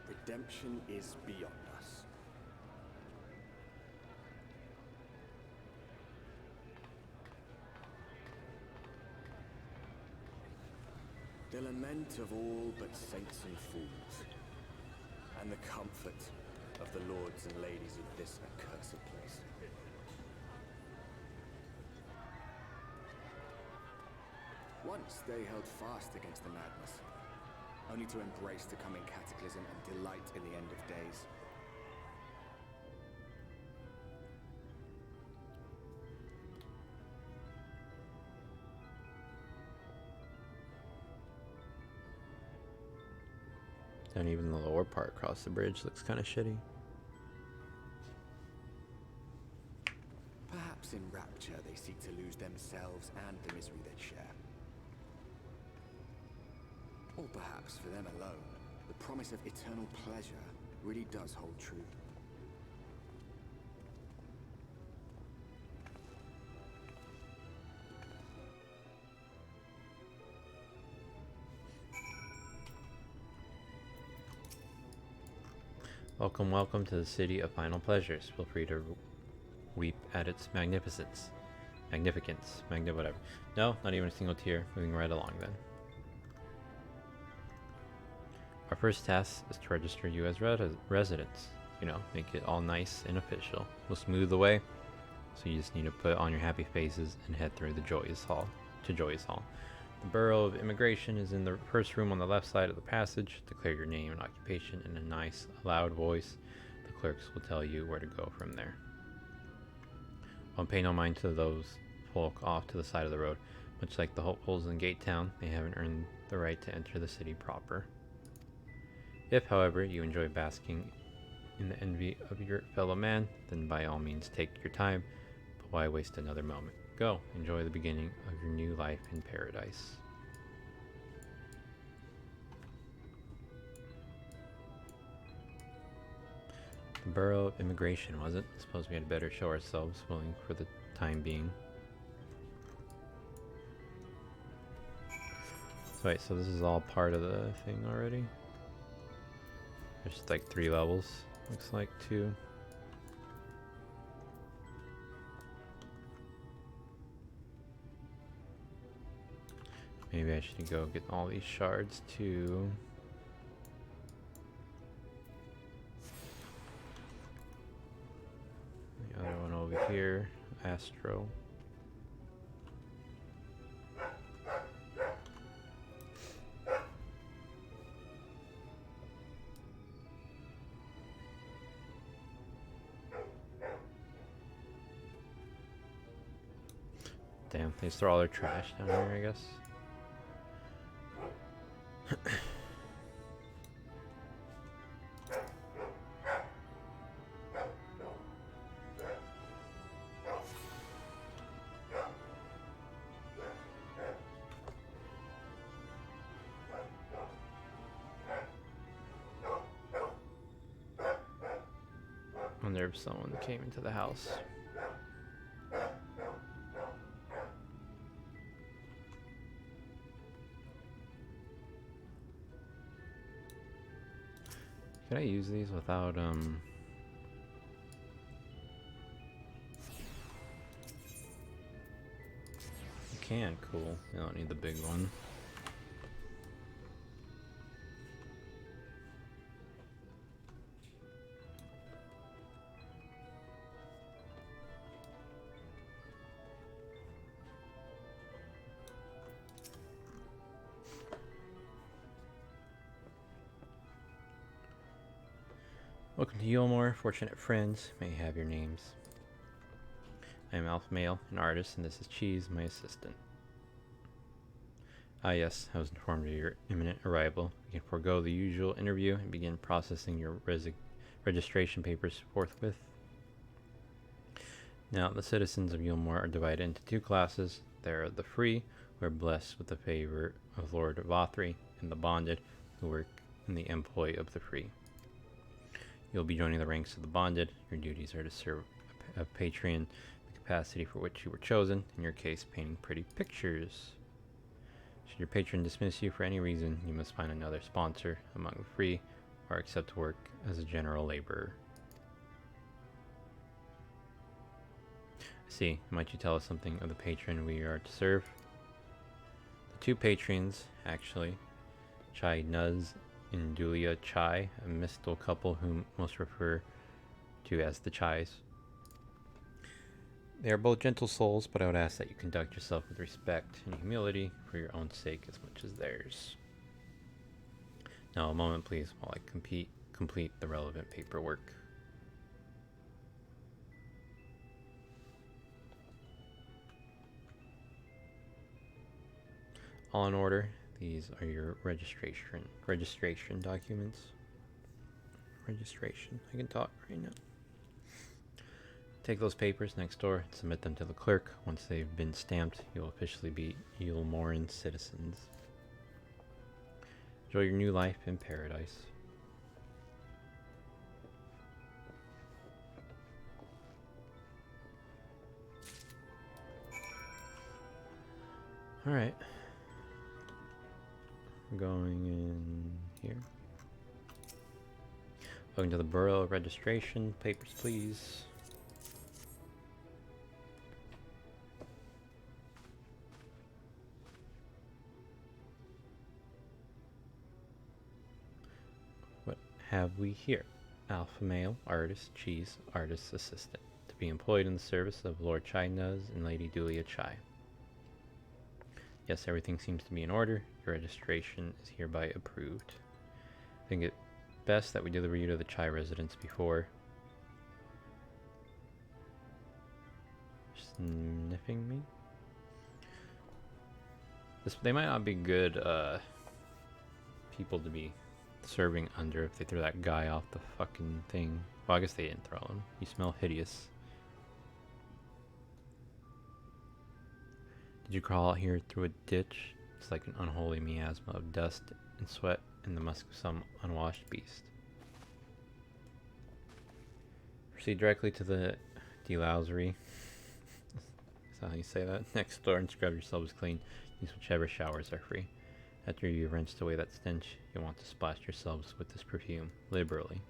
Redemption is beyond us. The lament of all but saints and fools, and the comfort of the lords and ladies of this accursed place. Once they held fast against the madness, only to embrace the coming cataclysm and delight in the end of days. And even the lower part across the bridge looks kind of shitty. Perhaps in rapture they seek to lose themselves and the misery they share. Or perhaps for them alone, the promise of eternal pleasure really does hold true. Welcome, welcome to the city of final pleasures. Feel free to weep at its magnificence. Whatever. No, not even a single tear. Moving right along then. Our first task is to register you as residents. You know, make it all nice and official. We'll smooth the way. So you just need to put on your happy faces and head through the Joyous Hall. The Bureau of Immigration is in the first room on the left side of the passage. Declare your name and occupation in a nice, loud voice. The clerks will tell you where to go from there. Pay no mind to those folk off to the side of the road. Much like the hopefuls in Gate Town, they haven't earned the right to enter the city proper. If, however, you enjoy basking in the envy of your fellow man, then by all means take your time, but why waste another moment? Go, enjoy the beginning of your new life in paradise. The Bureau of Immigration, was it? I suppose we had better show ourselves willing for the time being. Right, so this is all part of the thing already. There's like 3 levels, looks like 2. Maybe I should go get all these shards too. The other one over here, Astro. Damn, they just throw all their trash down here, I guess. I wonder if someone came into the house. Can I use these without, You can, cool. I don't need the big one. Welcome to Yulmore, fortunate friends. May have your names. I am Alpha Male, an artist, and this is Cheese, my assistant. Ah yes, I was informed of your imminent arrival. You can forego the usual interview and begin processing your registration papers forthwith. Now, the citizens of Yulmore are divided into two classes. There are the free, who are blessed with the favor of Lord Vothri, and the bonded, who work in the employ of the free. You'll be joining the ranks of the bonded. Your duties are to serve a patron, the capacity for which you were chosen, in your case, painting pretty pictures. Should your patron dismiss you for any reason, you must find another sponsor among the free, or accept to work as a general laborer. See, might you tell us something of the patron we are to serve? The two patrons, actually, Chai Nuz and Dulia Chai, a mystical couple whom most refer to as the Chais. They are both gentle souls, but I would ask that you conduct yourself with respect and humility for your own sake as much as theirs. Now, a moment, please, while I complete the relevant paperwork. All in order. These are your registration documents. Registration. I can talk right now. Take those papers next door and submit them to the clerk. Once they've been stamped, you'll officially be Yulmoran citizens. Enjoy your new life in paradise. Alright. Going in here. Going to the borough registration. Papers, please. What have we here? Alpha Male, Artist, Cheese, Artist's Assistant. To be employed in the service of Lord Chai Nuz and Lady Dulia Chai. Yes, everything seems to be in order. Your registration is hereby approved. I think it best that we deliver you to the Chai residence before sniffing me. They might not be good people to be serving under if they threw that guy off the fucking thing. Well, I guess they didn't throw him. You smell hideous. Did you crawl out here through a ditch? It's like an unholy miasma of dust and sweat and the musk of some unwashed beast. Proceed directly to the delousery. Is that how you say that? Next door and scrub yourselves clean. Use whichever showers are free. After you've rinsed away that stench, you'll want to splash yourselves with this perfume, liberally.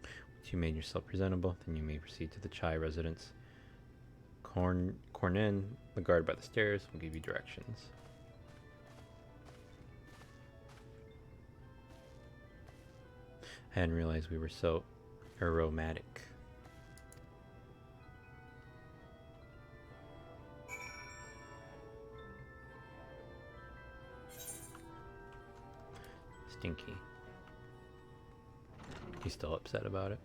Once you made yourself presentable, then you may proceed to the Chai residence. Cornen, the guard by the stairs, will give you directions. I hadn't realized we were so aromatic. Stinky. He's still upset about it.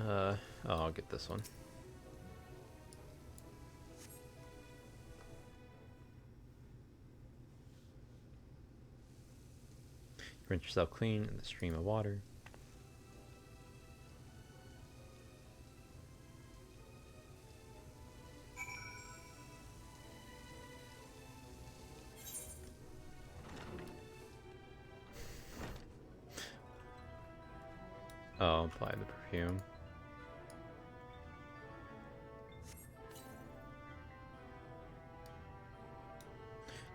Oh, I'll get this one. Rinse yourself clean in the stream of water. Oh, apply the perfume.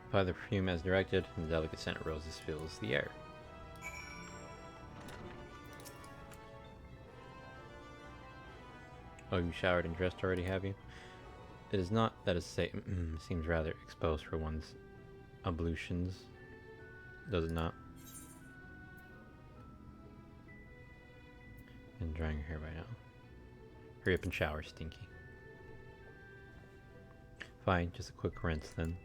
Apply the perfume as directed, and the delicate scent of roses fills the air. Oh, you showered and dressed already, have you? It is not, that is to say, seems rather exposed for one's ablutions, does it not? And drying your hair by now. Hurry up and shower, Stinky. Fine, just a quick rinse then.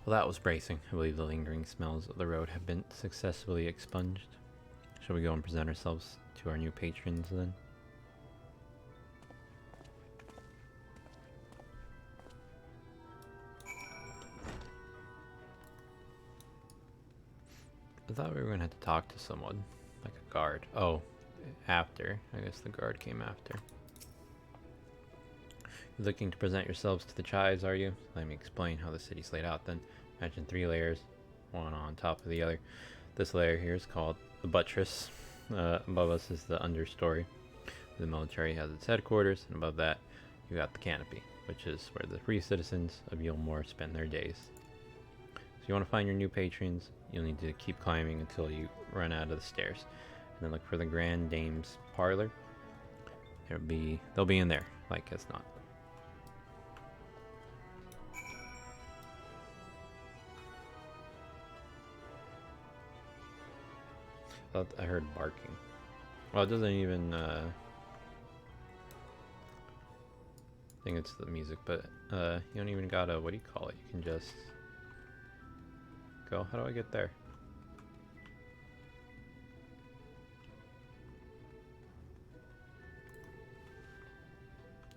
Well, that was bracing. I believe the lingering smells of the road have been successfully expunged. Shall we go and present ourselves to our new patrons then? I thought we were going to have to talk to someone, like a guard. Oh, after. I guess the guard came after. You're looking to present yourselves to the Chais, are you? Let me explain how the city's laid out then. Imagine 3 layers, one on top of the other. This layer here is called the buttress. Above us is the understory. The military has its headquarters, and above that you got the canopy, which is where the free citizens of Yulmore spend their days. So you want to find your new patrons, you'll need to keep climbing until you run out of the stairs. And then look for the Grand Dame's parlor. They'll be in there, like as not. I heard barking. Well, it doesn't even I think it's the music, but you don't even gotta, what do you call it? You can just go. How do I get there?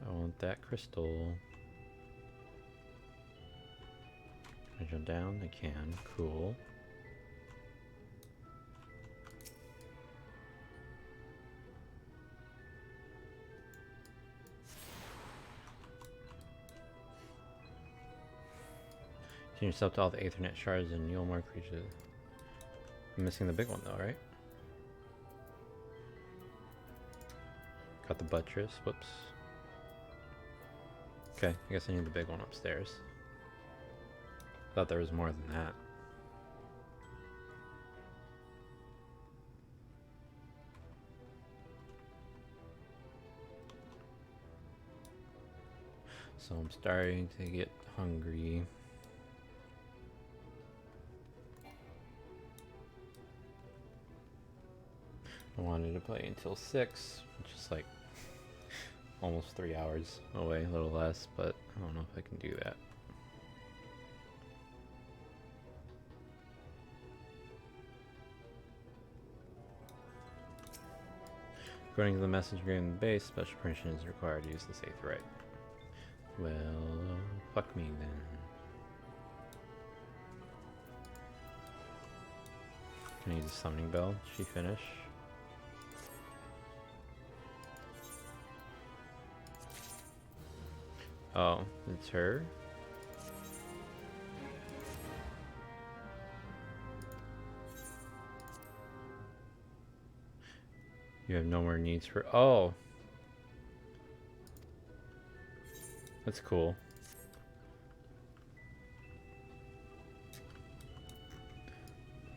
I want that crystal. Can I jump down? I can. Cool. Change yourself to all the Aethernet shards and Yulmore creatures. I'm missing the big one though, right? Got the buttress. Whoops. Okay, I guess I need the big one upstairs. Thought there was more than that. So I'm starting to get hungry. I wanted to play until 6, which is like almost 3 hours away, a little less, but I don't know if I can do that. According to the message granted the base, special permission is required to use this Aetherite. Well, fuck me then. Can I use a summoning bell? Did she finish? Oh, it's her? You have no more needs for... Oh! That's cool.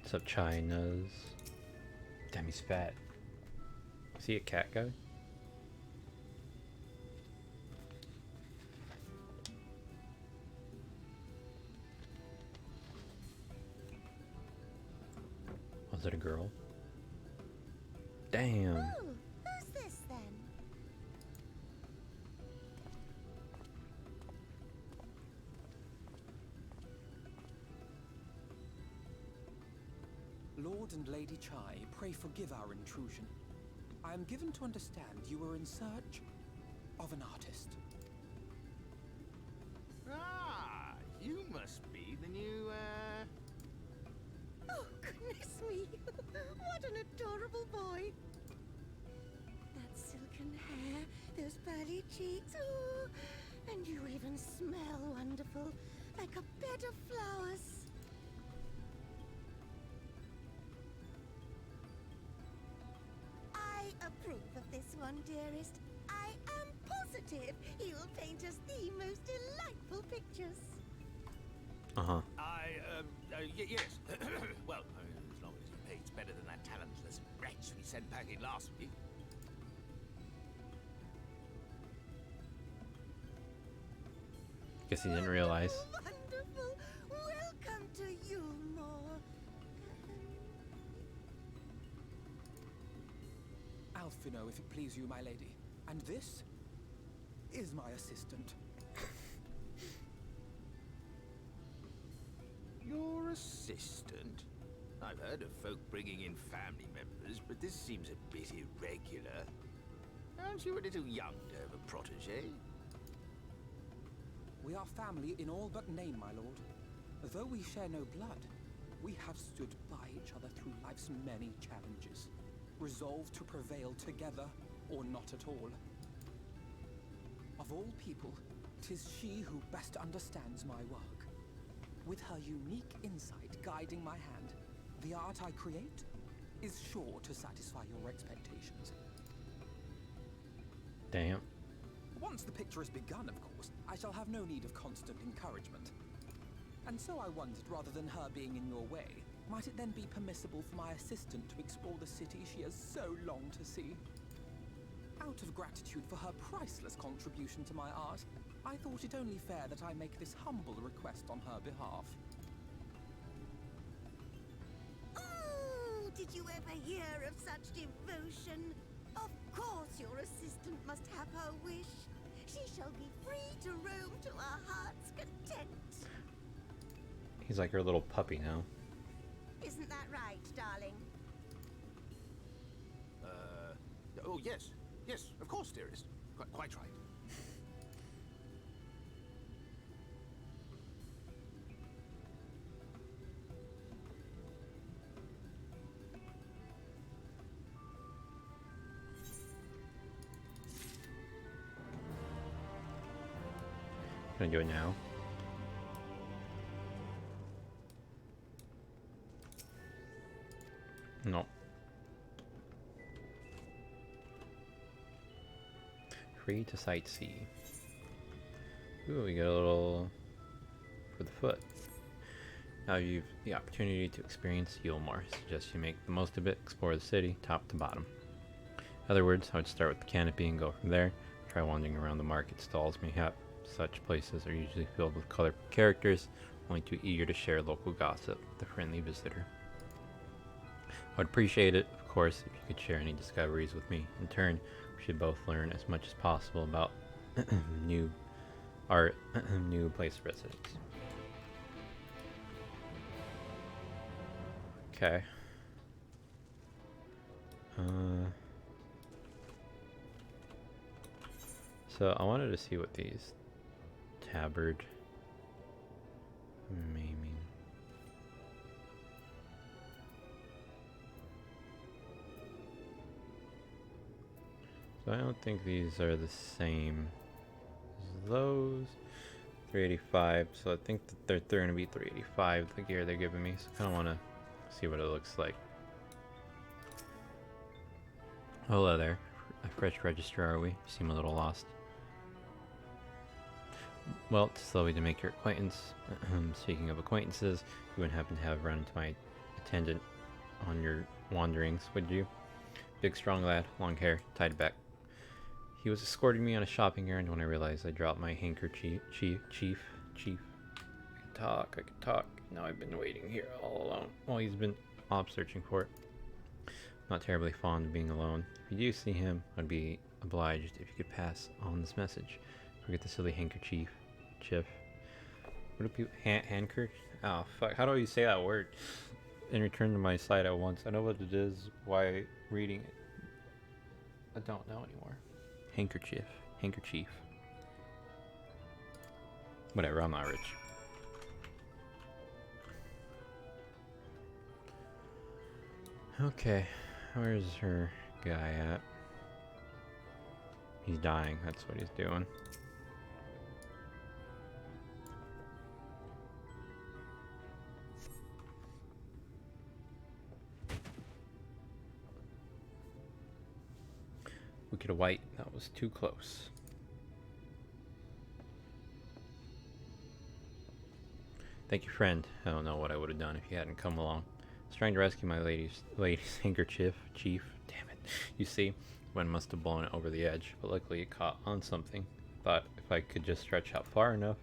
What's up, China's? Damn, he's fat. Is he a cat guy? Was it a girl? Damn. Oh, who's this then? Lord and Lady Chai, pray forgive our intrusion. I am given to understand you were in search of an artist. Ah, you must be the new, Oh, goodness me! What an adorable boy! That silken hair, those pearly cheeks, oh, and you even smell wonderful, like a bed of flowers. I approve of this one, dearest. I am positive he will paint us the most delightful pictures. Uh-huh. Yes. Well, as long as he paints better than that talentless wretch we sent packing last week. Guess he didn't realize. Wonderful! Welcome to Yulmore. Alphino, if it please you, my lady. And this is my assistant. Your assistant? I've heard of folk bringing in family members, but this seems a bit irregular. Aren't you a little young to have a protege? We are family in all but name, my lord. Though we share no blood, we have stood by each other through life's many challenges, resolved to prevail together or not at all. Of all people, 'tis she who best understands my work. With her unique insight guiding my hand, the art I create is sure to satisfy your expectations. Damn. Once the picture is begun, of course, I shall have no need of constant encouragement. And so I wondered, rather than her being in your way, might it then be permissible for my assistant to explore the city she has so longed to see? Out of gratitude for her priceless contribution to my art, I thought it only fair that I make this humble request on her behalf. Oh, did you ever hear of such devotion? Of course your assistant must have her wish. She shall be free to roam to her heart's content. He's like her little puppy now. Isn't that right, darling? Oh, yes. Yes, of course, dearest. Quite right. Can I do it now? No. Free to sightsee. Ooh, we got a little for the foot. Now you've the opportunity to experience Yulmore. Suggest you make the most of it, explore the city, top to bottom. In other words, I would start with the canopy and go from there. Try wandering around the market stalls mayhap. Such places are usually filled with colorful characters, only too eager to share local gossip with the friendly visitor. I would appreciate it, of course, if you could share any discoveries with me. In turn, we should both learn as much as possible about new art, new place of residence. Okay. So I wanted to see what these tabard maiming. So I don't think these are the same as those. 385. So I think that they're going to be 385. The gear they're giving me. So I kind of want to see what it looks like. Hello there. A fresh register, are we? You seem a little lost. Well, to slowly to make your acquaintance. Speaking of acquaintances, you wouldn't happen to have run into my attendant on your wanderings, would you? Big, strong lad, long hair, tied back. He was escorting me on a shopping errand when I realized I dropped my handkerchief. Chief. I could talk. Now I've been waiting here all alone while he's been off searching for it. Not terribly fond of being alone. If you do see him, I'd be obliged if you could pass on this message. Forget the silly handkerchief. Chiff. What do people... handkerchief? Oh, fuck. How do you say that word? And return to my site at once. I know what it is. Why reading it? I don't know anymore. Handkerchief. Handkerchief. Whatever, I'm not rich. Okay. Where's her guy at? He's dying. That's what he's doing. Wicked White, that was too close. Thank you, friend. I don't know what I would have done if you hadn't come along. I was trying to rescue my lady's handkerchief, chief. Damn it. You see, one must have blown it over the edge, but luckily it caught on something. Thought if I could just stretch out far enough.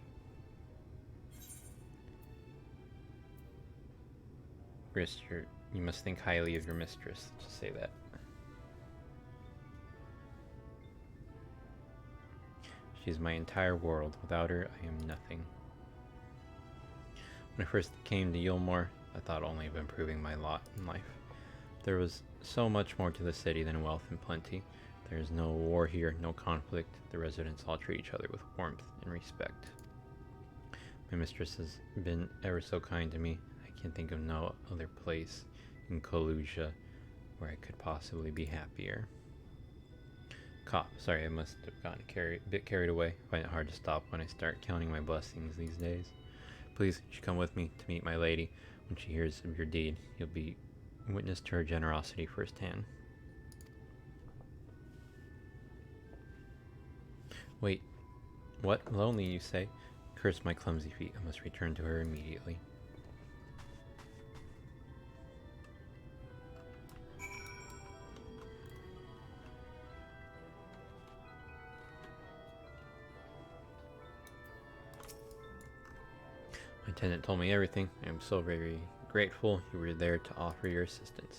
You must think highly of your mistress. Just say that. She's my entire world. Without her, I am nothing. When I first came to Yulmore, I thought only of improving my lot in life. There was so much more to the city than wealth and plenty. There is no war here, no conflict. The residents all treat each other with warmth and respect. My mistress has been ever so kind to me. I can't think of no other place in Kalusia where I could possibly be happier. Cough. Sorry, I must have gotten a bit carried away. I find it hard to stop when I start counting my blessings these days. Please, you should come with me to meet my lady. When she hears of your deed, you'll be witness to her generosity firsthand. Wait, what? Lonely, you say? Curse my clumsy feet. I must return to her immediately. My attendant told me everything. I am so very grateful you were there to offer your assistance.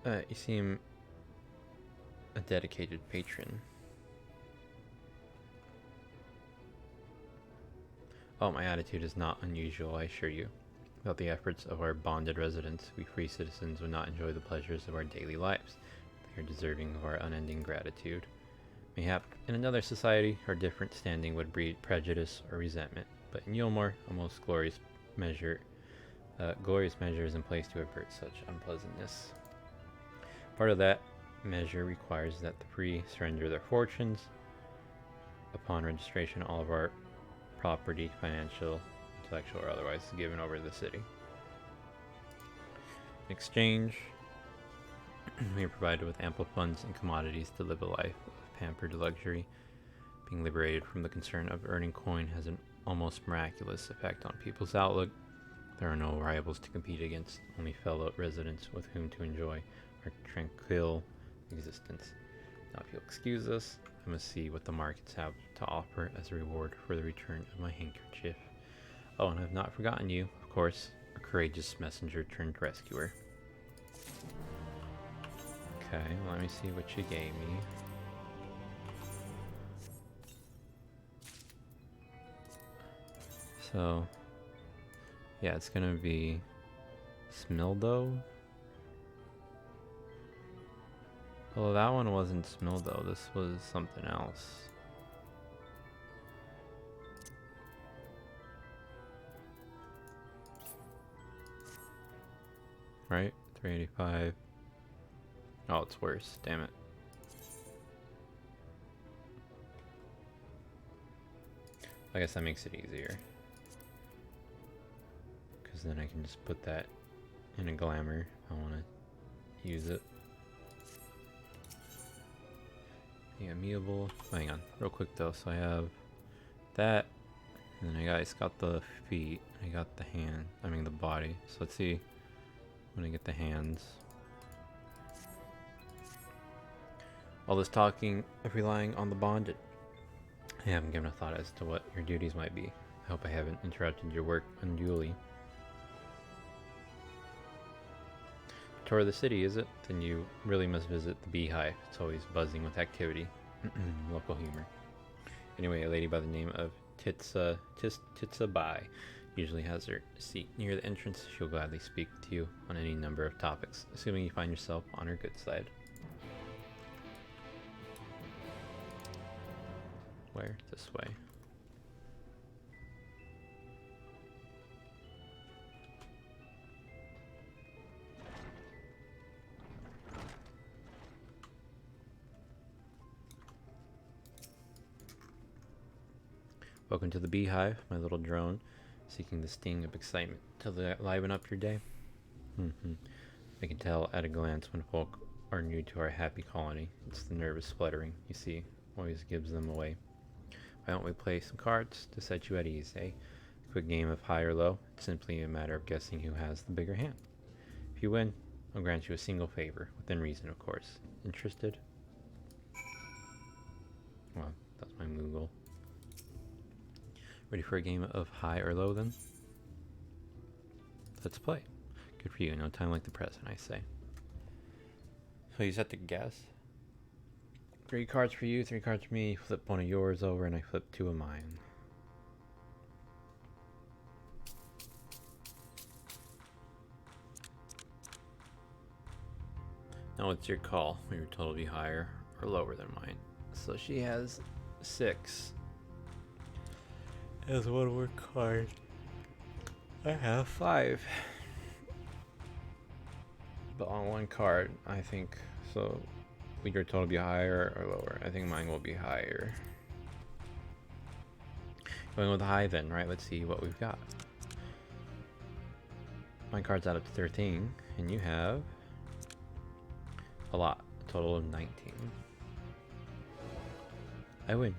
You seem a dedicated patron. Oh, my attitude is not unusual, I assure you. Without the efforts of our bonded residents, we free citizens would not enjoy the pleasures of our daily lives. They are deserving of our unending gratitude. Mayhap in another society, our different standing would breed prejudice or resentment, but in Yulmore, a most glorious measure is in place to avert such unpleasantness. Part of that measure requires that the free surrender their fortunes. Upon registration, all of our property, financial, intellectual, or otherwise, is given over to the city. In exchange, we are provided with ample funds and commodities to live a life of pampered luxury. Being liberated from the concern of earning coin has an almost miraculous effect on people's outlook. There are no rivals to compete against, only fellow residents with whom to enjoy our tranquil existence. Now, if you'll excuse us, I must see what the markets have to offer as a reward for the return of my handkerchief. Oh, and I've not forgotten you, of course, a courageous messenger turned rescuer. Okay, let me see what you gave me. So, yeah, it's gonna be Smildo. Well, that one wasn't Smildo, this was something else. Right? 385. Oh, it's worse. Damn it. I guess that makes it easier. Because then I can just put that in a glamour if I want to use it. Yeah, amenable. Hang on, real quick though. So I have that, and then I got the feet. I got the hand. I mean the body. So let's see when I get the hands. All this talking of relying on the bonded. I haven't given a thought as to what your duties might be. I hope I haven't interrupted your work unduly. Tour of the city, is it? Then you really must visit the Beehive. It's always buzzing with activity. Local humor. Anyway, a lady by the name of Titsa Bai usually has her seat near the entrance. She'll gladly speak to you on any number of topics, assuming you find yourself on her good side. Where? This way. Welcome to the Beehive, my little drone, seeking the sting of excitement to liven up your day. I can tell at a glance when folk are new to our happy colony. It's the nervous fluttering, you see, always gives them away. Why don't we play some cards to set you at ease, eh? A quick game of high or low. It's simply a matter of guessing who has the bigger hand. If you win, I'll grant you a single favor, within reason, of course. Interested? Well, that's my Moogle. Ready for a game of high or low, then? Let's play. Good for you. No time like the present, I say. So you just have to guess. 3 cards for you, 3 cards for me. Flip one of yours over and I flip 2 of mine. Now it's your call. We were told to be higher or lower than mine. So she has 6. As one more card. I have 5. But on 1 card, I think. So we were told to be higher or lower. I think mine will be higher. Going with high then, right? Let's see what we've got. My card's out of 13, and you have a lot. A total of 19. I win.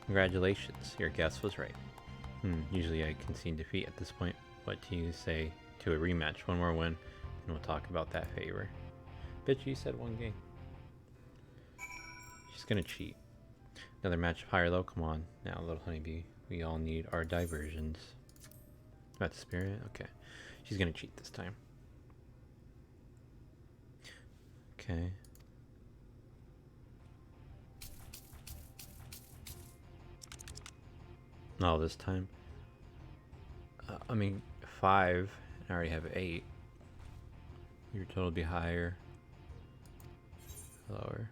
Congratulations, your guess was right. Usually I concede defeat at this point. What do you say to a rematch? One more win, and we'll talk about that favor. Bitch, you said 1 game. She's gonna cheat. Another match of high or low? Come on. Now, little honeybee. We all need our diversions. That's spirit? Okay. She's gonna cheat this time. Okay. No, this time. I mean, 5. I already have 8. Your total will be higher. Lower.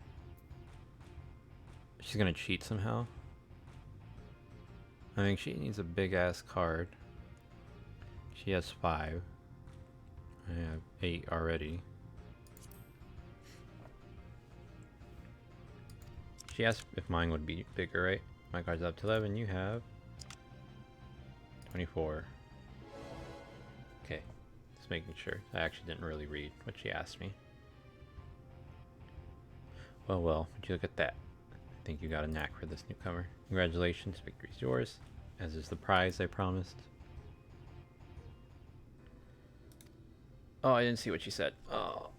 She's gonna cheat somehow. I think she needs a big ass card. She has 5. I have 8 already. She asked if mine would be bigger, right? My card's up to 11. You have 24. Okay, just making sure. I actually didn't really read what she asked me. Well, would you look at that? I think you got a knack for this newcomer. Congratulations, victory's yours, as is the prize I promised. Oh, I didn't see what she said. Oh.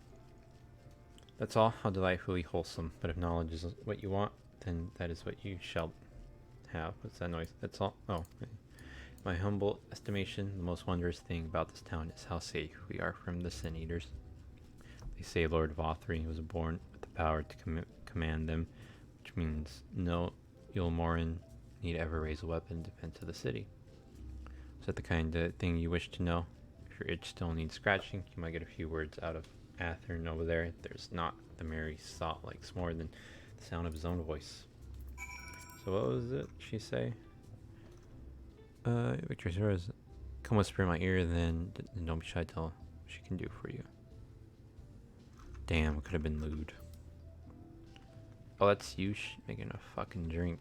That's all. How delightfully wholesome. But if knowledge is what you want, then that is what you shall have. What's that noise? That's all. Oh. My humble estimation, the most wondrous thing about this town is how safe we are from the Sin Eaters. They say Lord Vothri was born with the power to command them, which means no Yulmoran need ever raise a weapon in defense of the city. Is that the kind of thing you wish to know? If your itch still needs scratching, you might get a few words out of Athern over there. There's not. The merry salt likes more than the sound of his own voice. So what was it she say? Victor's yours. Come whisper in my ear, then don't be shy to tell what she can do for you. Damn, it could have been lewd. Oh, that's you making a fucking drink.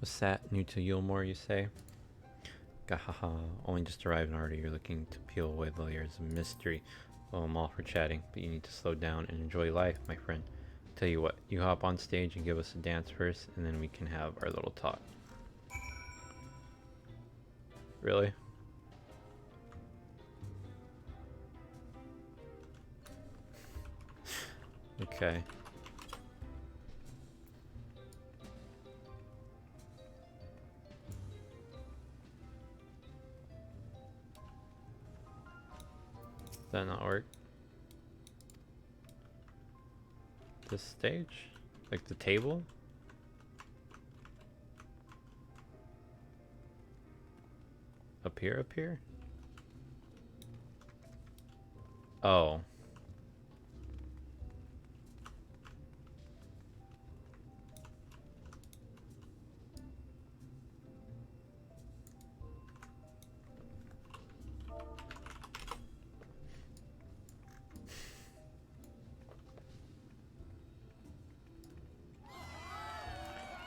What's that? New to Yulmore, you say? Gahaha, only just arrived and already you're looking to peel away the layers of mystery. Well, I'm all for chatting, but you need to slow down and enjoy life, my friend. Tell you what, you hop on stage and give us a dance first, and then we can have our little talk. Really? Okay. Does that not work? This stage? Like the table? Up here, up here? Oh.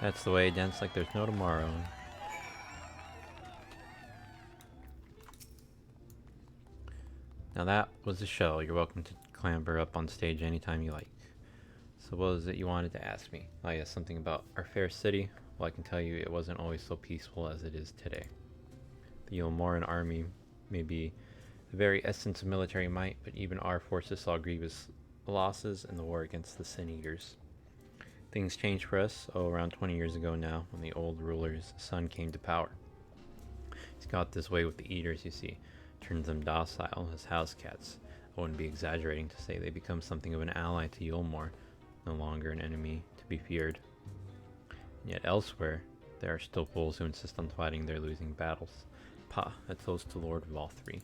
That's the way, dance like there's no tomorrow. Now that was the show. You're welcome to clamber up on stage anytime you like. So what was it you wanted to ask me? Oh yes, something about our fair city. Well, I can tell you it wasn't always so peaceful as it is today. The Yulmoran army may be the very essence of military might, but even our forces saw grievous losses in the war against the Sin Eaters. Things changed for us, around 20 years ago now, when the old ruler's son came to power. He's got this way with the eaters, you see. Turns them docile as house cats. I wouldn't be exaggerating to say they become something of an ally to Yulmore, no longer an enemy to be feared. And yet elsewhere, there are still fools who insist on fighting their losing battles. Pah, a toast to Lord of all three.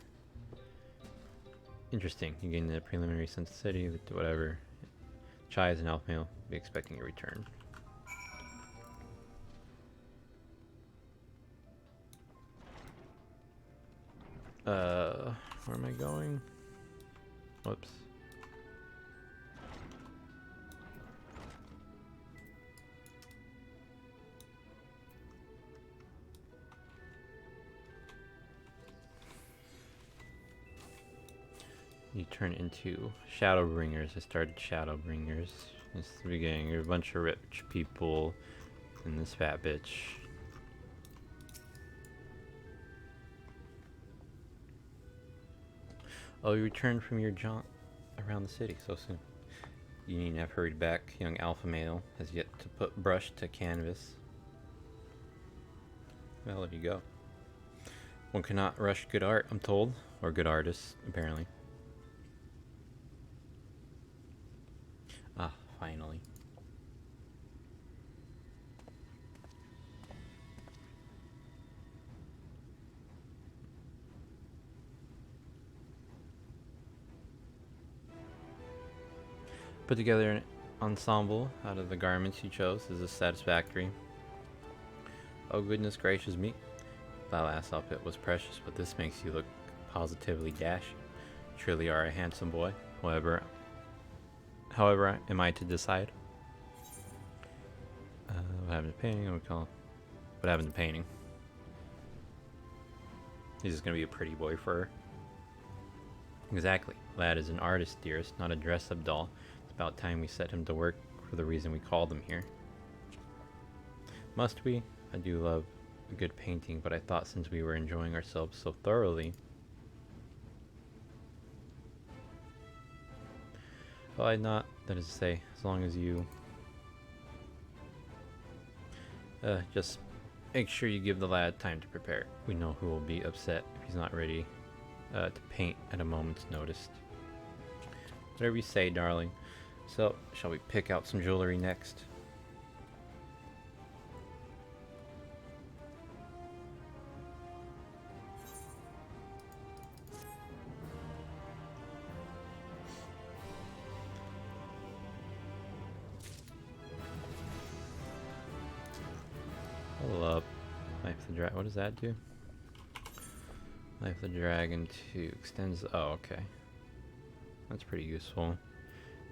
Interesting, you gain the preliminary sense of the city, whatever. Chai is an elf male, be expecting a return. Where am I going? Whoops. You turn into Shadowbringers. I started Shadowbringers. This is the beginning. You're a bunch of rich people and this fat bitch. Oh, you returned from your jaunt around the city so soon. You needn't have hurried back. Young alpha male has yet to put brush to canvas. Well, there you go. One cannot rush good art, I'm told. Or good artists, apparently. Ah, finally. Put together an ensemble out of the garments you chose. Is this satisfactory? Oh goodness gracious me. That last outfit was precious, but this makes you look positively dashing. Truly are a handsome boy. However am I to decide? What happened to painting? What happened to painting? He's just gonna be a pretty boy for her. Exactly. Lad is an artist, dearest, not a dress-up doll. It's about time we set him to work for the reason we called him here. Must we? I do love a good painting, but I thought since we were enjoying ourselves so thoroughly... Well, I'd not, that is to say, as long as you... just make sure you give the lad time to prepare. We know who will be upset if he's not ready to paint at a moment's notice. Whatever you say, darling. So, shall we pick out some jewelry next? Hold up. Life of the Dragon. What does that do? Life of the Dragon 2 extends. Oh, okay. That's pretty useful.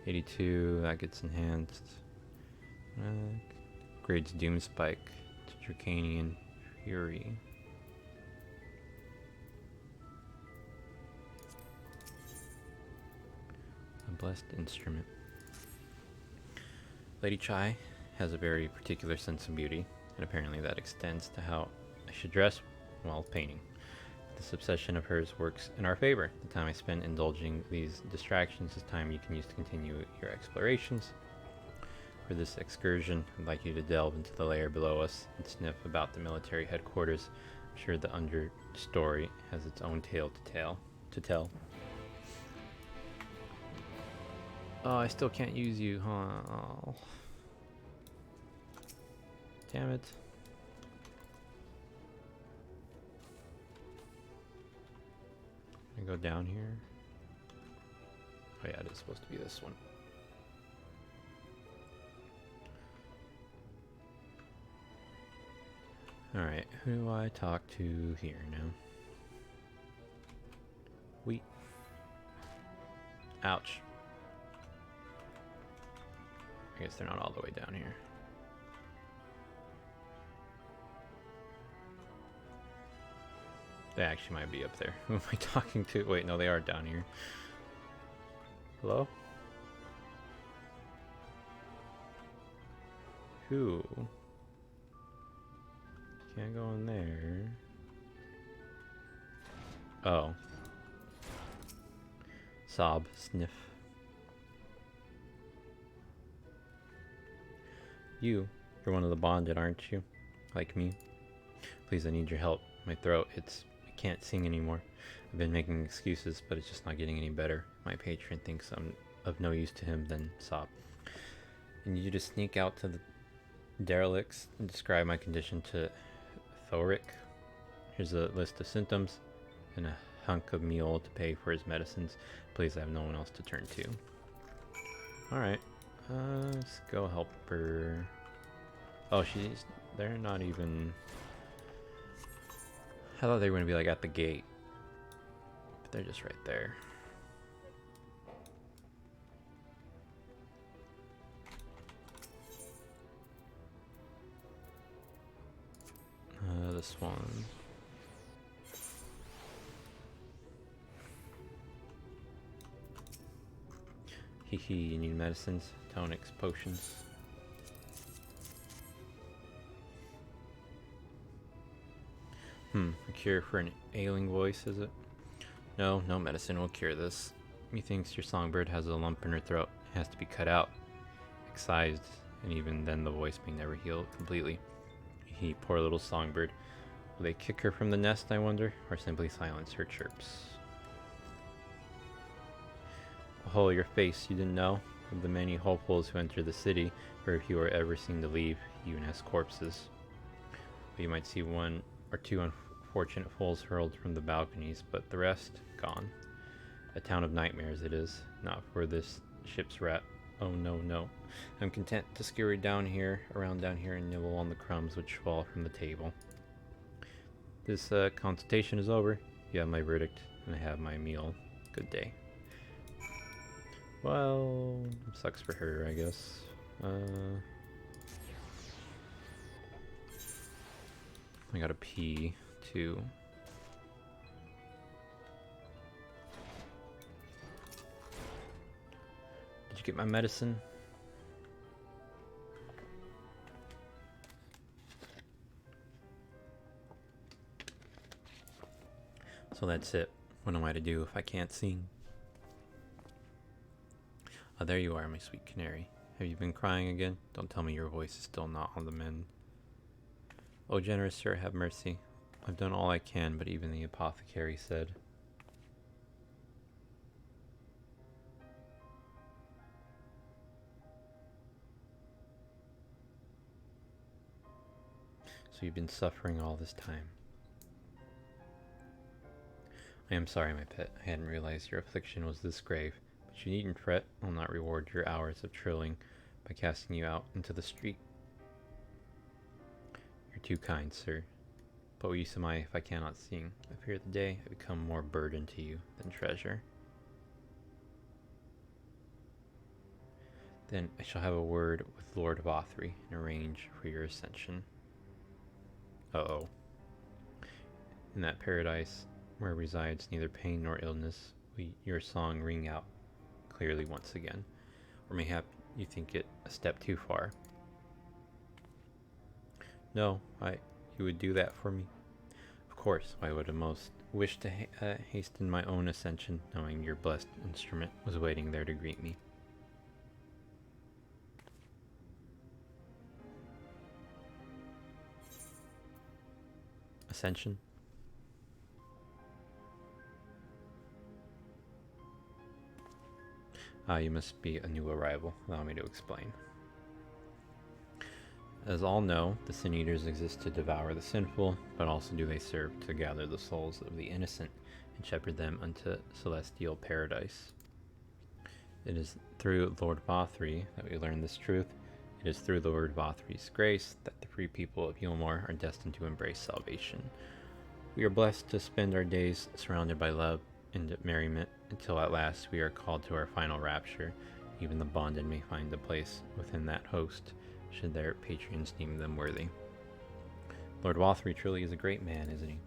82, that gets enhanced. Grades Doom Spike to Dracanian Fury. A blessed instrument. Lady Chai has a very particular sense of beauty, and apparently that extends to how I should dress while painting. This obsession of hers works in our favor. The time I spend indulging these distractions is time you can use to continue your explorations. For this excursion, I'd like you to delve into the layer below us and sniff about the military headquarters. I'm sure the understory has its own tale to tell. Oh, I still can't use you, huh? Oh. Damn it. Can I go down here? Oh yeah, it is supposed to be this one. Alright, who do I talk to here now? Ouch. I guess they're not all the way down here. They actually might be up there. Who am I talking to? Wait, no, they are down here. Hello? Who? Can't go in there. Oh. Sob, sniff. You're one of the bonded, aren't you? Like me. Please, I need your help. My throat, I can't sing anymore. I've been making excuses, but it's just not getting any better. My patron thinks I'm of no use to him, then sob. I need you to sneak out to the derelicts and describe my condition to Thoric. Here's a list of symptoms and a hunk of meal to pay for his medicines. Please, I have no one else to turn to. Alright. Let's go help her. Oh, they're not even... I thought they were going to be like at the gate. But they're just right there. This one. Hehe, you need medicines, tonics, potions. A cure for an ailing voice, is it? No medicine will cure this. Methinks your songbird has a lump in her throat. It has to be cut out, excised, and even then the voice may never heal completely. Poor little songbird. Will they kick her from the nest, I wonder, or simply silence her chirps? Oh, your face, you didn't know? Of the many hopefuls who enter the city, very few are ever seen to leave, even as corpses. But you might see one or two unfortunate fools hurled from the balconies, but the rest, gone. A town of nightmares it is, not for this ship's rat. Oh no. I'm content to scurry around down here and nibble on the crumbs which fall from the table. This consultation is over. You have my verdict, and I have my meal. Good day. Well, sucks for her, I guess. I gotta pee, too. Did you get my medicine? So that's it. What am I to do if I can't sing? Oh, there you are, my sweet canary. Have you been crying again? Don't tell me your voice is still not on the mend. Oh, generous sir, have mercy. I've done all I can, but even the apothecary said. So you've been suffering all this time. I am sorry, my pet. I hadn't realized your affliction was this grave. But you needn't fret. I'll not reward your hours of trilling by casting you out into the street. You're too kind, sir. But what use am I if I cannot sing? I fear the day I become more burden to you than treasure. Then I shall have a word with Lord Vothry and arrange for your ascension. Uh-oh. In that paradise where resides neither pain nor illness, will your song ring out clearly once again. Or mayhap you think it a step too far. No, you would do that for me? Of course, I would have most wished to hasten my own ascension, knowing your blessed instrument was waiting there to greet me. Ascension? You must be a new arrival. Allow me to explain. As all know, the Sin Eaters exist to devour the sinful, but also do they serve to gather the souls of the innocent and shepherd them unto celestial paradise. It is through Lord Vothry that we learn this truth. It is through Lord Vothry's grace that the free people of Hillmore are destined to embrace salvation. We are blessed to spend our days surrounded by love and merriment until at last we are called to our final rapture. Even the bonded may find a place within that host, should their patrons deem them worthy. Lord Vothry truly is a great man, isn't he?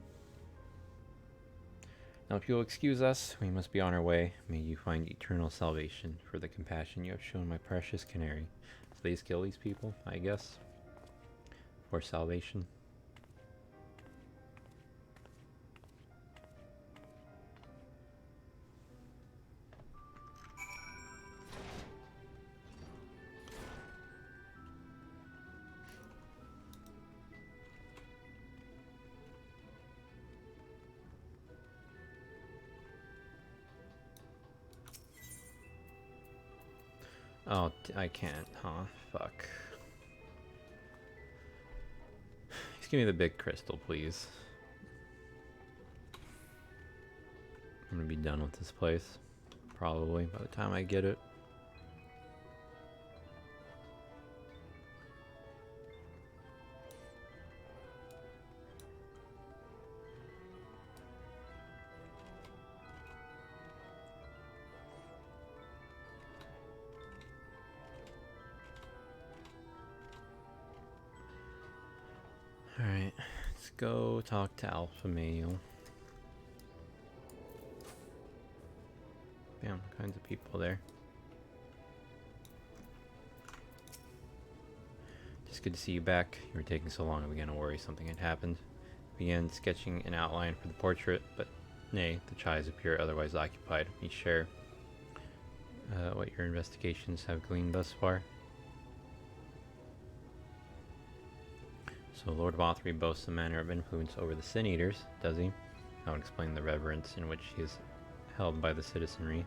Now if you'll excuse us, we must be on our way. May you find eternal salvation for the compassion you have shown my precious canary. So these kill these people, I guess, for salvation. Oh, I can't, huh? Fuck. Just give me the big crystal, please. I'm gonna be done with this place. Probably by the time I get it. Alright, let's go talk to Alpha Male. Damn, all kinds of people there. Just good to see you back. You were taking so long I began to worry something had happened. Began sketching an outline for the portrait, but nay, the chies appear otherwise occupied. Let me share what your investigations have gleaned thus far. So Lord Vothry boasts a manner of influence over the Sin Eaters, does he? That would explain the reverence in which he is held by the citizenry.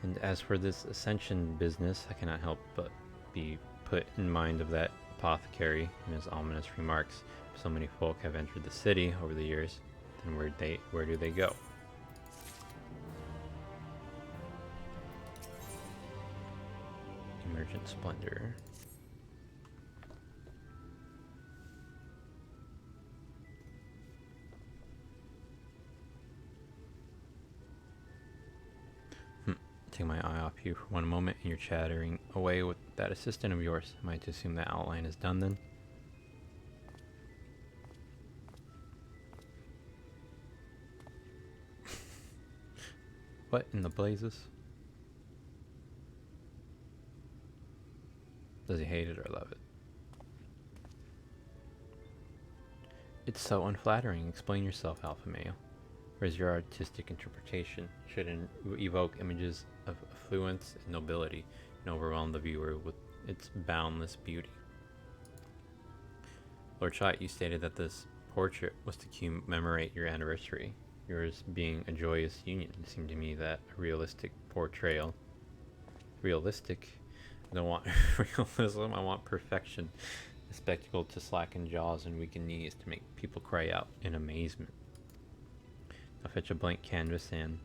And as for this ascension business, I cannot help but be put in mind of that apothecary and his ominous remarks. So many folk have entered the city over the years, then where do they go? Emergent Splendor. Take my eye off you for one moment and you're chattering away with that assistant of yours. Am I to assume the outline is done then? What in the blazes? Does he hate it or love it? It's so unflattering. Explain yourself, Alpha Male. Whereas your artistic interpretation should evoke images of affluence and nobility and overwhelm the viewer with its boundless beauty. Lord Shot, you stated that this portrait was to commemorate your anniversary, yours being a joyous union. It seemed to me that a realistic portrayal. Realistic? I don't want realism, I want perfection. A spectacle to slacken jaws and weaken knees to make people cry out in amazement. I'll fetch a blank canvas and...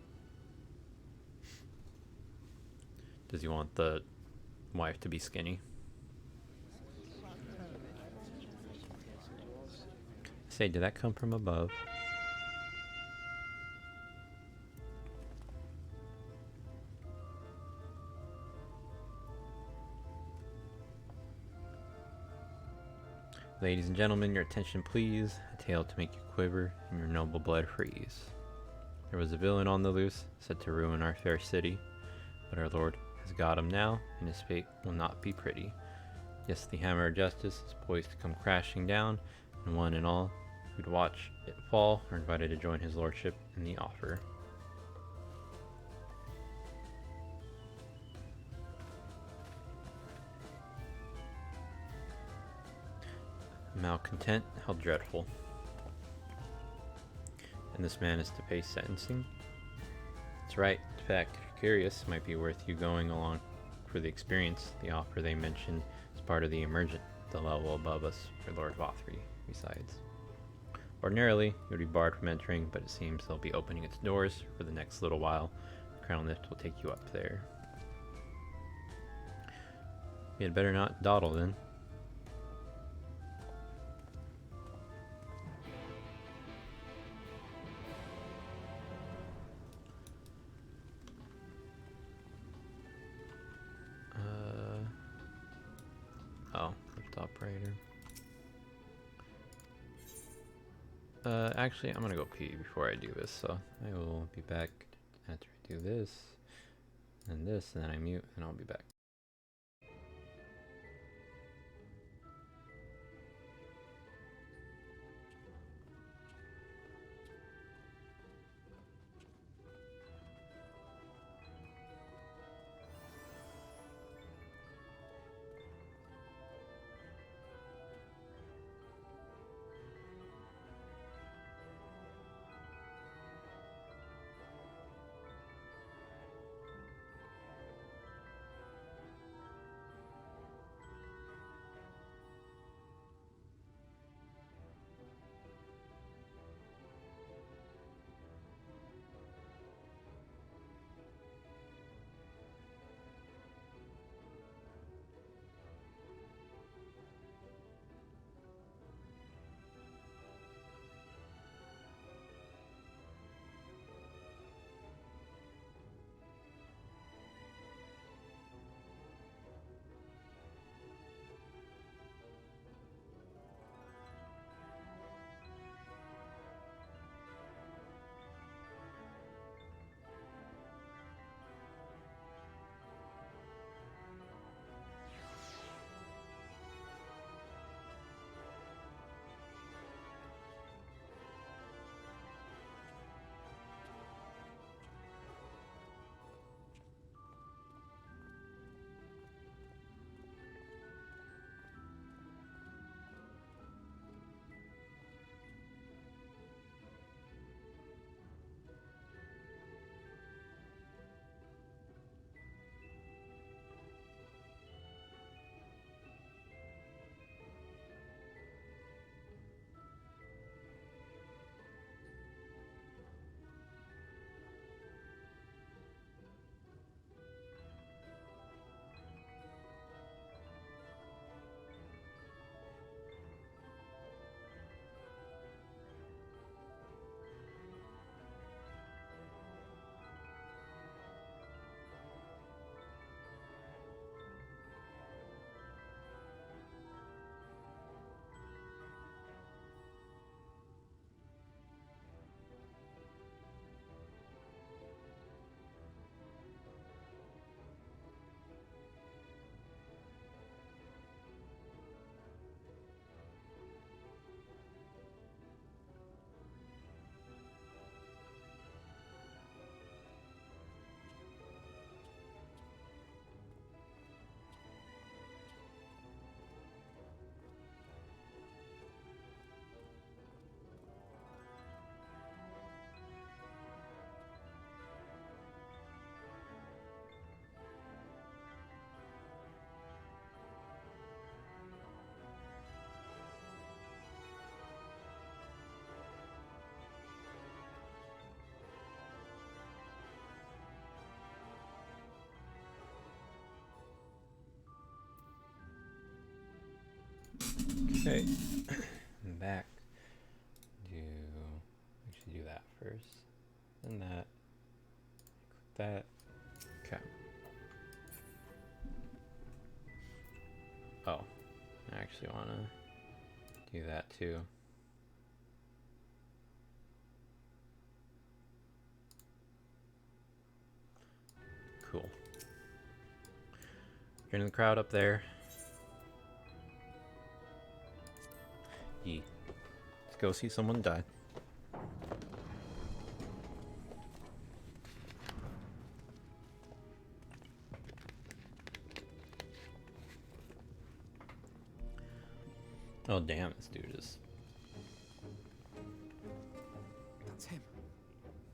Does he want the wife to be skinny? Say, did that come from above? Ladies and gentlemen, your attention please. A tale to make you quiver and your noble blood freeze. There was a villain on the loose, set to ruin our fair city, but our Lord has got him now, and his fate will not be pretty. Yes, the hammer of justice is poised to come crashing down, and one and all who'd watch it fall are invited to join his lordship in the offer. Malcontent, how dreadful. And this man is to face sentencing? That's right. In fact, if you're curious, it might be worth you going along for the experience. The offer they mentioned is part of the emergent, the level above us, where Lord Vothry resides. Ordinarily, you would be barred from entering, but it seems they'll be opening its doors for the next little while. The Crown Lift will take you up there. You had better not dawdle then. Operator. Actually, I'm gonna go pee before I do this, so I will be back after I do this, and this, and then I mute, and I'll be back. Okay. I'm back. Actually do that first. Then that. Click that. Okay. Oh. I actually want to do that too. Cool. You're in the crowd up there. Let's go see someone die. Oh damn, this dude is... That's him.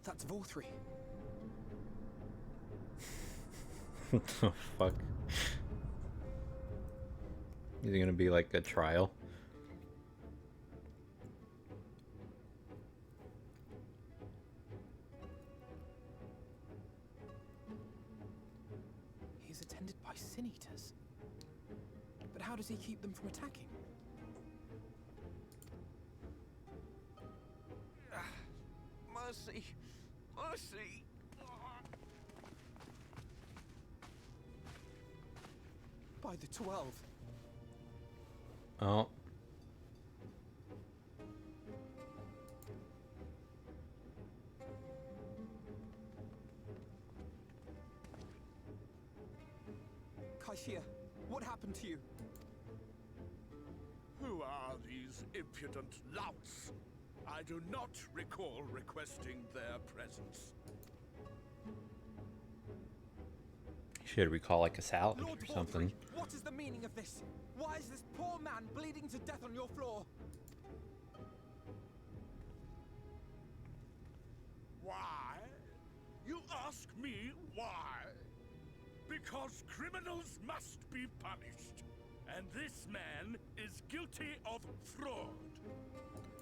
That's Vorthri. What the fuck? Is it gonna be like a trial? He's attended by sin eaters. But how does he keep them from attacking? Mercy! Mercy! By the 12. Oh. Kaishia, what happened to you? Who are these impudent louts? I do not recall requesting their presence. Should recall like a salad Lord or something. Vorthri, what is the meaning of this? Why is this poor man bleeding to death on your floor? Why? You ask me why? Because criminals must be punished. And this man is guilty of fraud.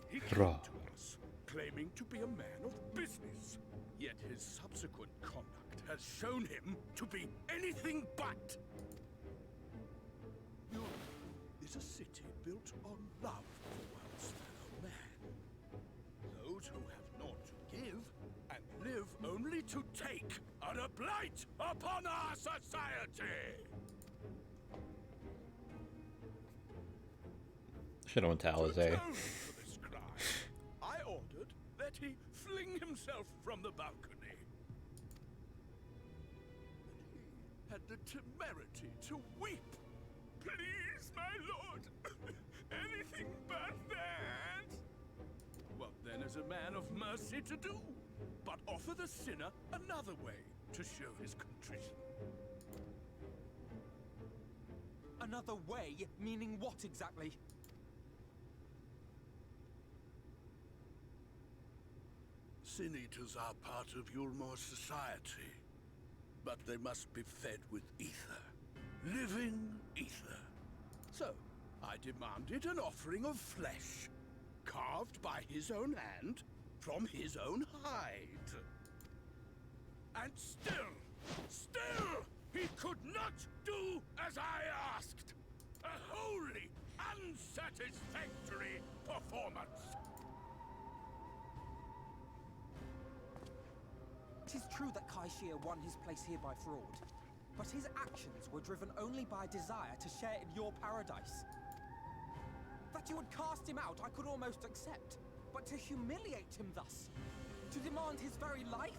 He came Fraud. to us, claiming to be a man of business. Yet his subsequent conduct has shown him to be anything but. Yours is a city built on love for one's fellow man. Those who have naught to give and live only to take are a blight upon our society. Should have went to To Alizé. atone for this crime, I ordered that he fling himself from the balcony. But he had the temerity to weep. Please, my lord, anything but that. What then is a man of mercy to do? But offer the sinner another way to show his contrition. Another way? Meaning what exactly? Sin eaters are part of Yulmor's society, but they must be fed with ether. Living ether. So, I demanded an offering of flesh, carved by his own hand, from his own hide. And still, he could not do as I asked. A wholly unsatisfactory performance. It is true that Kaishia won his place here by fraud, but his actions were driven only by a desire to share in your paradise. That you would cast him out, I could almost accept, but to humiliate him thus, to demand his very life?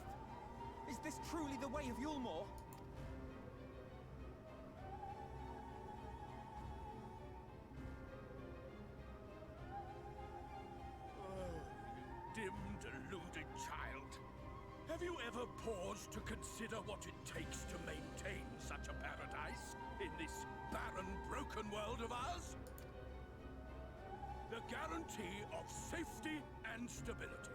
Is this truly the way of Yulmor? Oh, you dim, deluded child. Have you ever paused to consider what it takes to maintain such a paradise in this barren, broken world of ours? The guarantee of safety and stability.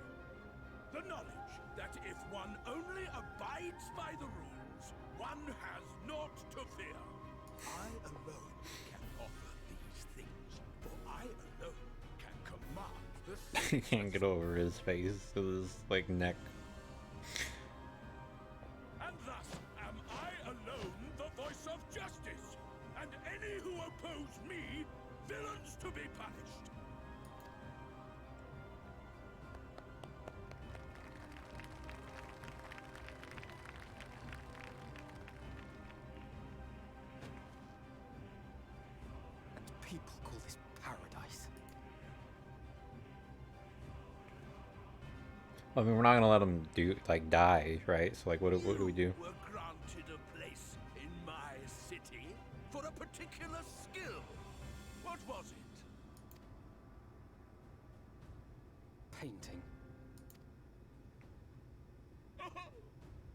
The knowledge that if one only abides by the rules, one has naught to fear. I alone can offer these things, for I alone can command the He can't get over his face, his like neck. And thus am I alone the voice of justice, and any who oppose me, villains to be punished. I mean, we're not gonna let him die, right? So like, what do we do? Were granted a place in my city for a particular skill. What was it? Painting.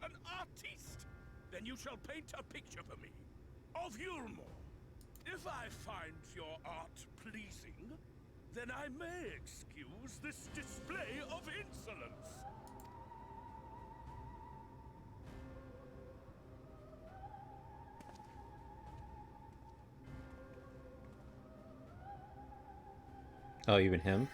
An artiste! Then you shall paint a picture for me of Yulmore. If I find your art pleasing, then I may excuse this display of insolence. Oh, even him?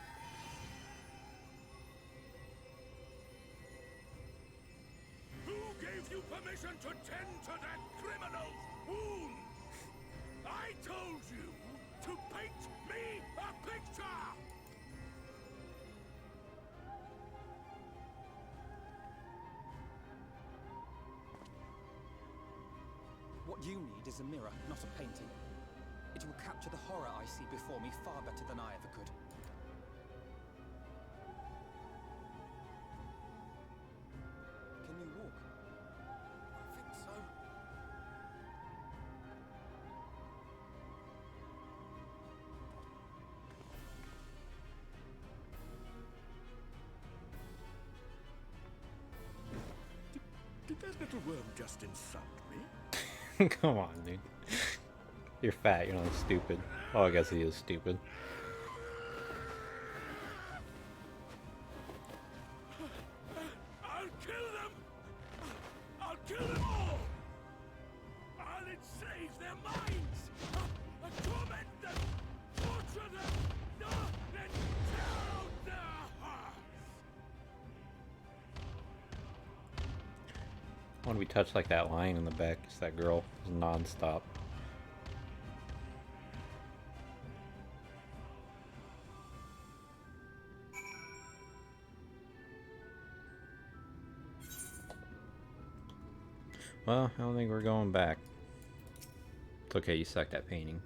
Who gave you permission to tend to that criminal's wound? I told you to paint me a picture! What you need is a mirror, not a painting. It will capture the horror I see before me far better than I ever could. Can you walk? I think so. Did that little worm just insult me? Come on, dude. You're fat, you're not stupid. Oh, I guess he is stupid. I'll kill them! I'll kill them all! I'll enslave their minds! I'll torment them! Torture them! No! Then tear out their hearts! When we touch like that line in the back, it's that girl. It's non-stop. Well, I don't think we're going back. It's okay, you sucked at painting.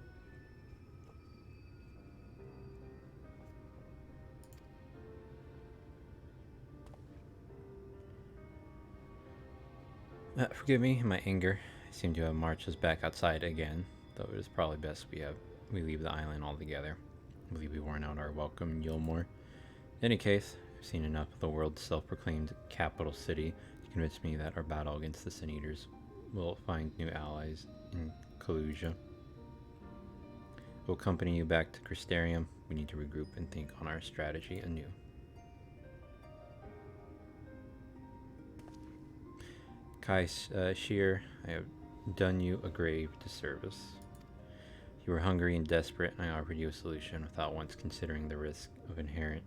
Forgive me, my anger. I seem to have marched us back outside again, though it is probably best we leave the island altogether. I believe we worn out our welcome in Yulmore. In any case, I've seen enough of the world's self-proclaimed capital city to convince me that our battle against the Sin Eaters will find new allies in Kalusia. We'll accompany you back to Crystarium. We need to regroup and think on our strategy anew. Kai Shear, I have done you a grave disservice. You were hungry and desperate, and I offered you a solution without once considering the risk inherent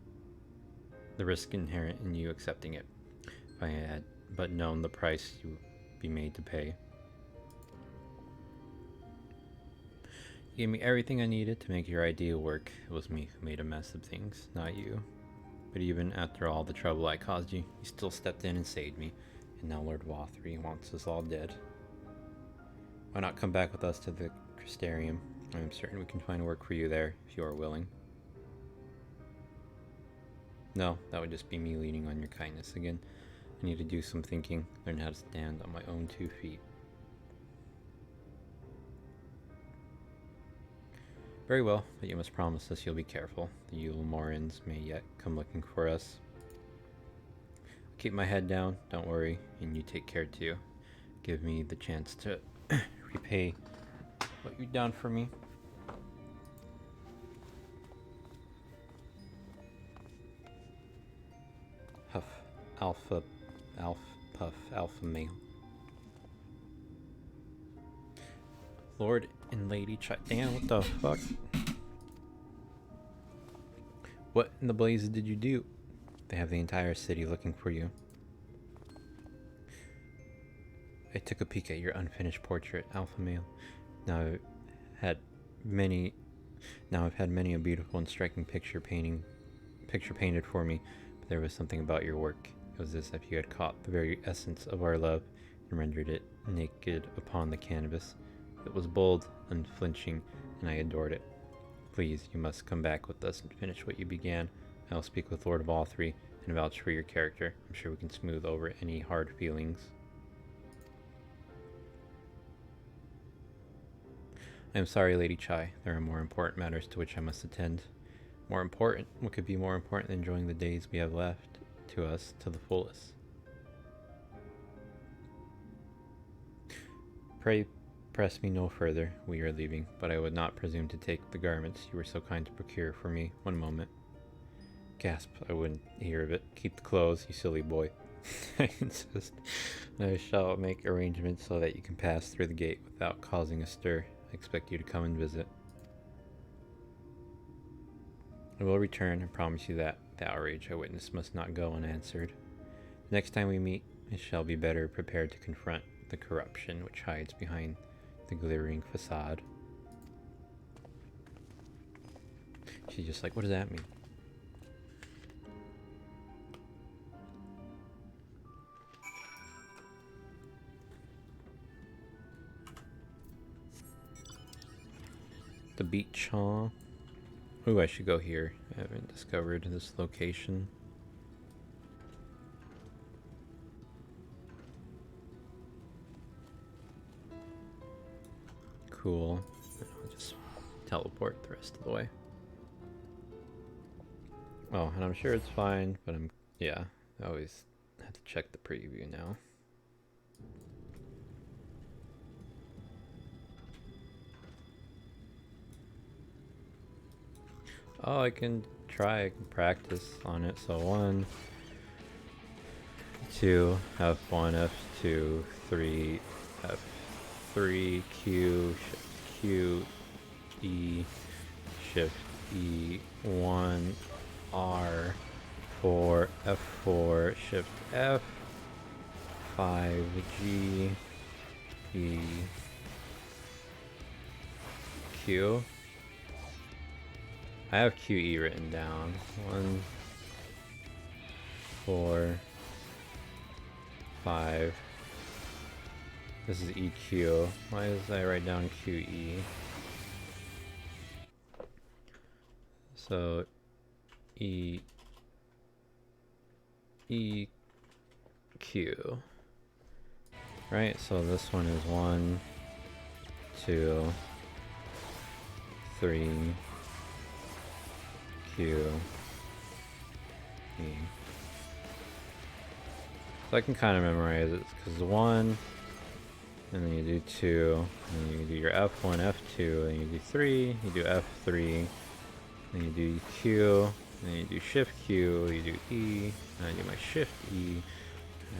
in you accepting it. If I had but known the price you would be made to pay. You gave me everything I needed to make your idea work. It was me who made a mess of things, not you. But even after all the trouble I caused you, you still stepped in and saved me. And now Lord Wothry wants us all dead. Why not come back with us to the Crystarium? I am certain we can find work for you there, if you are willing. No, that would just be me leaning on your kindness again. I need to do some thinking, learn how to stand on my own 2 feet. Very well, but you must promise us you'll be careful. The Yulmorans may yet come looking for us. Keep my head down, don't worry, and you take care too. Give me the chance to repay what you've done for me. Huff, alpha, puff, alpha male. Lord and Lady damn, what the fuck? What in the blazes did you do? They have the entire city looking for you. I took a peek at your unfinished portrait, alpha male. Now I've had many a beautiful and striking picture painted for me, but there was something about your work. It was as if you had caught the very essence of our love and rendered it naked upon the canvas. It was bold, unflinching, and I adored it. Please, you must come back with us and finish what you began. I'll speak with Lord Vothry and vouch for your character. I'm sure we can smooth over any hard feelings. I am sorry, Lady Chai. There are more important matters to which I must attend. More important? What could be more important than enjoying the days we have left to us to the fullest? Pray press me no further. We are leaving, but I would not presume to take the garments you were so kind to procure for me. One moment. Gasp, I wouldn't hear of it. Keep the clothes, you silly boy. I insist. I shall make arrangements so that you can pass through the gate without causing a stir. I expect you to come and visit. I will return, I promise you that. The outrage I witnessed must not go unanswered. Next time we meet, I shall be better prepared to confront the corruption which hides behind the glittering facade. She's just like, what does that mean? The beach, huh? Ooh, I should go here. I haven't discovered this location. Cool. I'll just teleport the rest of the way. Oh, and I'm sure it's fine, but yeah, I always have to check the preview now. Oh, I can practice on it. So 1, 2, F1, F2, 3, F3, Q, shift Q, E, shift E, 1, R, 4, F4, shift F, 5, G, E, Q. I have QE written down. 1, 4, 5. This is EQ. Why does I write down QE? So EQ. Right, so this one is 1, 2, 3, Q, E. So I can kind of memorize it because 1, and then you do 2, and then you do your F1, F2, and you do 3, you do F3, then you do Q, then you do Shift Q, you do E, and I do my Shift E,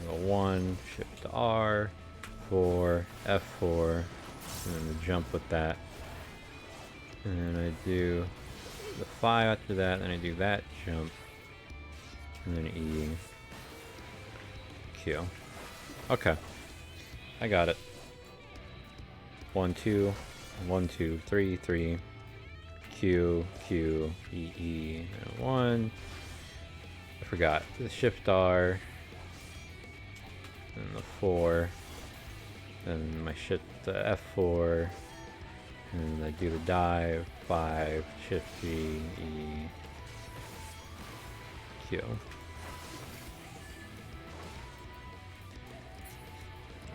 I go 1, Shift to R, 4, F4, and then the jump with that, and then I do the 5 after that, then I do that jump, and then E, Q. Okay, I got it. 1, 2, 1, 2, 3, 3, Q, Q, E, E, and 1. I forgot the Shift R, and the 4, then my Shift F4. And I do the dive, 5, Shift G, E, Q.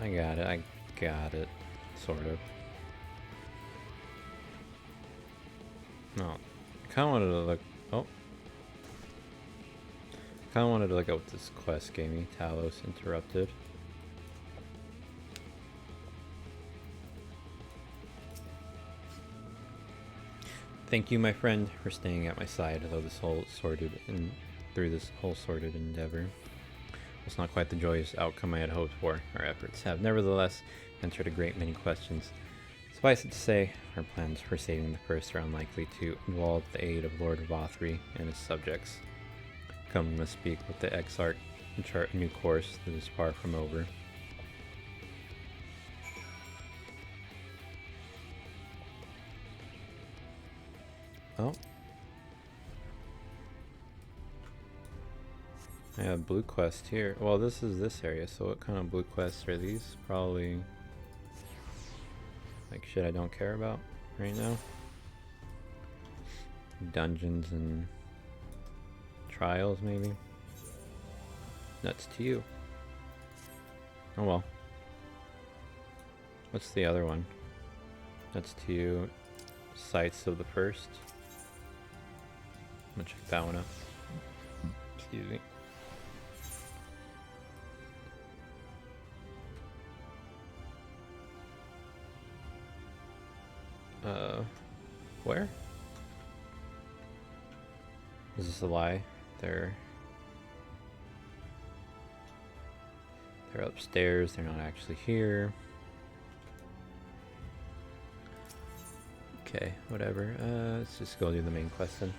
I got it, sort of. No, I kinda wanted to look, kinda wanted to look at what this quest gave me. Talos interrupted. Thank you, my friend, for staying at my side through this whole sordid endeavor. It's not quite the joyous outcome I had hoped for. Our efforts have nevertheless answered a great many questions. Suffice it to say, our plans for saving the first are unlikely to involve the aid of Lord Vothri and his subjects. Come, we must speak with the Exarch and chart a new course that is far from over. Oh. I have blue quest here. Well, this is this area, so what kind of blue quests are these? Probably like shit I don't care about right now. Dungeons and trials, maybe. Nuts to you. Oh well. What's the other one? Nuts to you. Sights of the First. I'm gonna check that one out. Excuse me. Where? Is this a lie? They're upstairs, they're not actually here. Okay, whatever. Let's just go do the main quest then.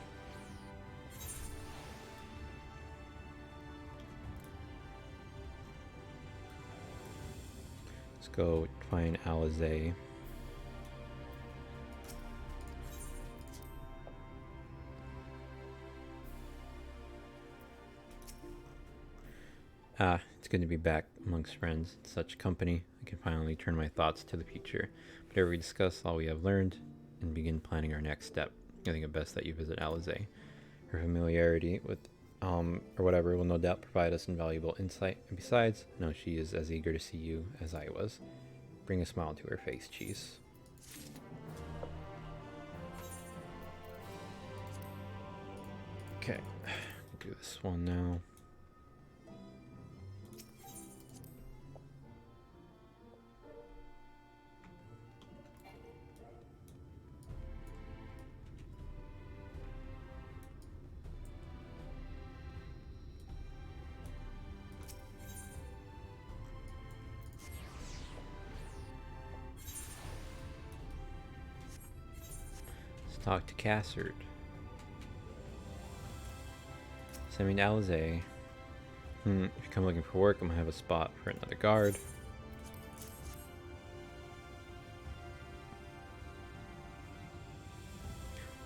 Let's go find Alizé. It's good to be back amongst friends in such company. I can finally turn my thoughts to the future. Whatever we discuss, all we have learned, and begin planning our next step. I think it best that you visit Alizé. Her familiarity with, or whatever, will no doubt provide us invaluable insight. And besides, I know she is as eager to see you as I was. Bring a smile to her face, Cheese. Okay, do this one now. Talk to Cassard. Send me to Alizé. If you come looking for work, I'm gonna have a spot for another guard.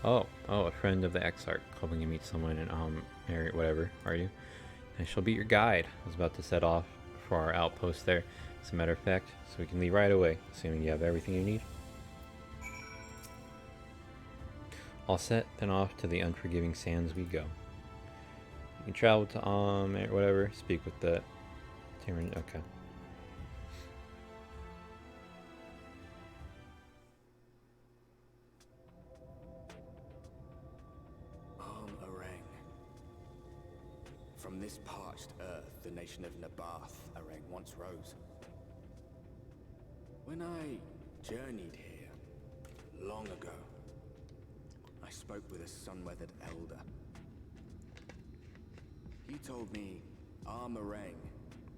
Oh, a friend of the Exarch, hoping you meet someone in area, whatever, are you? I shall be your guide. I was about to set off for our outpost there, as a matter of fact, so we can leave right away, assuming you have everything you need. All set, then off to the unforgiving sands we go. You can travel to whatever, speak with the Tyrion. Okay. Arang. From this parched earth, the nation of Nabath, Arang, once rose. When I journeyed here, long ago, I spoke with a sun-weathered elder. He told me Armarang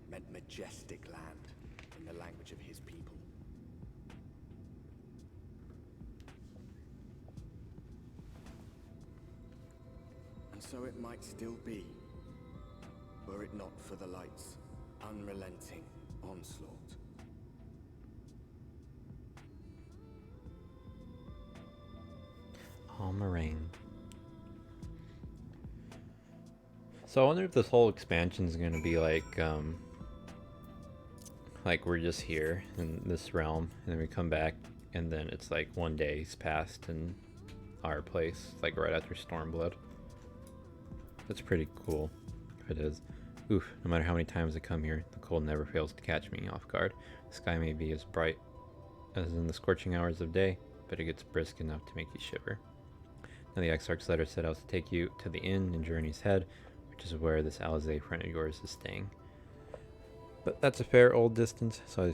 meant majestic land in the language of his people. And so it might still be, were it not for the light's unrelenting onslaught. Armarang. So I wonder if this whole expansion is going to be like we're just here in this realm, and then we come back, and then it's like one day's passed in our place, like right after Stormblood. That's pretty cool, if it is. Oof, no matter how many times I come here, the cold never fails to catch me off guard. The sky may be as bright as in the scorching hours of day, but it gets brisk enough to make you shiver. Now the Exarch's letter set out to take you to the inn in Journey's Head, which is where this Alizé friend of yours is staying. But that's a fair old distance, so I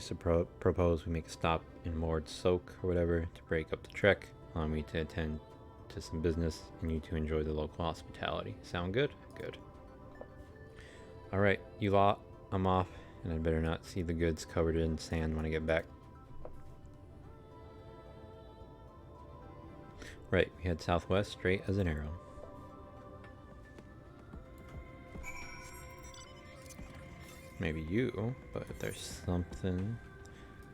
propose we make a stop in Mord Soak or whatever to break up the trek, allow me to attend to some business, and you to enjoy the local hospitality. Sound good? Good. Alright, you lot, I'm off, and I'd better not see the goods covered in sand when I get back. Right, we head southwest, straight as an arrow. Maybe you, but if there's something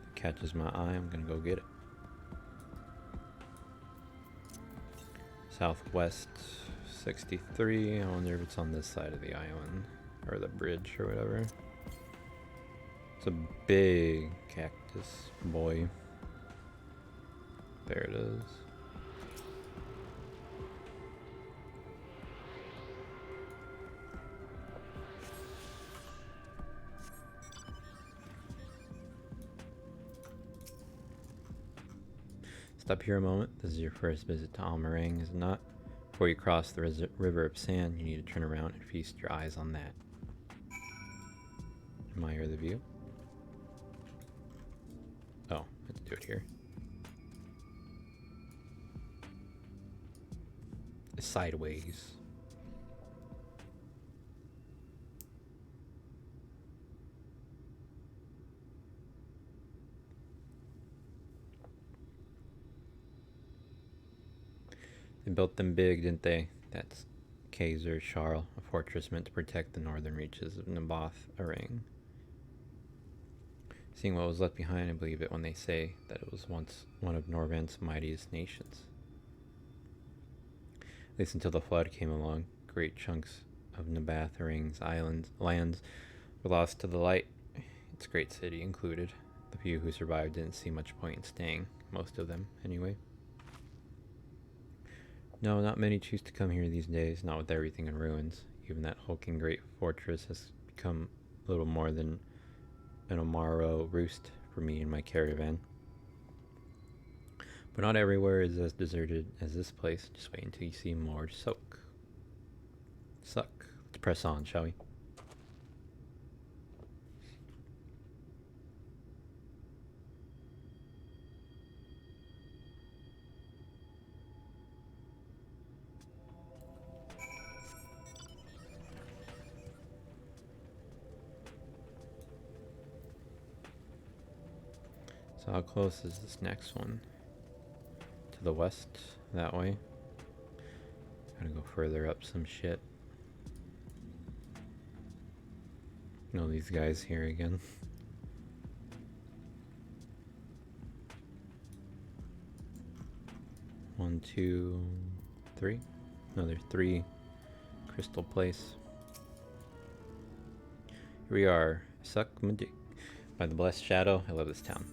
that catches my eye, I'm gonna go get it. Southwest 63, I wonder if it's on this side of the island, or the bridge or whatever. It's a big cactus boy. There it is. Stop here a moment. This is your first visit to Almarang, is it not? Before you cross the river of sand, you need to turn around and feast your eyes on that. Admire the view. Oh, I have to do it here. Sideways. They built them big, didn't they? That's Kaiser Charles, a fortress meant to protect the northern reaches of Naboth Arang. Seeing what was left behind, I believe it when they say that it was once one of Norvent's mightiest nations. At least until the flood came along, great chunks of Naboth Arang's lands were lost to the light, its great city included. The few who survived didn't see much point in staying, most of them, anyway. No, not many choose to come here these days, not with everything in ruins. Even that hulking great fortress has become little more than an Omaro roost for me and my caravan. But not everywhere is as deserted as this place. Just wait until you see more suck. Let's press on, shall we? So how close is this next one? To the west, that way. Gotta go further up some shit. Know these guys here again. One, two, three. No, there's 3 crystal place. Here we are, Suck-Madik, by the Blessed Shadow. I love this town.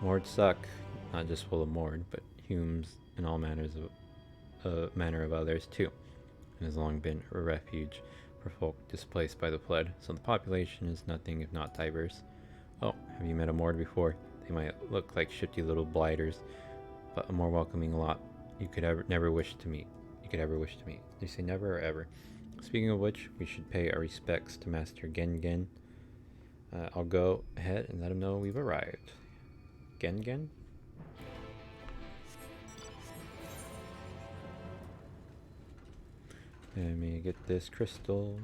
Mord Suck, not just full of Mord, but Humes and all manner of others too, and has long been a refuge for folk displaced by the flood, so the population is nothing if not diverse. Oh, have you met a Mord before? They might look like shifty little blighters, but a more welcoming lot you could never wish to meet. You say never or ever. Speaking of which, we should pay our respects to Master Gengen. I'll go ahead and let him know we've arrived. Gengen? Let me get this crystal.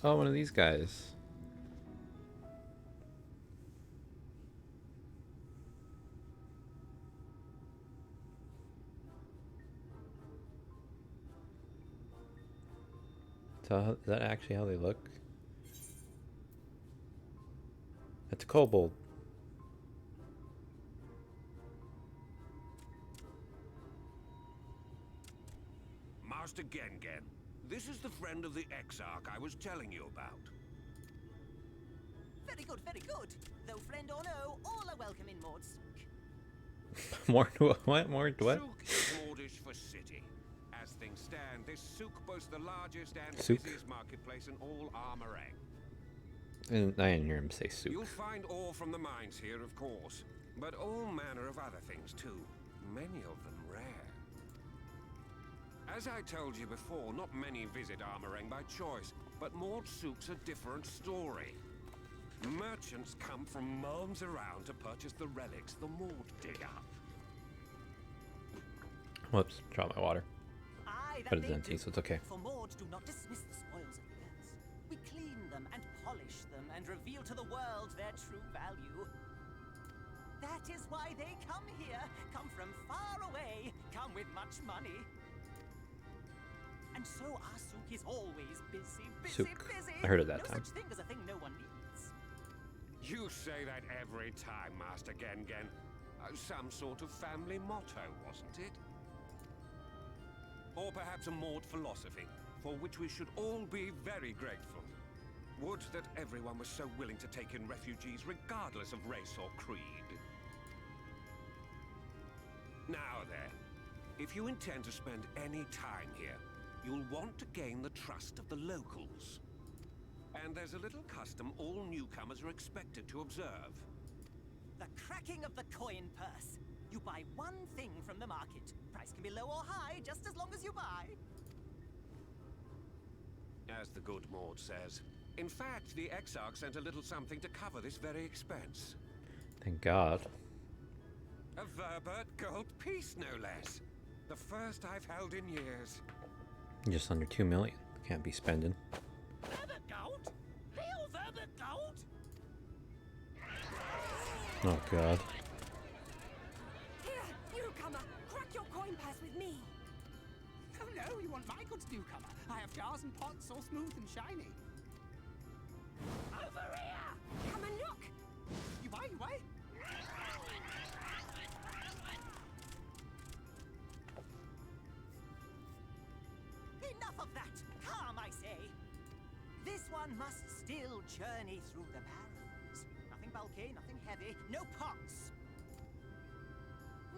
Oh, one of these guys. So is that actually how they look? That's a kobold. Master Gengen, this is the friend of the Exarch I was telling you about. Very good, very good. Though friend or no, all are welcome in Mord's. More what? More what? Souk is Mordish for city. As things stand, this souk boasts the largest and Souk? busiest marketplace in all Armorang. And I didn't hear him say souk. You'll find ore from the mines here, of course, but all manner of other things too. Many of them rare. As I told you before, not many visit Armorang by choice, but Mord Souk's a different story. Merchants come from miles around to purchase the relics the Mord dig up. Whoops, dropped my water. Aye, But it's empty, so it's okay. For Mord do not dismiss the spoils of the earth. We clean them and polish them and reveal to the world their true value. That is why they come here, come from far away, come with much money. And so our souk is always busy, busy, Souk. busy. I heard it that no time. such thing as a thing no one needs. You say that every time, Master Gengen. Some sort of family motto, wasn't it? Or perhaps a Mord philosophy, for which we should all be very grateful. Would that everyone was so willing to take in refugees regardless of race or creed. Now then, if you intend to spend any time here, you'll want to gain the trust of the locals. And there's a little custom all newcomers are expected to observe. The cracking of the coin purse. You buy one thing from the market. Price can be low or high, just as long as you buy. As the good Maud says. In fact, the Exarch sent a little something to cover this very expense. Thank God. A Verbert gold piece, no less. The first I've held in years. Just under 2 million. Can't be spending. Verbert gold? Real Verbert gold? Oh God. Here, newcomer, crack your coin purse with me. Oh no, you want my goods, newcomer? I have jars and pots all smooth and shiny. Over here! Come and look! You buy, you buy? Enough of that! Calm, I say! This one must still journey through the barrels. Nothing bulky, nothing heavy, no pots.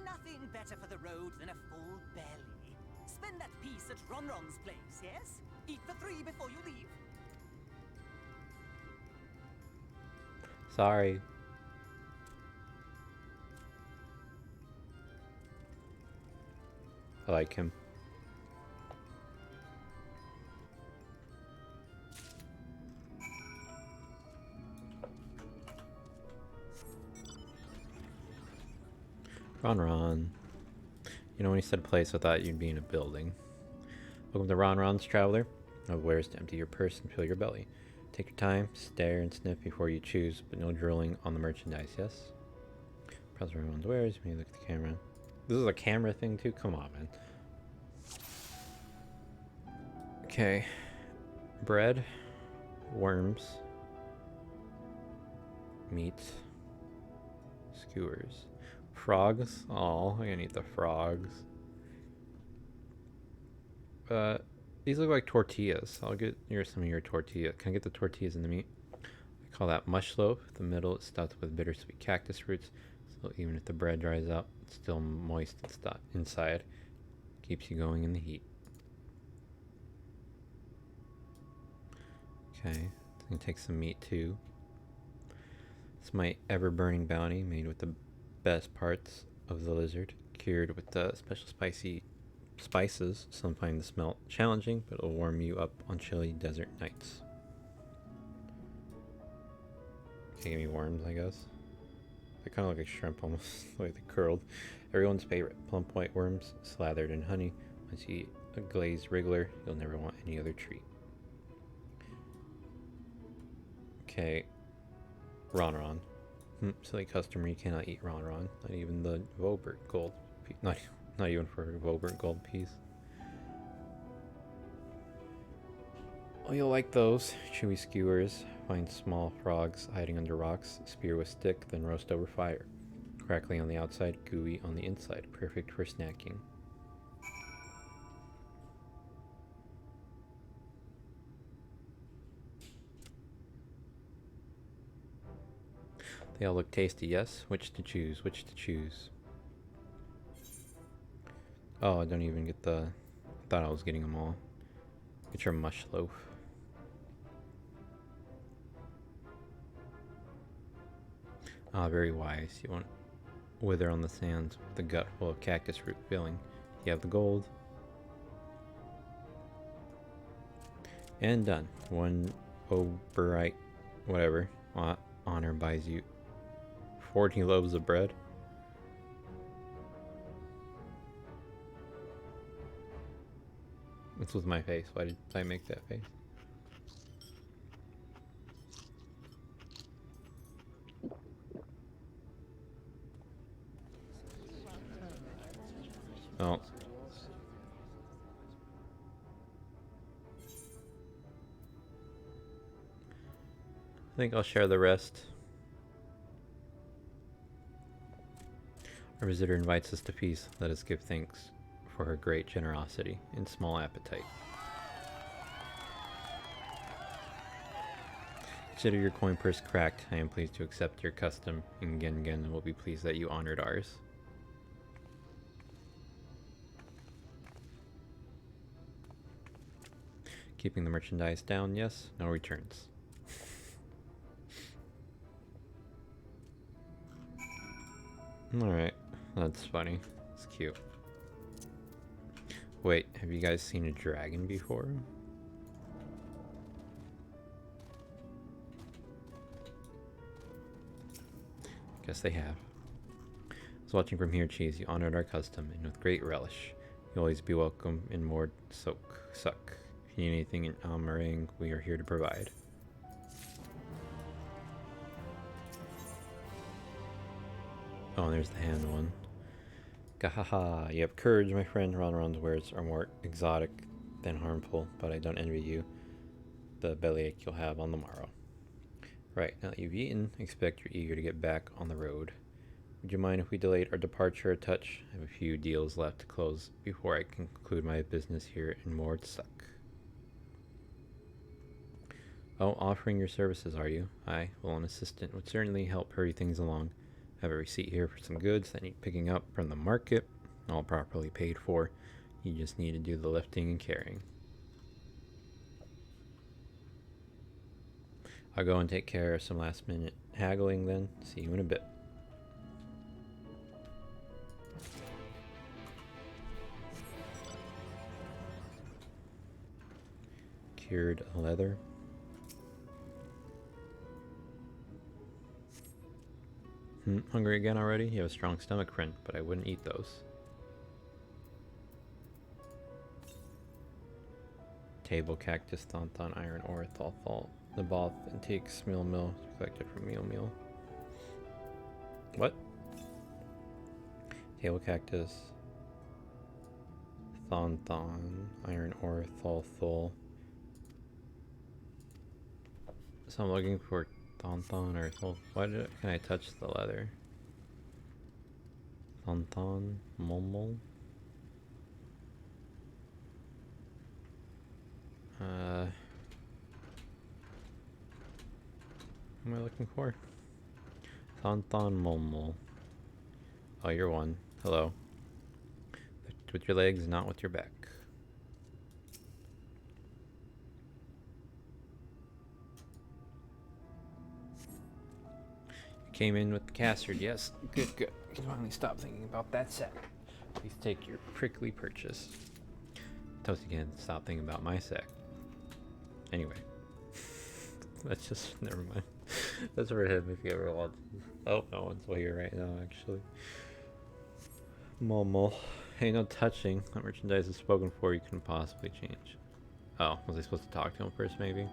Nothing better for the road than a full belly. Spend that piece at Ronron's place, yes? Eat for 3 before you leave. Sorry. I like him. Ron. You know, when you said place, I thought you'd be in a building. Welcome to Ron's Traveler. Of wares to empty your purse and fill your belly. Take your time, stare and sniff before you choose, but no drilling on the merchandise, yes? Press everyone's wares, maybe look at the camera. This is a camera thing too? Come on, man. Okay. Bread, worms, meat, skewers. Frogs? Oh, I'm gonna eat the frogs. These look like tortillas. I'll get some of your tortilla. Can I get the tortillas and the meat? I call that mush loaf. The middle is stuffed with bittersweet cactus roots, so even if the bread dries out, it's still moist and inside. Keeps you going in the heat. Okay, I'm gonna take some meat too. It's my ever-burning bounty, made with the best parts of the lizard, cured with the special spicy spices. Some find the smell challenging, but it'll warm you up on chilly desert nights. Okay, give me worms, I guess. They kind of look like shrimp almost, the way they're curled. Everyone's favorite, plump white worms slathered in honey. Once you eat a glazed wriggler, you'll never want any other treat. Okay, Ron. Silly customer, you cannot eat Ron. Not even the Vobert gold. Not even for a Vobert gold piece. Oh, you'll like those. Chewy skewers. Find small frogs hiding under rocks. Spear with stick, then roast over fire. Crackly on the outside, gooey on the inside. Perfect for snacking. They all look tasty, yes? Which to choose? Oh, I don't even get the... I thought I was getting them all. Get your mush loaf. Ah, very wise. You won't wither on the sands with the gut full of cactus root filling. You have the gold. And done. 1 Oberite, whatever, honor buys you 40 loaves of bread. This was my face. Why did I make that face? Oh. I think I'll share the rest. Our visitor invites us to feast. Let us give thanks for her great generosity and small appetite. Consider your coin purse cracked. I am pleased to accept your custom, and Gengen will be pleased that you honored ours. Keeping the merchandise down, yes. No returns. Alright, that's funny. It's cute. Wait, have you guys seen a dragon before? Guess they have. I was watching from here, Cheese. You honored our custom, and with great relish. You'll always be welcome in more suck. If you need anything in Almarang, we are here to provide. Oh, and there's the hand one. Gahaha, you have courage, my friend. Ronron's words are more exotic than harmful, but I don't envy you the bellyache you'll have on the morrow. Right, now that you've eaten, I expect you're eager to get back on the road. Would you mind if we delayed our departure a touch? I have a few deals left to close before I can conclude my business here in Mordsuck. Oh, offering your services, are you? Aye, well, an assistant would certainly help hurry things along. I have a receipt here for some goods that need picking up from the market, all properly paid for. You just need to do the lifting and carrying. I'll go and take care of some last minute haggling then. See you in a bit. Cured leather. Hungry again already? You have a strong stomach, friend, but I wouldn't eat those. Table cactus, thonthon, iron ore, thol. The bath antiques, mill, collected from meal. What? Table cactus, thonthon, iron ore, thol. So I'm looking for thonthon or thol. Why can I touch the leather? Thonthon, molmol. What am I looking for? Thonthon molmol. Oh, you're one. Hello. With your legs, not with your back. You came in with the castard, yes. Good. You finally stop thinking about that sack. Please take your prickly purchase. Toast again, stop thinking about my sack. Anyway. That's just, never mind. That's for him if he ever watches. Oh, no one's here right now, actually. Molmol. Hey, no touching. That merchandise is spoken for, you couldn't possibly change. Oh, was I supposed to talk to him first, maybe?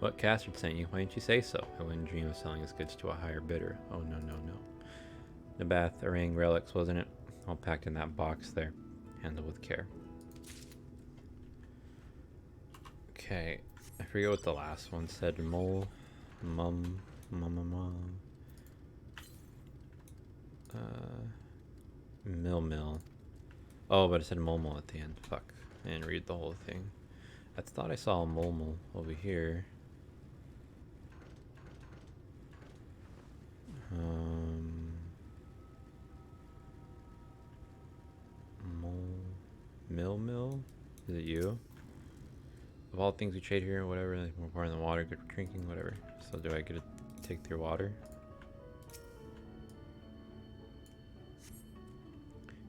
What Castard sent you? Why didn't you say so? I wouldn't dream of selling his goods to a higher bidder. Oh, no. The bath Orang relics, wasn't it? All packed in that box there. Handled with care. Okay. I forget what the last one said. Mill. Oh, but it said molmol at the end. Fuck. I didn't read the whole thing. I thought I saw a molmol over here. Mill? Is it you? Of all things we trade here, whatever, like more part in the water, good for drinking, whatever. So do I get to take their water?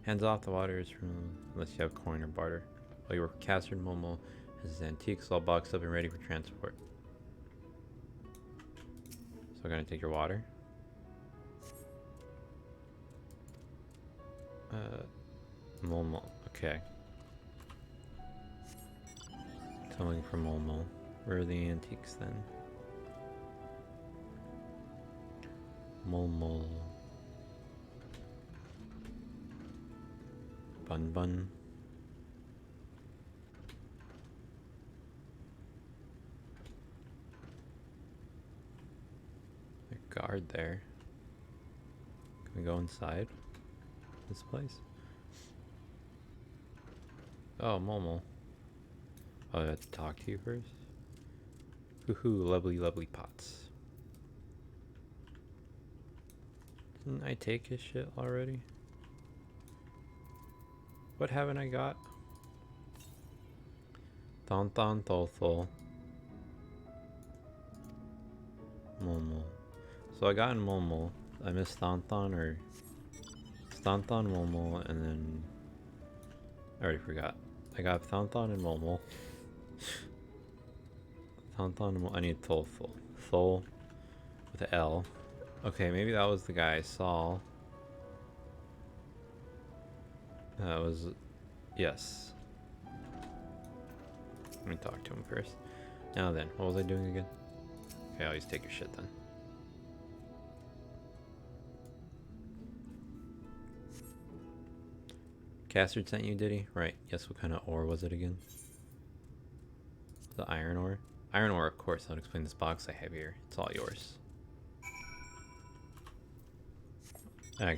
Hands off, the water is from, unless you have coin or barter. While you work Castard, Momo has his antiques all boxed up and ready for transport. So I'm gonna take your water. Momo, okay. Towing for Momo. Where are the antiques then? Momo. Bun. A guard there. Can we go inside this place? Oh, Momo. Oh, I have to talk to you first? Woohoo, lovely, lovely pots. Didn't I take his shit already? What haven't I got? Thon Thothol. Mulmul. So I got in Mulmul. I missed Thonthon or Thonthon, Mulmul, and then I already forgot. I got Thonthon and Mulmul. Thonthon and I need Tholthol. Thol with an L. Okay, maybe that was the guy I saw. That was... yes. Let me talk to him first. Now then, what was I doing again? Okay, I'll just take your shit then. Castard sent you, did he? Right. Yes, what kind of ore was it again? The iron ore? Iron ore, of course. I'll explain this box I have here. It's all yours. I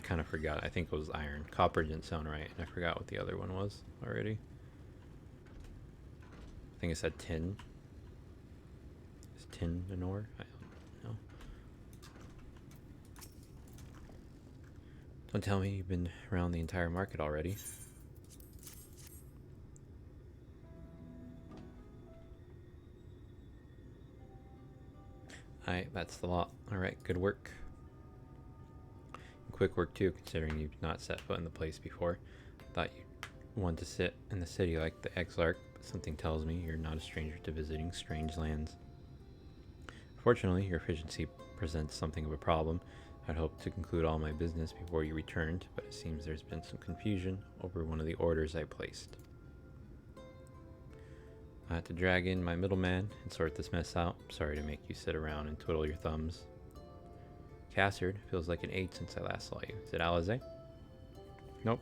kind of forgot. I think it was iron. Copper didn't sound right, and I forgot what the other one was already. I think it said tin. Is tin an ore? I don't know. Don't tell me you've been around the entire market already. Alright, that's the lot. Alright, good work. Quick work too, considering you've not set foot in the place before. Thought you'd want to sit in the city like the Exarch, but something tells me you're not a stranger to visiting strange lands. Fortunately, your efficiency presents something of a problem. I'd hoped to conclude all my business before you returned, but it seems there's been some confusion over one of the orders I placed. I had to drag in my middleman and sort this mess out. Sorry to make you sit around and twiddle your thumbs. Castard, feels like an age since I last saw you. Is it Alizé? Nope.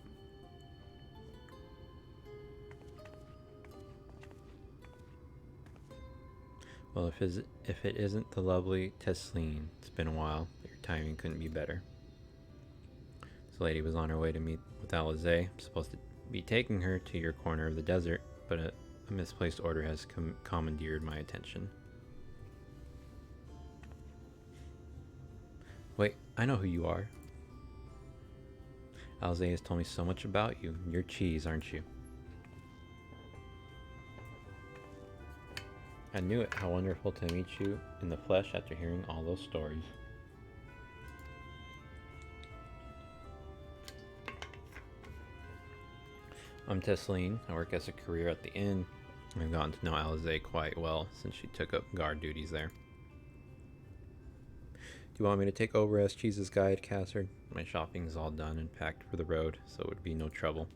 Well, if it isn't the lovely Tesleen, it's been a while, but your timing couldn't be better. This lady was on her way to meet with Alizé. I'm supposed to be taking her to your corner of the desert, but a misplaced order has commandeered my attention. Wait, I know who you are. Alizé has told me so much about you. You're cheese, aren't you? I knew it. How wonderful to meet you in the flesh after hearing all those stories. I'm Tesleen. I work as a career at the inn. I've gotten to know Alizé quite well since she took up guard duties there. Do you want me to take over as Cheese's guide, Cassard? My shopping's all done and packed for the road, so it would be no trouble.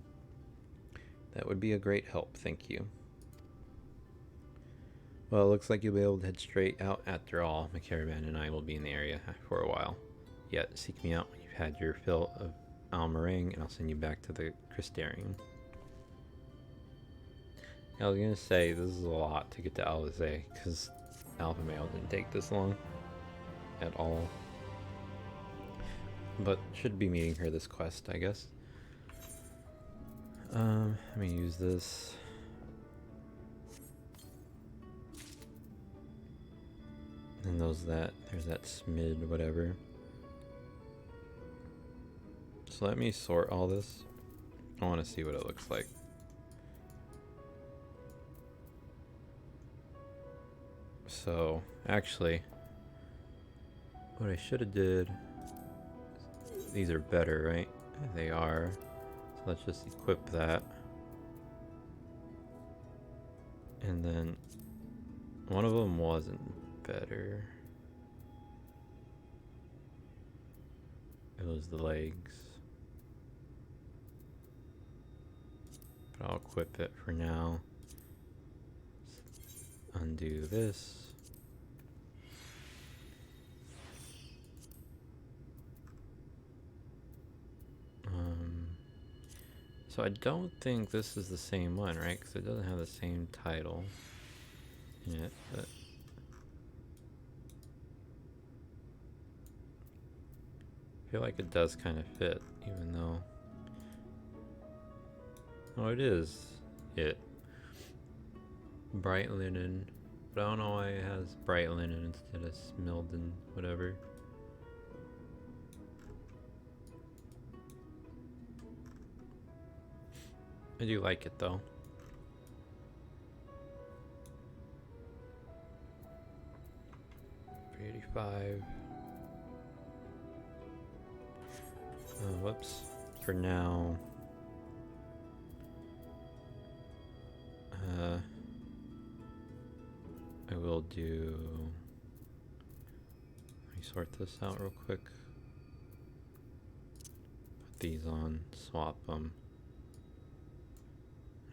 That would be a great help, thank you. Well, it looks like you'll be able to head straight out after all. My caravan and I will be in the area for a while. Yet, seek me out when you've had your fill of Almarang, and I'll send you back to the Crystarium. I was gonna say, this is a lot to get to Alizé, because Alpha Male didn't take this long. At all. But should be meeting her this quest, I guess. Let me use this. And there's that smid whatever. So let me sort all this. I want to see what it looks like. So actually, what I should have did, these are better, right? They are. So let's just equip that. And then one of them wasn't better. It was the legs. But I'll equip it for now. Undo this. So I don't think this is the same one, right? Because it doesn't have the same title in it, but I feel like it does kind of fit, even though... Oh, it is it. Bright linen, but I don't know why it has bright linen instead of smilled and whatever. I do like it though. $85. Whoops. For now, I will do. Let me sort this out real quick. Put these on, swap them.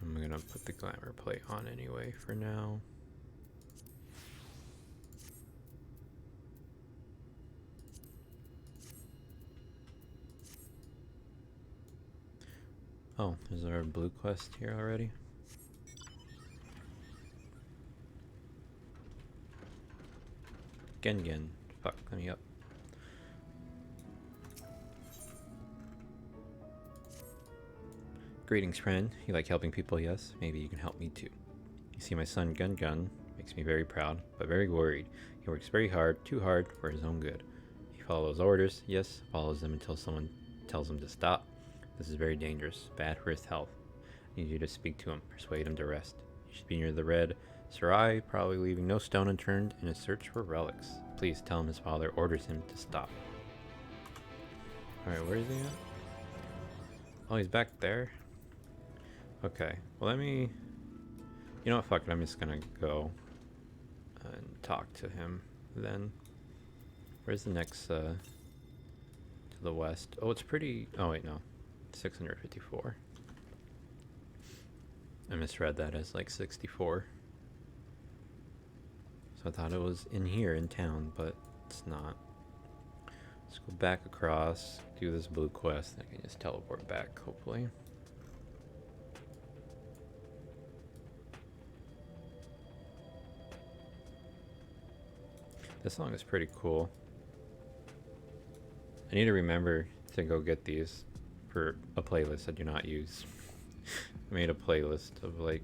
I'm gonna put the glamour plate on anyway for now. Oh, is there a blue quest here already? Gen. Fuck, let me up. Greetings, friend. You like helping people, yes? Maybe you can help me too. You see, my son Gun makes me very proud, but very worried. He works very hard, too hard, for his own good. He follows orders, yes, follows them until someone tells him to stop. This is very dangerous, bad for his health. I need you to speak to him, persuade him to rest. He should be near the red Sarai, probably leaving no stone unturned in his search for relics. Please tell him his father orders him to stop. Alright, where is he at? Oh, he's back there? Okay, well let me... You know what, fuck it, I'm just gonna go and talk to him then. Where's the next, to the west? Oh, it's pretty... Oh wait, no. 654. I misread that as like 64. So I thought it was in here in town, but it's not. Let's go back across, do this blue quest, and I can just teleport back, hopefully. This song is pretty cool. I need to remember to go get these for a playlist I do not use. I made a playlist of like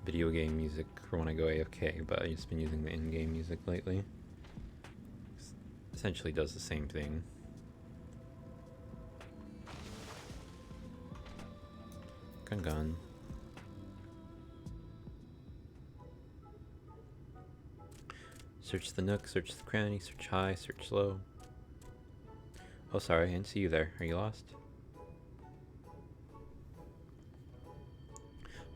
video game music for when I go AFK, but I've just been using the in-game music lately. Essentially does the same thing. Gun. Search the nook, search the cranny, search high, search low. Oh, sorry, I didn't see you there. Are you lost?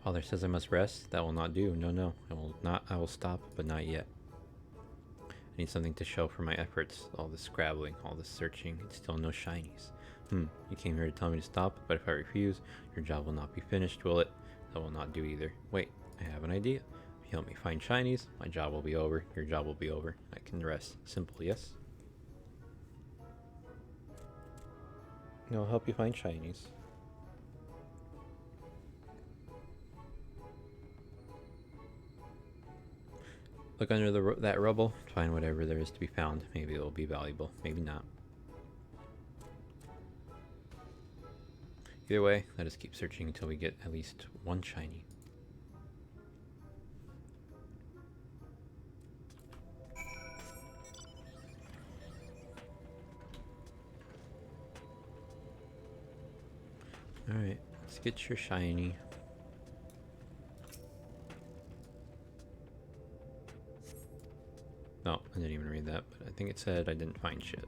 Father says I must rest. That will not do. No, I will not. I will stop, but not yet. I need something to show for my efforts. All this scrabbling, all this searching, and still no shinies. You came here to tell me to stop, but if I refuse, your job will not be finished, will it? That will not do either. Wait, I have an idea. If you help me find shinies, my job will be over. Your job will be over. I can rest. Simple, yes? I'll help you find shinies. Look under that rubble, find whatever there is to be found. Maybe it will be valuable, maybe not. Either way, let us keep searching until we get at least one shiny. Alright, let's get your shiny. No, I didn't even read that, but I think it said I didn't find shit.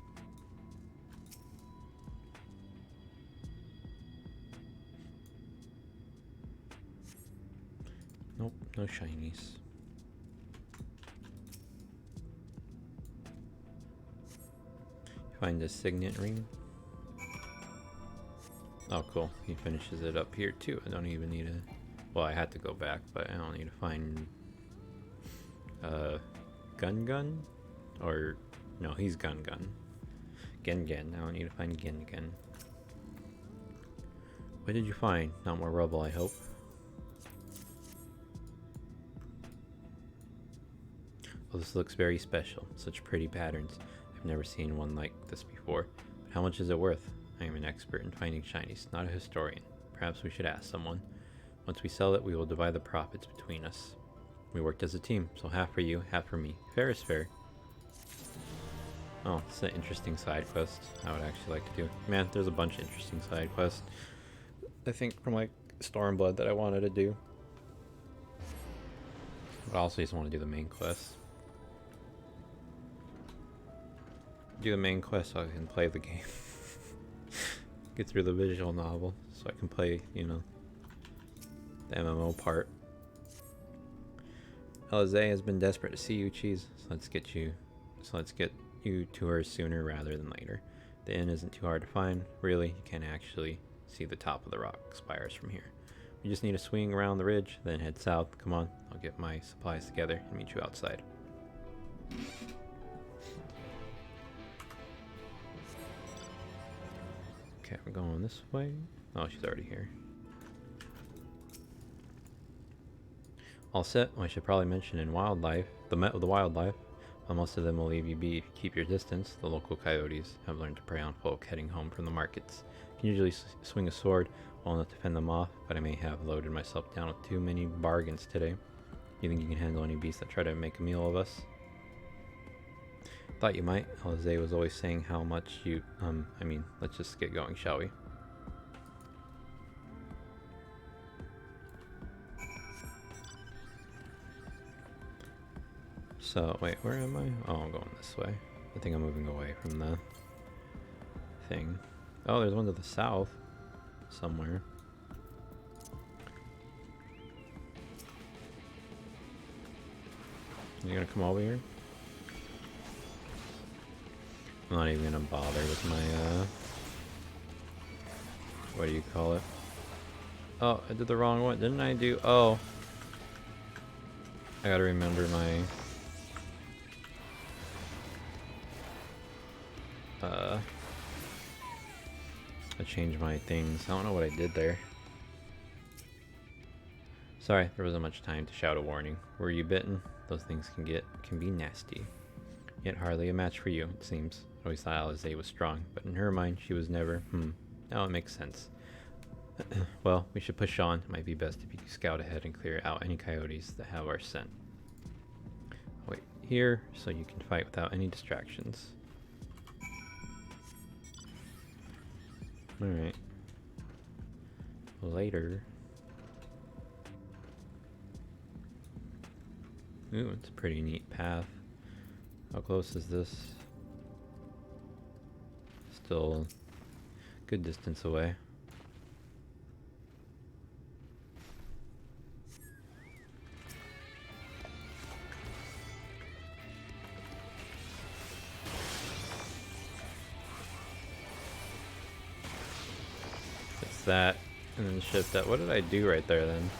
Nope, no shinies. Find the signet ring. Oh, cool. He finishes it up here too. I don't even need to... Well, I had to go back, but I don't need to find... Gun? Or... No, he's Gun. Gen. I don't need to find Gen. What did you find? Not more rubble, I hope. Well, this looks very special. Such pretty patterns. I've never seen one like this before. But how much is it worth? I am an expert in finding shinies, not a historian. Perhaps we should ask someone. Once we sell it, we will divide the profits between us. We worked as a team, so half for you, half for me. Fair is fair. Oh, it's an interesting side quest I would actually like to do. Man, there's a bunch of interesting side quests, I think, from like Stormblood that I wanted to do. But I also just want to do the main quest. Do the main quest so I can play the game. Get through the visual novel so I can play, you know, the MMO part. Alize has been desperate to see you, Cheese. So let's get you to her sooner rather than later. The inn isn't too hard to find. Really, you can actually see the top of the rock spires from here. We just need to swing around the ridge, then head south. Come on, I'll get my supplies together and meet you outside. Okay, we're going this way. Oh, she's already here. All set. Well, I should probably mention in wildlife, the wildlife, while most of them will leave you be if you keep your distance, the local coyotes have learned to prey on folk heading home from the markets. I can usually swing a sword well enough to fend them off, but I may have loaded myself down with too many bargains today. You think you can handle any beasts that try to make a meal of us? Thought you might. Alize was always saying how much you, I mean, let's just get going, shall we? So, wait, where am I? Oh, I'm going this way. I think I'm moving away from the thing. Oh, there's one to the south somewhere. You gonna come over here? I'm not even gonna bother with my, what do you call it? Oh, I did the wrong one. Didn't I do? Oh. I gotta remember my... I changed my things. I don't know what I did there. Sorry, there wasn't much time to shout a warning. Were you bitten? Those things can be nasty. Yet hardly a match for you, it seems. I always thought Alize was strong, but in her mind, she was never. Now it makes sense. Well, we should push on. It might be best if you scout ahead and clear out any coyotes that have our scent. I'll wait here so you can fight without any distractions. Alright. Later. Ooh, it's a pretty neat path. How close is this? Still a good distance away. It's that, and then shift that. What did I do right there then?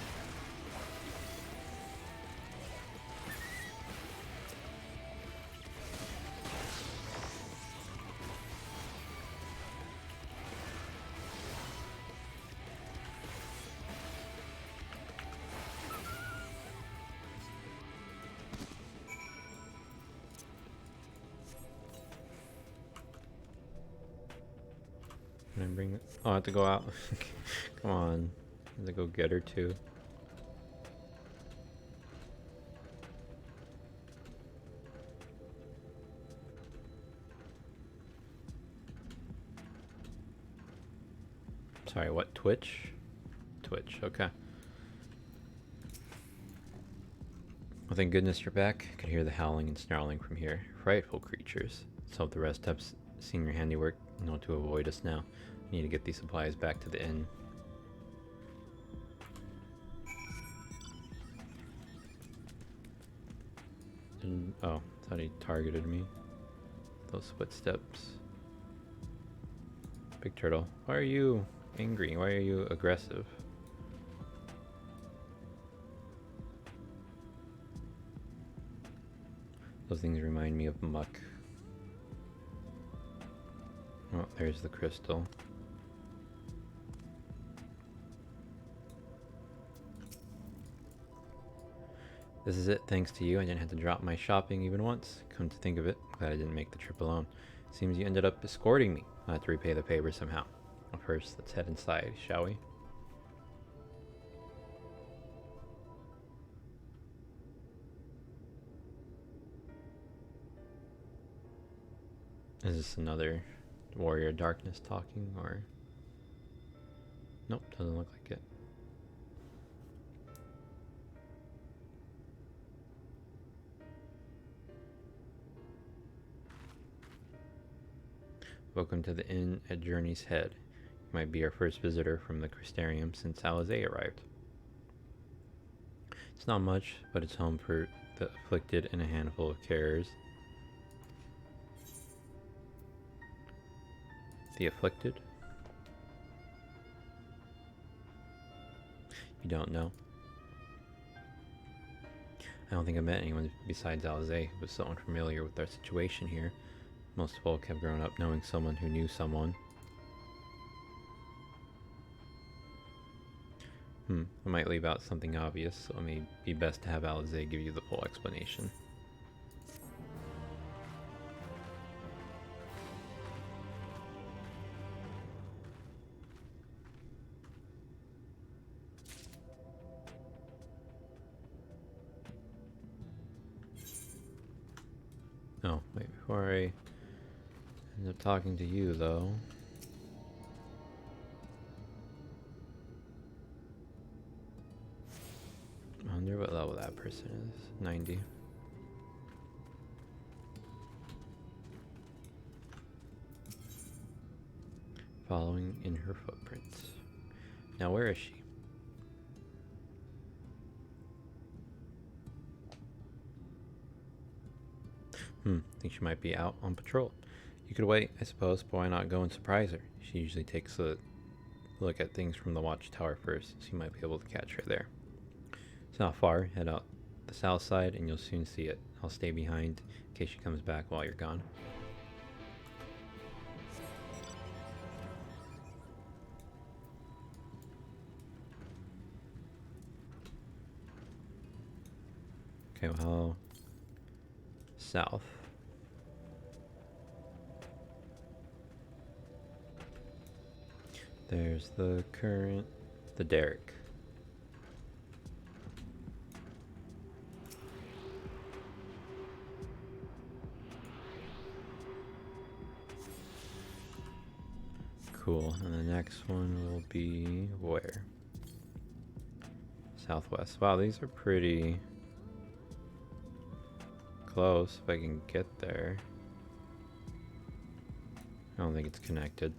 Can I bring it? Oh, I have to go out. Come on. I have to go get her too. Sorry, what? Twitch? Twitch, okay. Well, thank goodness you're back. I could hear the howling and snarling from here. Frightful creatures. Let's hope the rest have seen your handiwork and know to avoid us now. I need to get these supplies back to the inn. Oh, thought he targeted me. Those footsteps. Big turtle. Why are you angry? Why are you aggressive? Those things remind me of muck. Oh, there's the crystal. This is it, thanks to you. I didn't have to drop my shopping even once. Come to think of it, glad I didn't make the trip alone. Seems you ended up escorting me. I'll have to repay the favor somehow. Well, first, let's head inside, shall we? Is this another warrior darkness talking, or? Nope, doesn't look like it. Welcome to the inn at Journey's Head. You might be our first visitor from the Crystarium since Alizé arrived. It's not much, but it's home for the afflicted and a handful of carers. The afflicted? You don't know? I don't think I met anyone besides Alizé who was so unfamiliar with our situation here. Most folk have grown up knowing someone who knew someone. I might leave out something obvious, so it may be best to have Alizé give you the full explanation. Oh, wait, before I end up talking to you, though. I wonder what level that person is. 90. Following in her footprints. Now, where is she? Think she might be out on patrol. You could wait, I suppose, but why not go and surprise her? She usually takes a look at things from the watchtower first, so you might be able to catch her there. It's not far. Head out the south side and you'll soon see it. I'll stay behind in case she comes back while you're gone. Okay, well, south. There's the current, the derrick. Cool, and the next one will be where? Southwest. Wow, these are pretty close if I can get there. I don't think it's connected.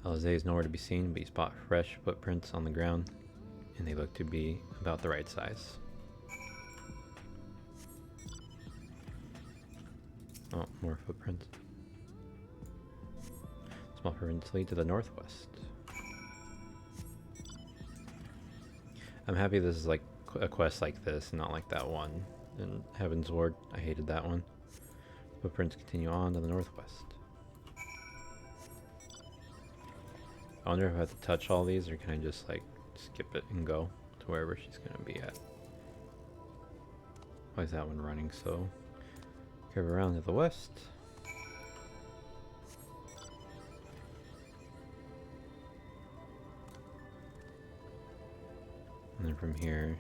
Alizé is nowhere to be seen, but you spot fresh footprints on the ground, and they look to be about the right size. Oh, more footprints. Small footprints lead to the northwest. I'm happy this is like a quest like this, and not like that one in Heaven's Ward. I hated that one. Footprints continue on to the northwest. I wonder if I have to touch all these, or can I just like skip it and go to wherever she's gonna be at. Why is that one running so? Curve around to the west. And then from here,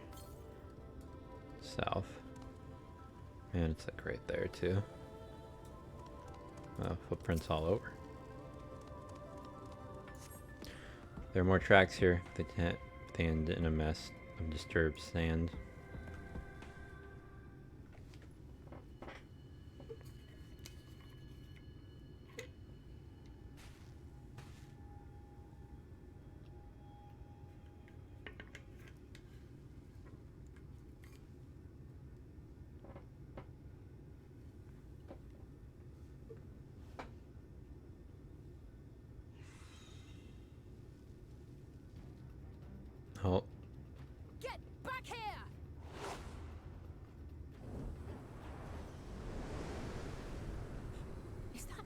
south. Man, it's like right there too. Footprints all over. There are more tracks here. They end in a mess of disturbed sand. Oh. Get back here! Is that...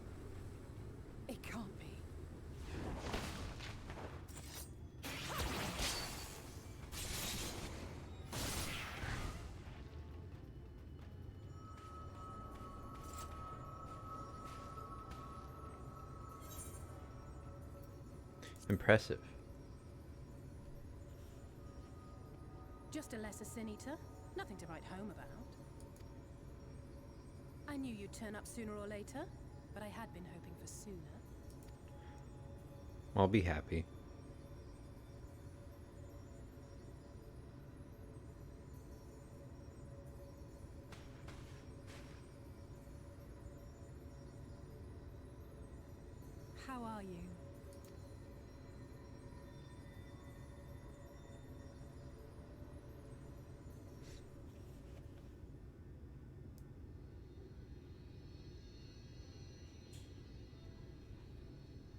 It can't be. Impressive. Just a lesser sin eater. Nothing to write home about. I knew you'd turn up sooner or later, but I had been hoping for sooner. I'll be happy. How are you?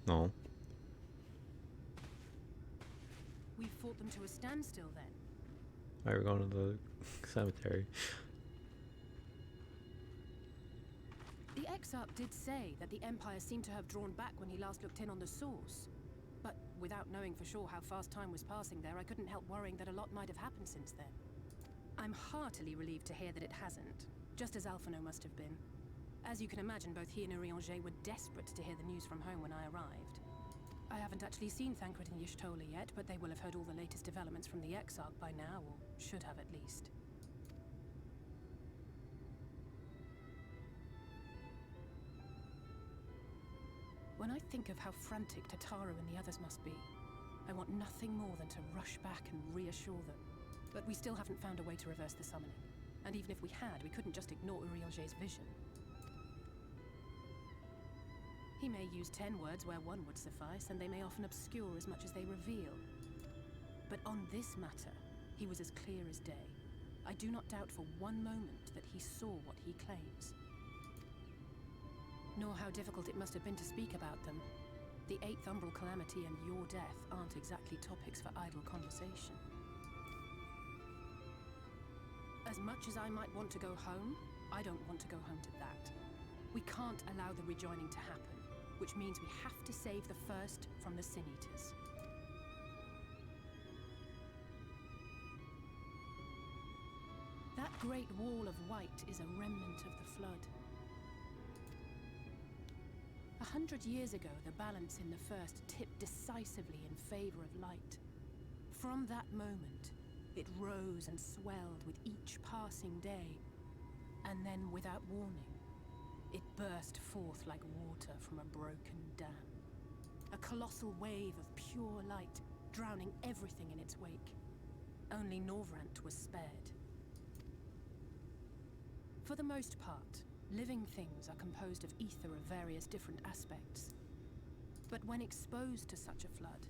No. We fought them to a standstill then. Why are we going to the cemetery? The Exarch did say that the Empire seemed to have drawn back when he last looked in on the source. But without knowing for sure how fast time was passing there, I couldn't help worrying that a lot might have happened since then. I'm heartily relieved to hear that it hasn't, just as Alphino must have been. As you can imagine, both he and Urianger were desperate to hear the news from home when I arrived. I haven't actually seen Thancred and Y'shtola yet, but they will have heard all the latest developments from the Exarch by now, or should have at least. When I think of how frantic Tataru and the others must be, I want nothing more than to rush back and reassure them. But we still haven't found a way to reverse the summoning. And even if we had, we couldn't just ignore Urianger's vision. He may use 10 words where one would suffice, and they may often obscure as much as they reveal. But on this matter, he was as clear as day. I do not doubt for one moment that he saw what he claims. Nor how difficult it must have been to speak about them. The 8th Umbral Calamity and your death aren't exactly topics for idle conversation. As much as I might want to go home, I don't want to go home to that. We can't allow the rejoining to happen, which means we have to save the first from the Sin Eaters. That great wall of white is a remnant of the flood. 100 years ago, the balance in the first tipped decisively in favor of light. From that moment, it rose and swelled with each passing day, and then, without warning, it burst forth like water from a broken dam. A colossal wave of pure light, drowning everything in its wake. Only Norvrant was spared. For the most part, living things are composed of ether of various different aspects. But when exposed to such a flood,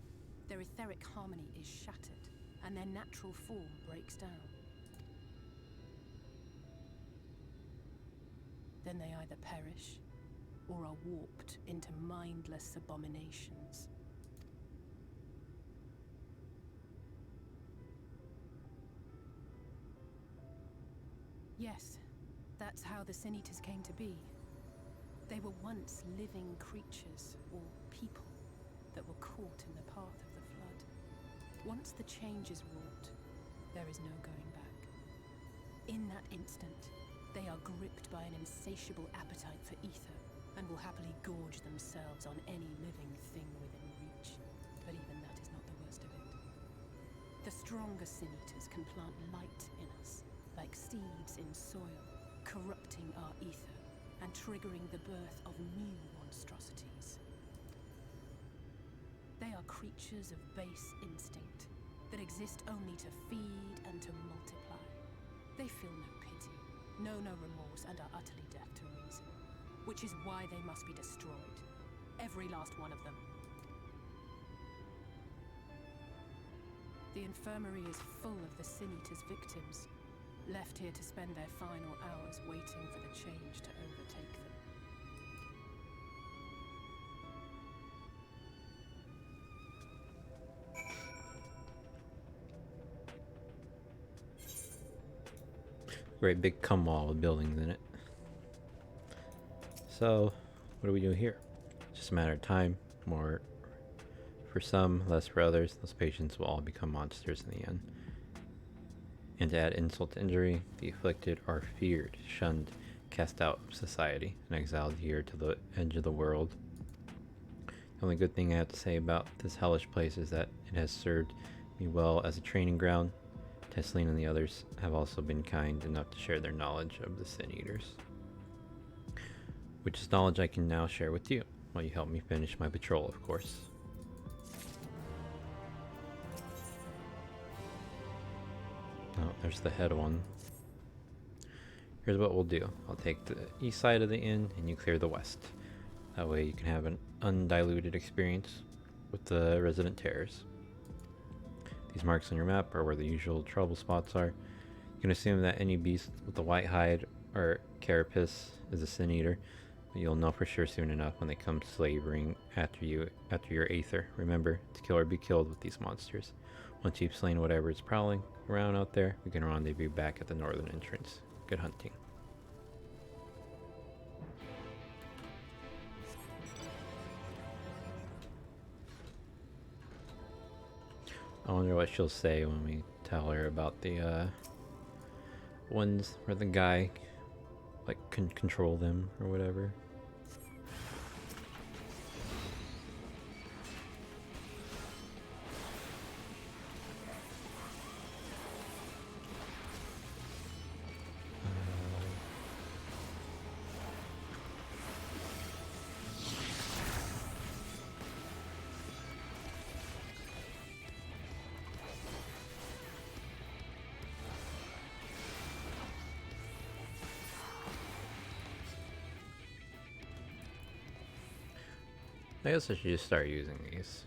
their etheric harmony is shattered, and their natural form breaks down. Then they either perish, or are warped into mindless abominations. Yes, that's how the Sin Eaters came to be. They were once living creatures, or people, that were caught in the path of the flood. Once the change is wrought, there is no going back. In that instant, they are gripped by an insatiable appetite for ether, and will happily gorge themselves on any living thing within reach. But even that is not the worst of it. The stronger Sin Eaters can plant light in us, like seeds in soil, corrupting our ether, and triggering the birth of new monstrosities. They are creatures of base instinct, that exist only to feed and to multiply. They feel no pity, know no remorse, and are utterly deaf to reason. Which is why they must be destroyed. Every last one of them. The infirmary is full of the Sin Eaters' victims, left here to spend their final hours waiting for the change to overtake them. Great big cum wall with buildings in it. So, what do we do here? It's just a matter of time. More for some, less for others. Those patients will all become monsters in the end. And to add insult to injury, the afflicted are feared, shunned, cast out of society, and exiled here to the edge of the world. The only good thing I have to say about this hellish place is that it has served me well as a training ground. Tesleen and the others have also been kind enough to share their knowledge of the Sin Eaters, which is knowledge I can now share with you, while you help me finish my patrol, of course. Oh, there's the head one. Here's what we'll do. I'll take the east side of the inn, and you clear the west. That way you can have an undiluted experience with the resident terrors. These marks on your map are where the usual trouble spots are. You can assume that any beast with a white hide or carapace is a Sin Eater, but you'll know for sure soon enough when they come slavering after your Aether. Remember to kill or be killed with these monsters. Once you've slain whatever is prowling around out there, we can rendezvous back at the northern entrance. Good hunting. I wonder what she'll say when we tell her about the ones where the guy like can control them or whatever. I guess I should just start using these.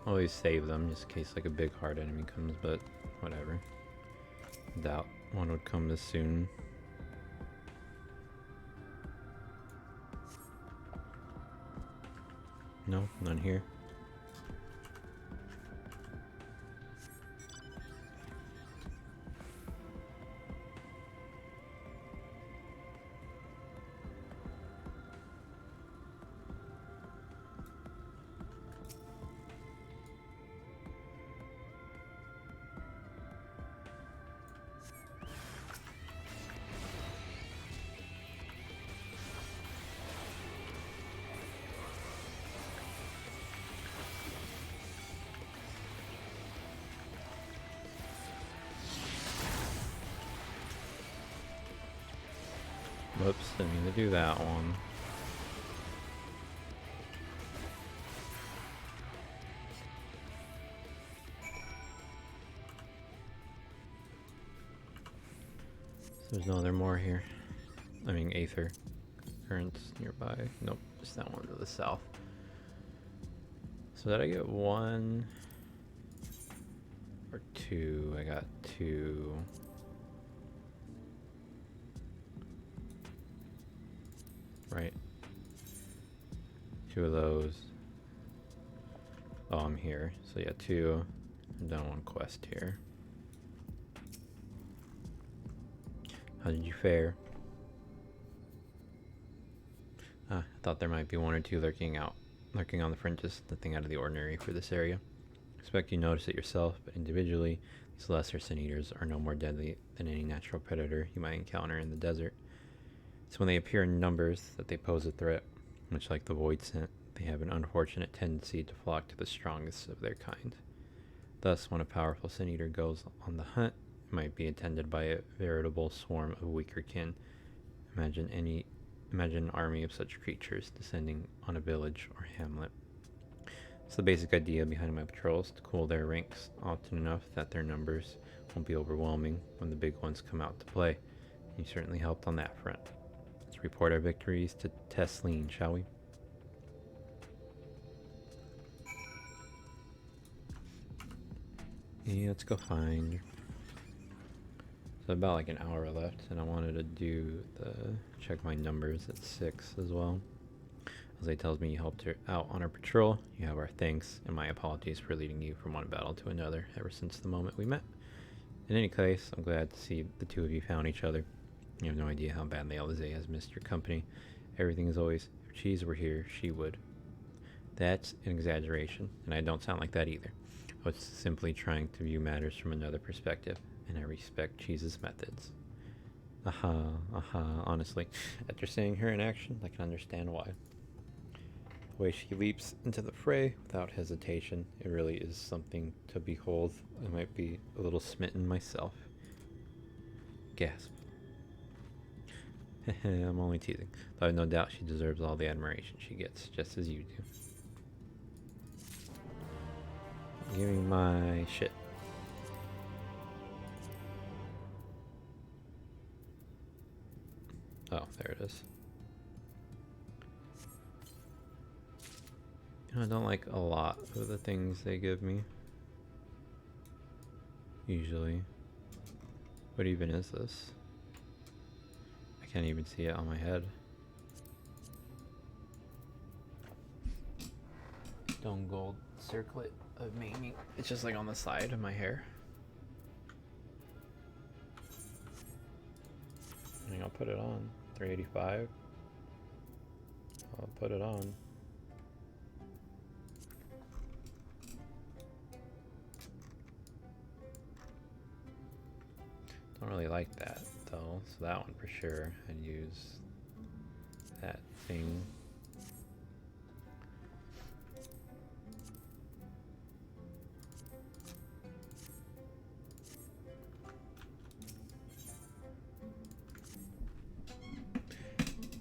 Always save them just in case like a big hard enemy comes, but whatever. Doubt one would come this soon. No, none here. Whoops, didn't mean to do that one. So there's no other more here. I mean, Aether currents nearby. Nope, just that one to the south. So did I get one or two? I got two. Right. Two of those. Oh, I'm here. So yeah, two. I've done one quest here. How did you fare? I thought there might be one or two lurking on the fringes. Nothing out of the ordinary for this area. I expect you notice it yourself, but individually, these lesser Sin Eaters are no more deadly than any natural predator you might encounter in the desert. It's when they appear in numbers that they pose a threat. Much like the Void Scent, they have an unfortunate tendency to flock to the strongest of their kind. Thus, when a powerful Sin Eater goes on the hunt, it might be attended by a veritable swarm of weaker kin. Imagine an army of such creatures descending on a village or hamlet. It's the basic idea behind my patrols, to cool their ranks often enough that their numbers won't be overwhelming when the big ones come out to play. You certainly helped on that front. Let's report our victories to Tesleen, shall we? Yeah, let's go find her. So about like an hour left, and I wanted to do check my numbers at 6 as well. Jose tells me you helped her out on our patrol. You have our thanks, and my apologies for leading you from one battle to another ever since the moment we met. In any case, I'm glad to see the two of you found each other. You have no idea how badly Jose has missed your company. Everything is always, if Cheese were here, she would. That's an exaggeration, and I don't sound like that either. I was simply trying to view matters from another perspective, and I respect Cheese's methods. Aha, honestly, after seeing her in action, I can understand why. The way she leaps into the fray without hesitation, it really is something to behold. I might be a little smitten myself. Gasp. I'm only teasing, though I have no doubt she deserves all the admiration she gets, just as you do. Give me my shit. Oh, there it is. I don't like a lot of the things they give me. Usually. What even is this? I can't even see it on my head. Stone gold circlet of maiming. It's just like on the side of my hair. I think I'll put it on. 385. I'll put it on. Don't really like that though, so that one for sure. I'd use that thing.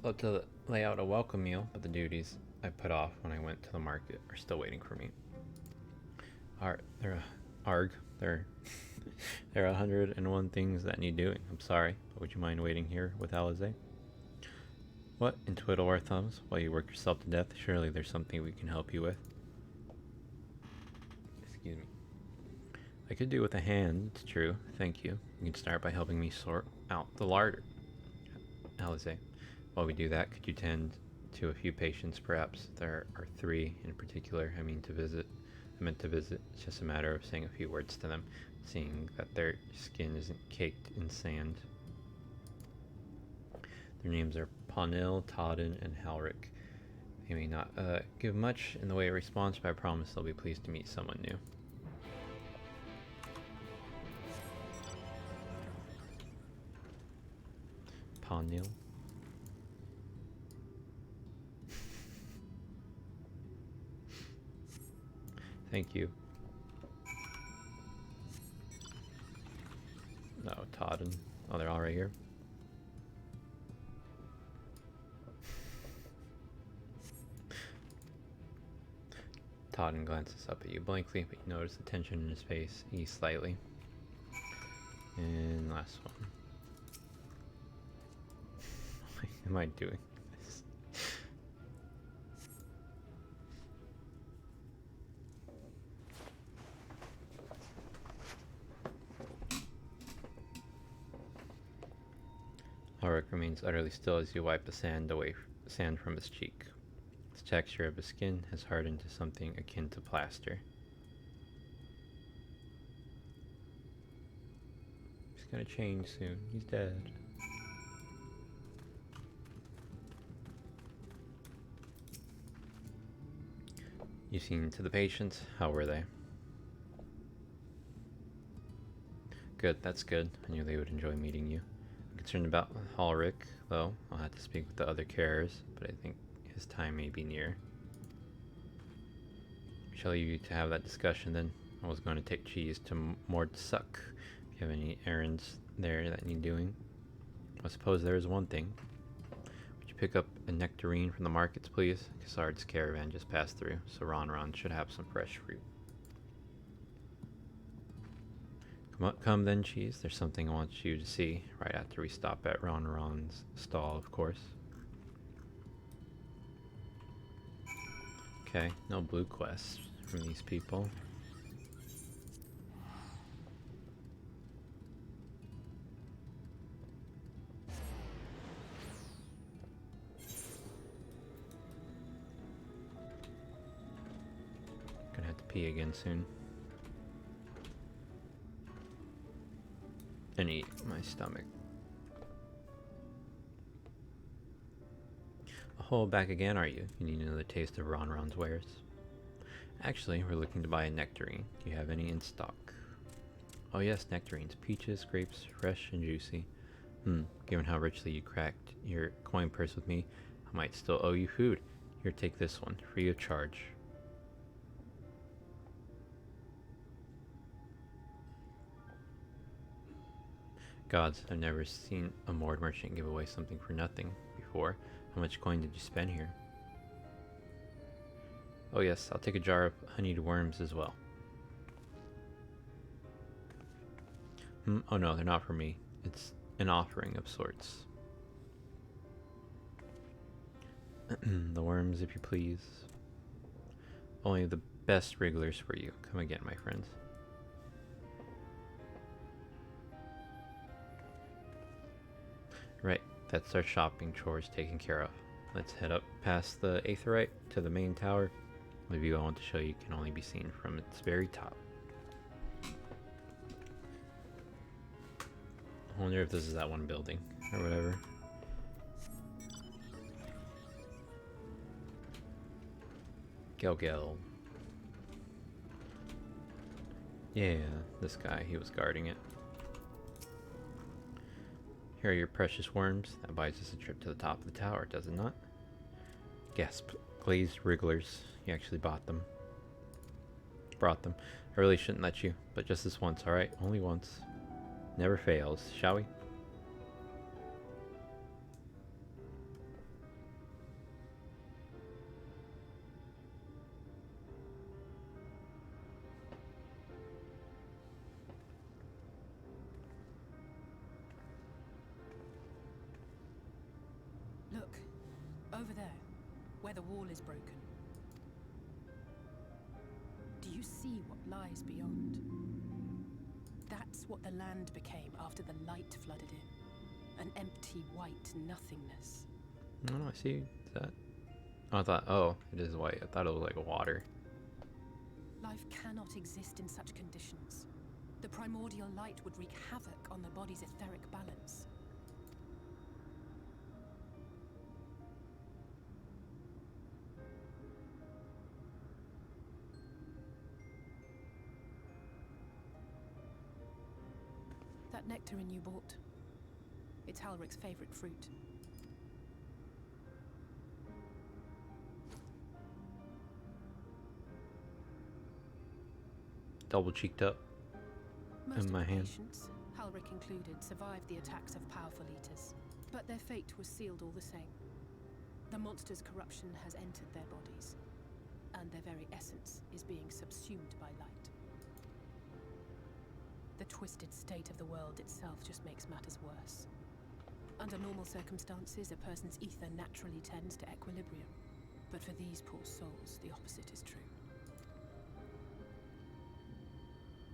Love to lay out a welcome meal, but the duties I put off when I went to the market are still waiting for me. There are 101 things that need doing. I'm sorry, but would you mind waiting here with Alize? What? And twiddle our thumbs while you work yourself to death? Surely there's something we can help you with. Excuse me. I could do with a hand, it's true. Thank you. You can start by helping me sort out the larder. Alize, while we do that, could you tend to a few patients, perhaps? There are 3 in particular I meant to visit. It's just a matter of saying a few words to them, seeing that their skin isn't caked in sand. Their names are Pawnil, Todden, and Halric. They may not give much in the way of response, but I promise they'll be pleased to meet someone new. Pawnil. Thank you. No, Todden. Oh, they're all right here. Todden glances up at you blankly, but you notice the tension in his face ease slightly. And last one. What am I doing this? Ulrich remains utterly still as you wipe the sand from his cheek. The texture of his skin has hardened to something akin to plaster. He's gonna change soon. He's dead. You've seen to the patients. How were they? Good, that's good. I knew they would enjoy meeting you. I'm concerned about Ulrich, though. I'll have to speak with the other carers, but I think his time may be near. Shall leave you to have that discussion then. I was going to take Cheese to Mordsuck. If you have any errands there that need doing. I suppose there is one thing. Would you pick up a nectarine from the markets, please? Cassard's caravan just passed through, so Ron should have some fresh fruit. Come then, Cheese. There's something I want you to see right after we stop at Ron's stall, of course. Okay, no blue quests from these people. Gonna have to pee again soon. And eat my stomach. Oh, back again, are you? You need another taste of Ron's wares? Actually, we're looking to buy a nectarine. Do you have any in stock? Oh yes, nectarines. Peaches, grapes, fresh and juicy. Given how richly you cracked your coin purse with me, I might still owe you food. Here, take this one, free of charge. Gods, I've never seen a moored merchant give away something for nothing before. How much coin did you spend here? Oh yes, I'll take a jar of honeyed worms as well. Oh no, they're not for me. It's an offering of sorts. The worms, if you please. Only the best wrigglers for you. Come again, my friends. Right, that's our shopping chores taken care of. Let's head up past the Aetheryte to the main tower. The view I want to show you can only be seen from its very top. I wonder if this is that one building or whatever. Gel. Yeah, this guy, he was guarding it. Here are your precious worms. That buys us a trip to the top of the tower, does it not? Gasp. Glazed wrigglers. You actually bought them. Brought them. I really shouldn't let you, but just this once, alright? Only once. Never fails, shall we? Look, over there, where the wall is broken. Do you see what lies beyond? That's what the land became after the light flooded in. An empty white nothingness. No, I see that. Oh, I thought, oh, it is white. I thought it was like water. Life cannot exist in such conditions. The primordial light would wreak havoc on the body's etheric balance. That nectarine you bought, it's Halric's favorite fruit. Double cheeked up in my hand. Patients, Halric included, survived the attacks of powerful eaters, but their fate was sealed all the same. The monster's corruption has entered their bodies, and their very essence is being subsumed by light. The twisted state of the world itself just makes matters worse. Under normal circumstances, a person's ether naturally tends to equilibrium, but for these poor souls, the opposite is true.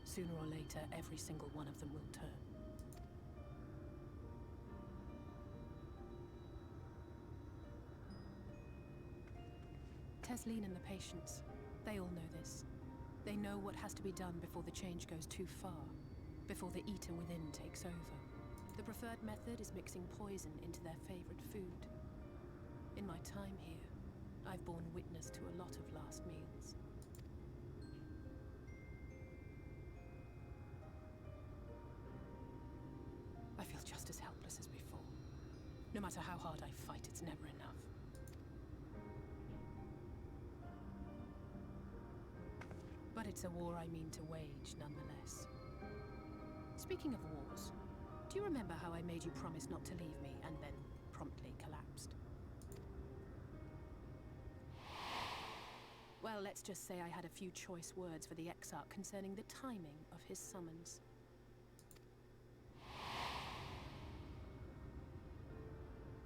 Sooner or later, every single one of them will turn. Tesleen and the patients, they all know this. They know what has to be done before the change goes too far, before the eater within takes over. The preferred method is mixing poison into their favorite food. In my time here, I've borne witness to a lot of last meals. I feel just as helpless as before. No matter how hard I fight, it's never enough. But it's a war I mean to wage, nonetheless. Speaking of wars, do you remember how I made you promise not to leave me and then promptly collapsed? Well, let's just say I had a few choice words for the Exarch concerning the timing of his summons.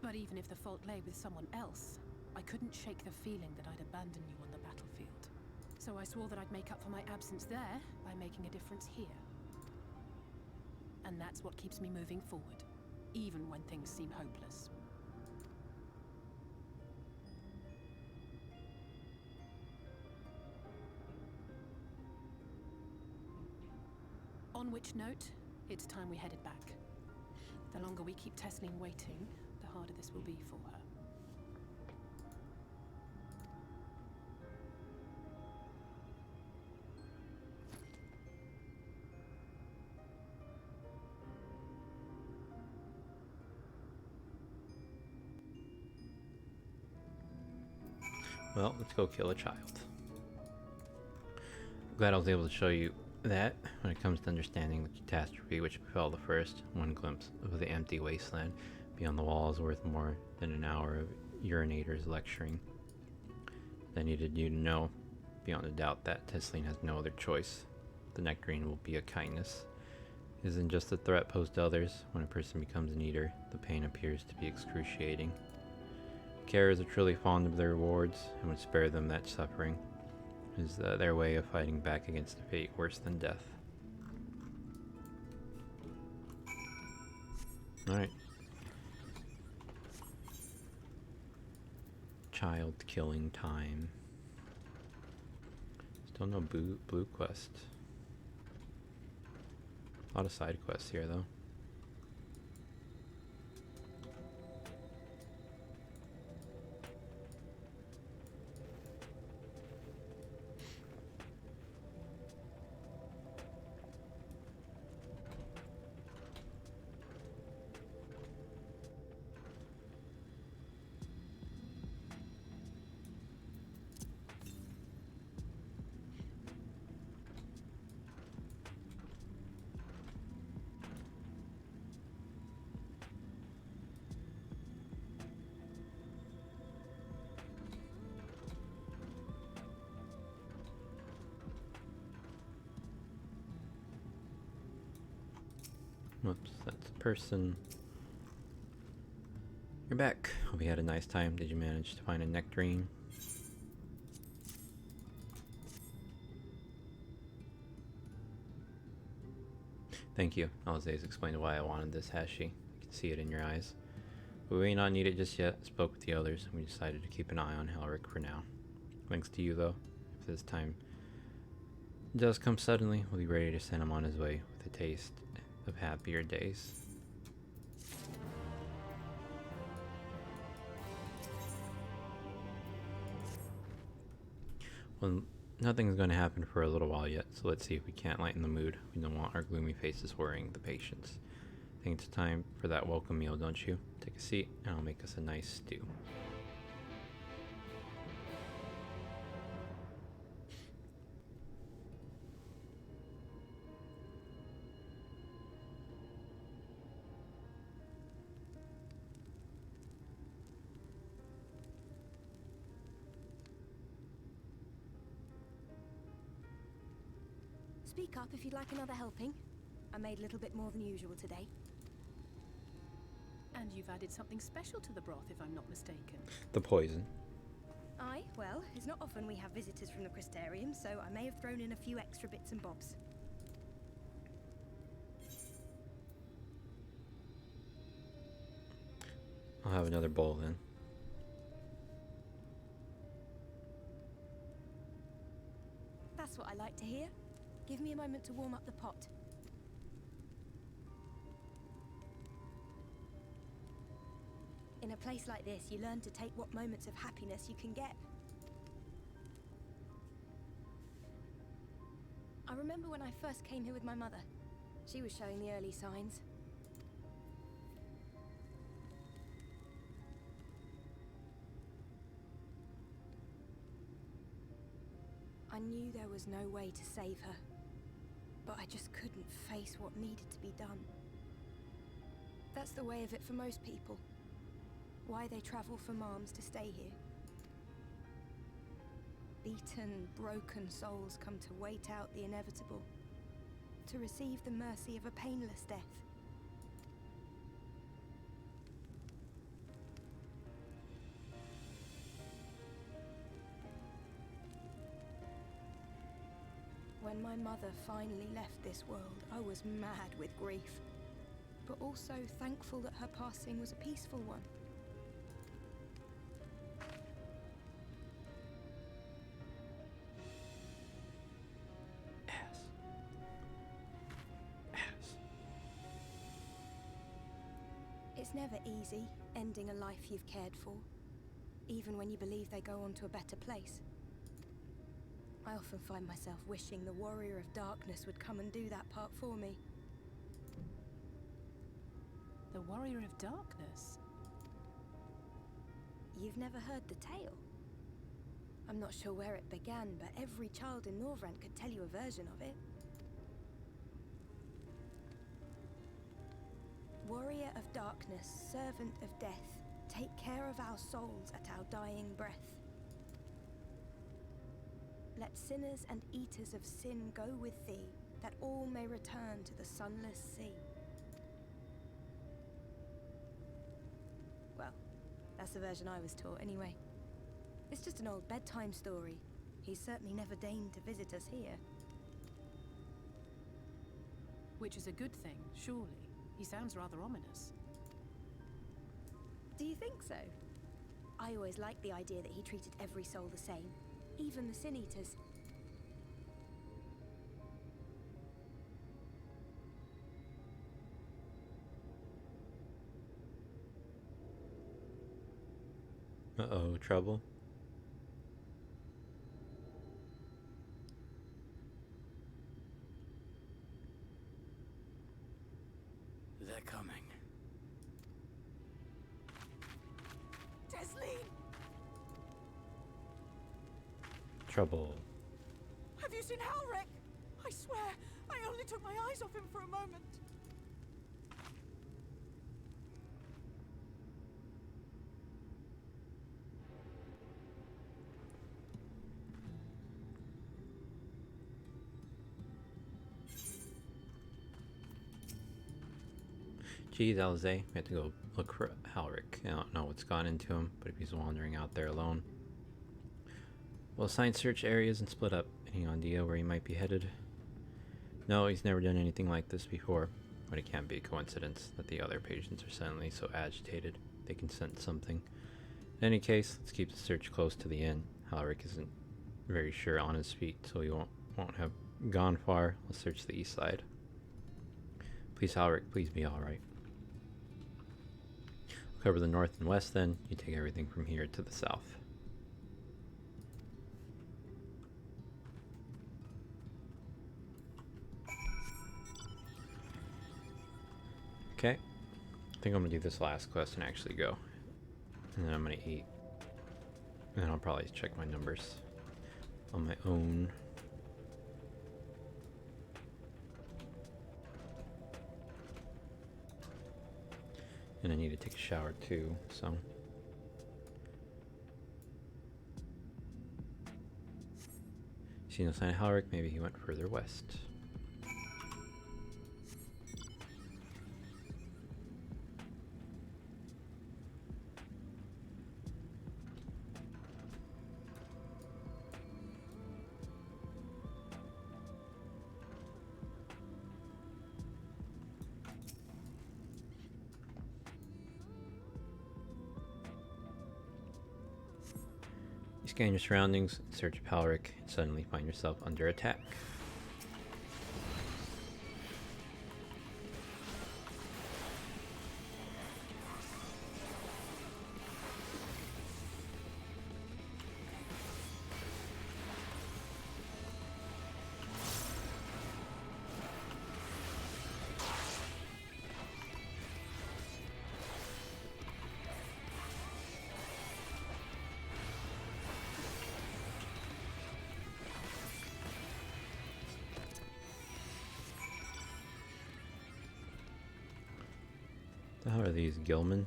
But even if the fault lay with someone else, I couldn't shake the feeling that I'd abandon you on the battlefield. So I swore that I'd make up for my absence there by making a difference here. And that's what keeps me moving forward, even when things seem hopeless. On which note, it's time we headed back. The longer we keep Tesleen waiting, the harder this will be for her. Well, let's go kill a child. Glad I was able to show you that when it comes to understanding the catastrophe which befell the first. One glimpse of the empty wasteland beyond the wall is worth more than an hour of urinators lecturing. I needed you to know, beyond a doubt, that Tesseline has no other choice. The nectarine will be a kindness. It isn't just a threat posed to others. When a person becomes an eater, the pain appears to be excruciating. Carers are truly fond of their rewards and would spare them that suffering. It is their way of fighting back against a fate worse than death. Alright. Child killing time. Still no blue quest. A lot of side quests here though. Whoops, that's a person. You're back. Hope you had a nice time. Did you manage to find a nectarine? Thank you. Alzaze explained why I wanted this, has she? I can see it in your eyes. But we may not need it just yet. I spoke with the others, and we decided to keep an eye on Helric for now. Thanks to you, though. If this time does come suddenly, we'll be ready to send him on his way with a taste of happier days. Well, nothing's going to happen for a little while yet, so let's see if we can't lighten the mood. We don't want our gloomy faces worrying the patients. I think it's time for that welcome meal, don't you? Take a seat, and I'll make us a nice stew. Speak up if you'd like another helping. I made a little bit more than usual today. And you've added something special to the broth, if I'm not mistaken. The poison. Aye, well, it's not often we have visitors from the Crystarium, so I may have thrown in a few extra bits and bobs. I'll have another bowl then. That's what I like to hear. Give me a moment to warm up the pot. In a place like this, you learn to take what moments of happiness you can get. I remember when I first came here with my mother. She was showing the early signs. I knew there was no way to save her, but I just couldn't face what needed to be done. That's the way of it for most people. Why they travel from arms to stay here. Beaten, broken souls come to wait out the inevitable, to receive the mercy of a painless death. When my mother finally left this world, I was mad with grief, but also thankful that her passing was a peaceful one. It's never easy, ending a life you've cared for, even when you believe they go on to a better place. I often find myself wishing the Warrior of Darkness would come and do that part for me. The Warrior of Darkness? You've never heard the tale? I'm not sure where it began, but every child in Norvrent could tell you a version of it. Warrior of darkness, servant of death, take care of our souls at our dying breath. Let sinners and eaters of sin go with thee, that all may return to the sunless sea. Well, that's the version I was taught anyway. It's just an old bedtime story. He's certainly never deigned to visit us here. Which is a good thing, surely. He sounds rather ominous. Do you think so? I always liked the idea that he treated every soul the same, even the Sin Eaters. Uh-oh, trouble? They're coming. Desleen! Trouble. Have you seen Halric? I swear, I only took my eyes off him for a moment. Geez, Alize, we have to go look for Halric. I don't know what's gone into him, but if he's wandering out there alone. We'll assign search areas and split up. Any idea where he might be headed? No, he's never done anything like this before, but it can't be a coincidence that the other patients are suddenly so agitated they can sense something. In any case, let's keep the search close to the inn. Halric isn't very sure on his feet, so he won't have gone far. Let's search the east side. Please, Halric, please be alright. Cover the north and west, then you take everything from here to the south. Okay, I think I'm gonna do this last quest and actually go, and then I'm gonna eat, and then I'll probably check my numbers on my own. And I need to take a shower too, so. See no sign of Halric, maybe he went further west. Scan your surroundings, search Halric, and suddenly find yourself under attack. The hell are these, Gilman?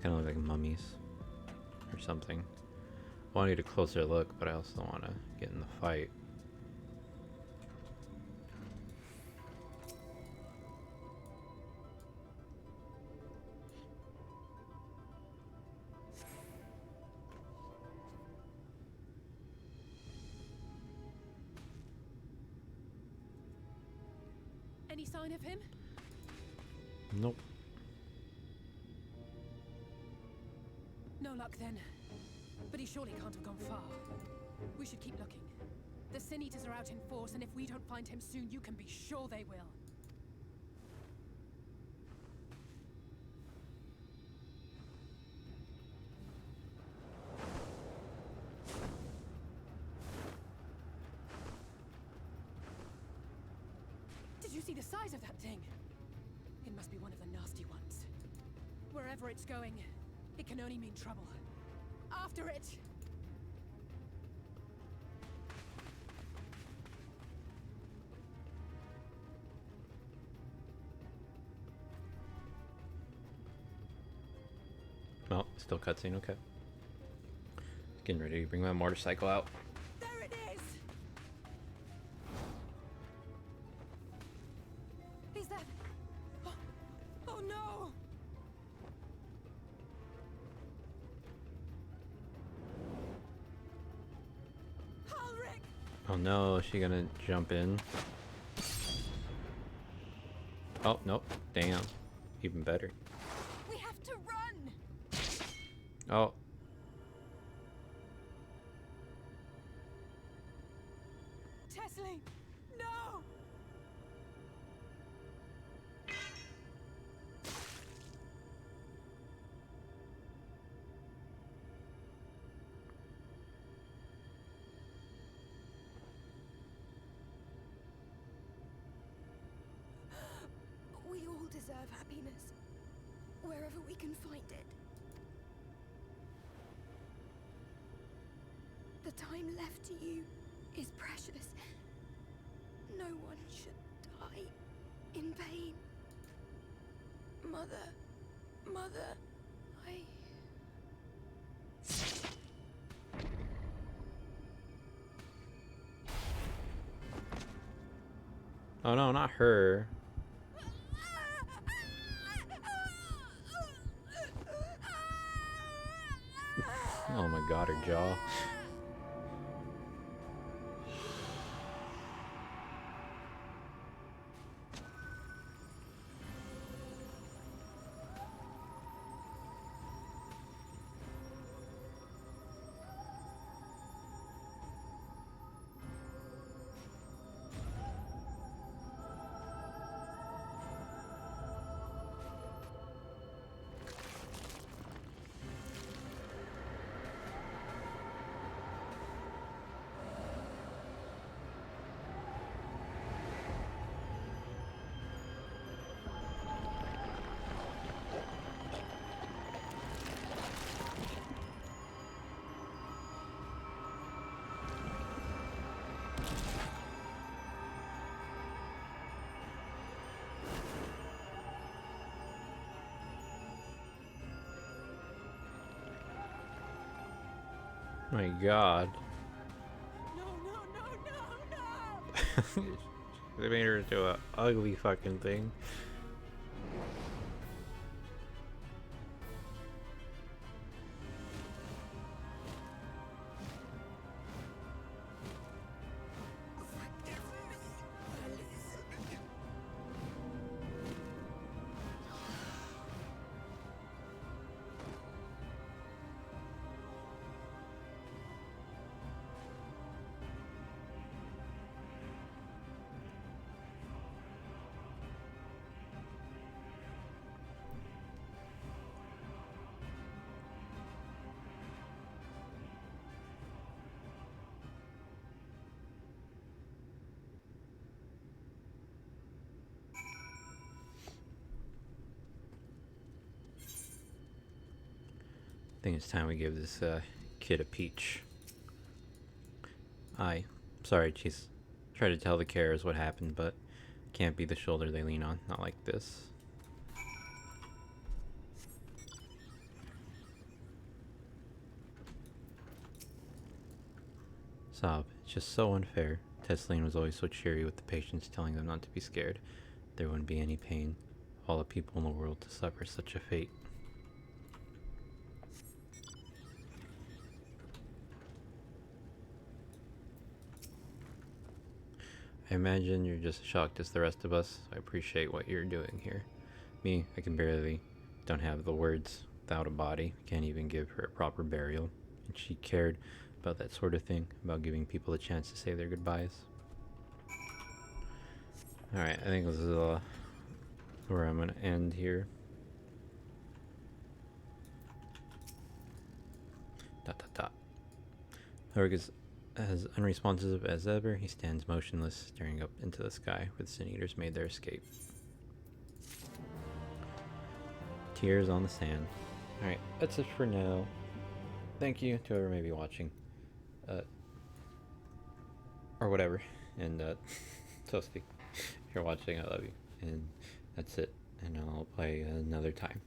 Kind of look like mummies or something. I want to get a closer look, but I also don't want to get in the fight. Any sign of him? Nope. No luck then. But he surely can't have gone far. We should keep looking. The Sin Eaters are out in force, and if we don't find him soon, you can be sure they will. Did you see the size of that thing? It must be one of the nasty ones. Wherever it's going, it can only mean trouble. After it! Well, still cutscene, okay. Getting ready to bring my motorcycle out. There it is! Is that... Oh, oh no! Ulrich! Oh no, is she gonna jump in? Oh, nope. Damn. Even better. We have to run! Oh. Tessie! No! We all deserve happiness, wherever we can find it. The time left to you is precious. No one should die in pain. Mother, I... Oh no, not her. Oh my god, her jaw. My god. No. They made her into an ugly fucking thing. I think it's time we give this kid a peach. Sorry, she's tried to tell the carers what happened, but can't be the shoulder they lean on. Not like this. Sob, it's just so unfair. Tesseline was always so cheery with the patients, telling them not to be scared. There wouldn't be any pain. All the people in the world to suffer such a fate. I imagine you're just as shocked as the rest of us. I appreciate what you're doing here. Me, I can barely, don't have the words without a body. Can't even give her a proper burial. And she cared about that sort of thing, about giving people a chance to say their goodbyes. Alright, I think this is where I'm going to end here. Ulrich is as unresponsive as ever. He stands motionless, staring up into the sky where the Sin Eaters made their escape. Tears on the sand. Alright, that's it for now. Thank you to whoever may be watching. Or whatever. And, so to speak. If you're watching, I love you. And that's it. And I'll play another time.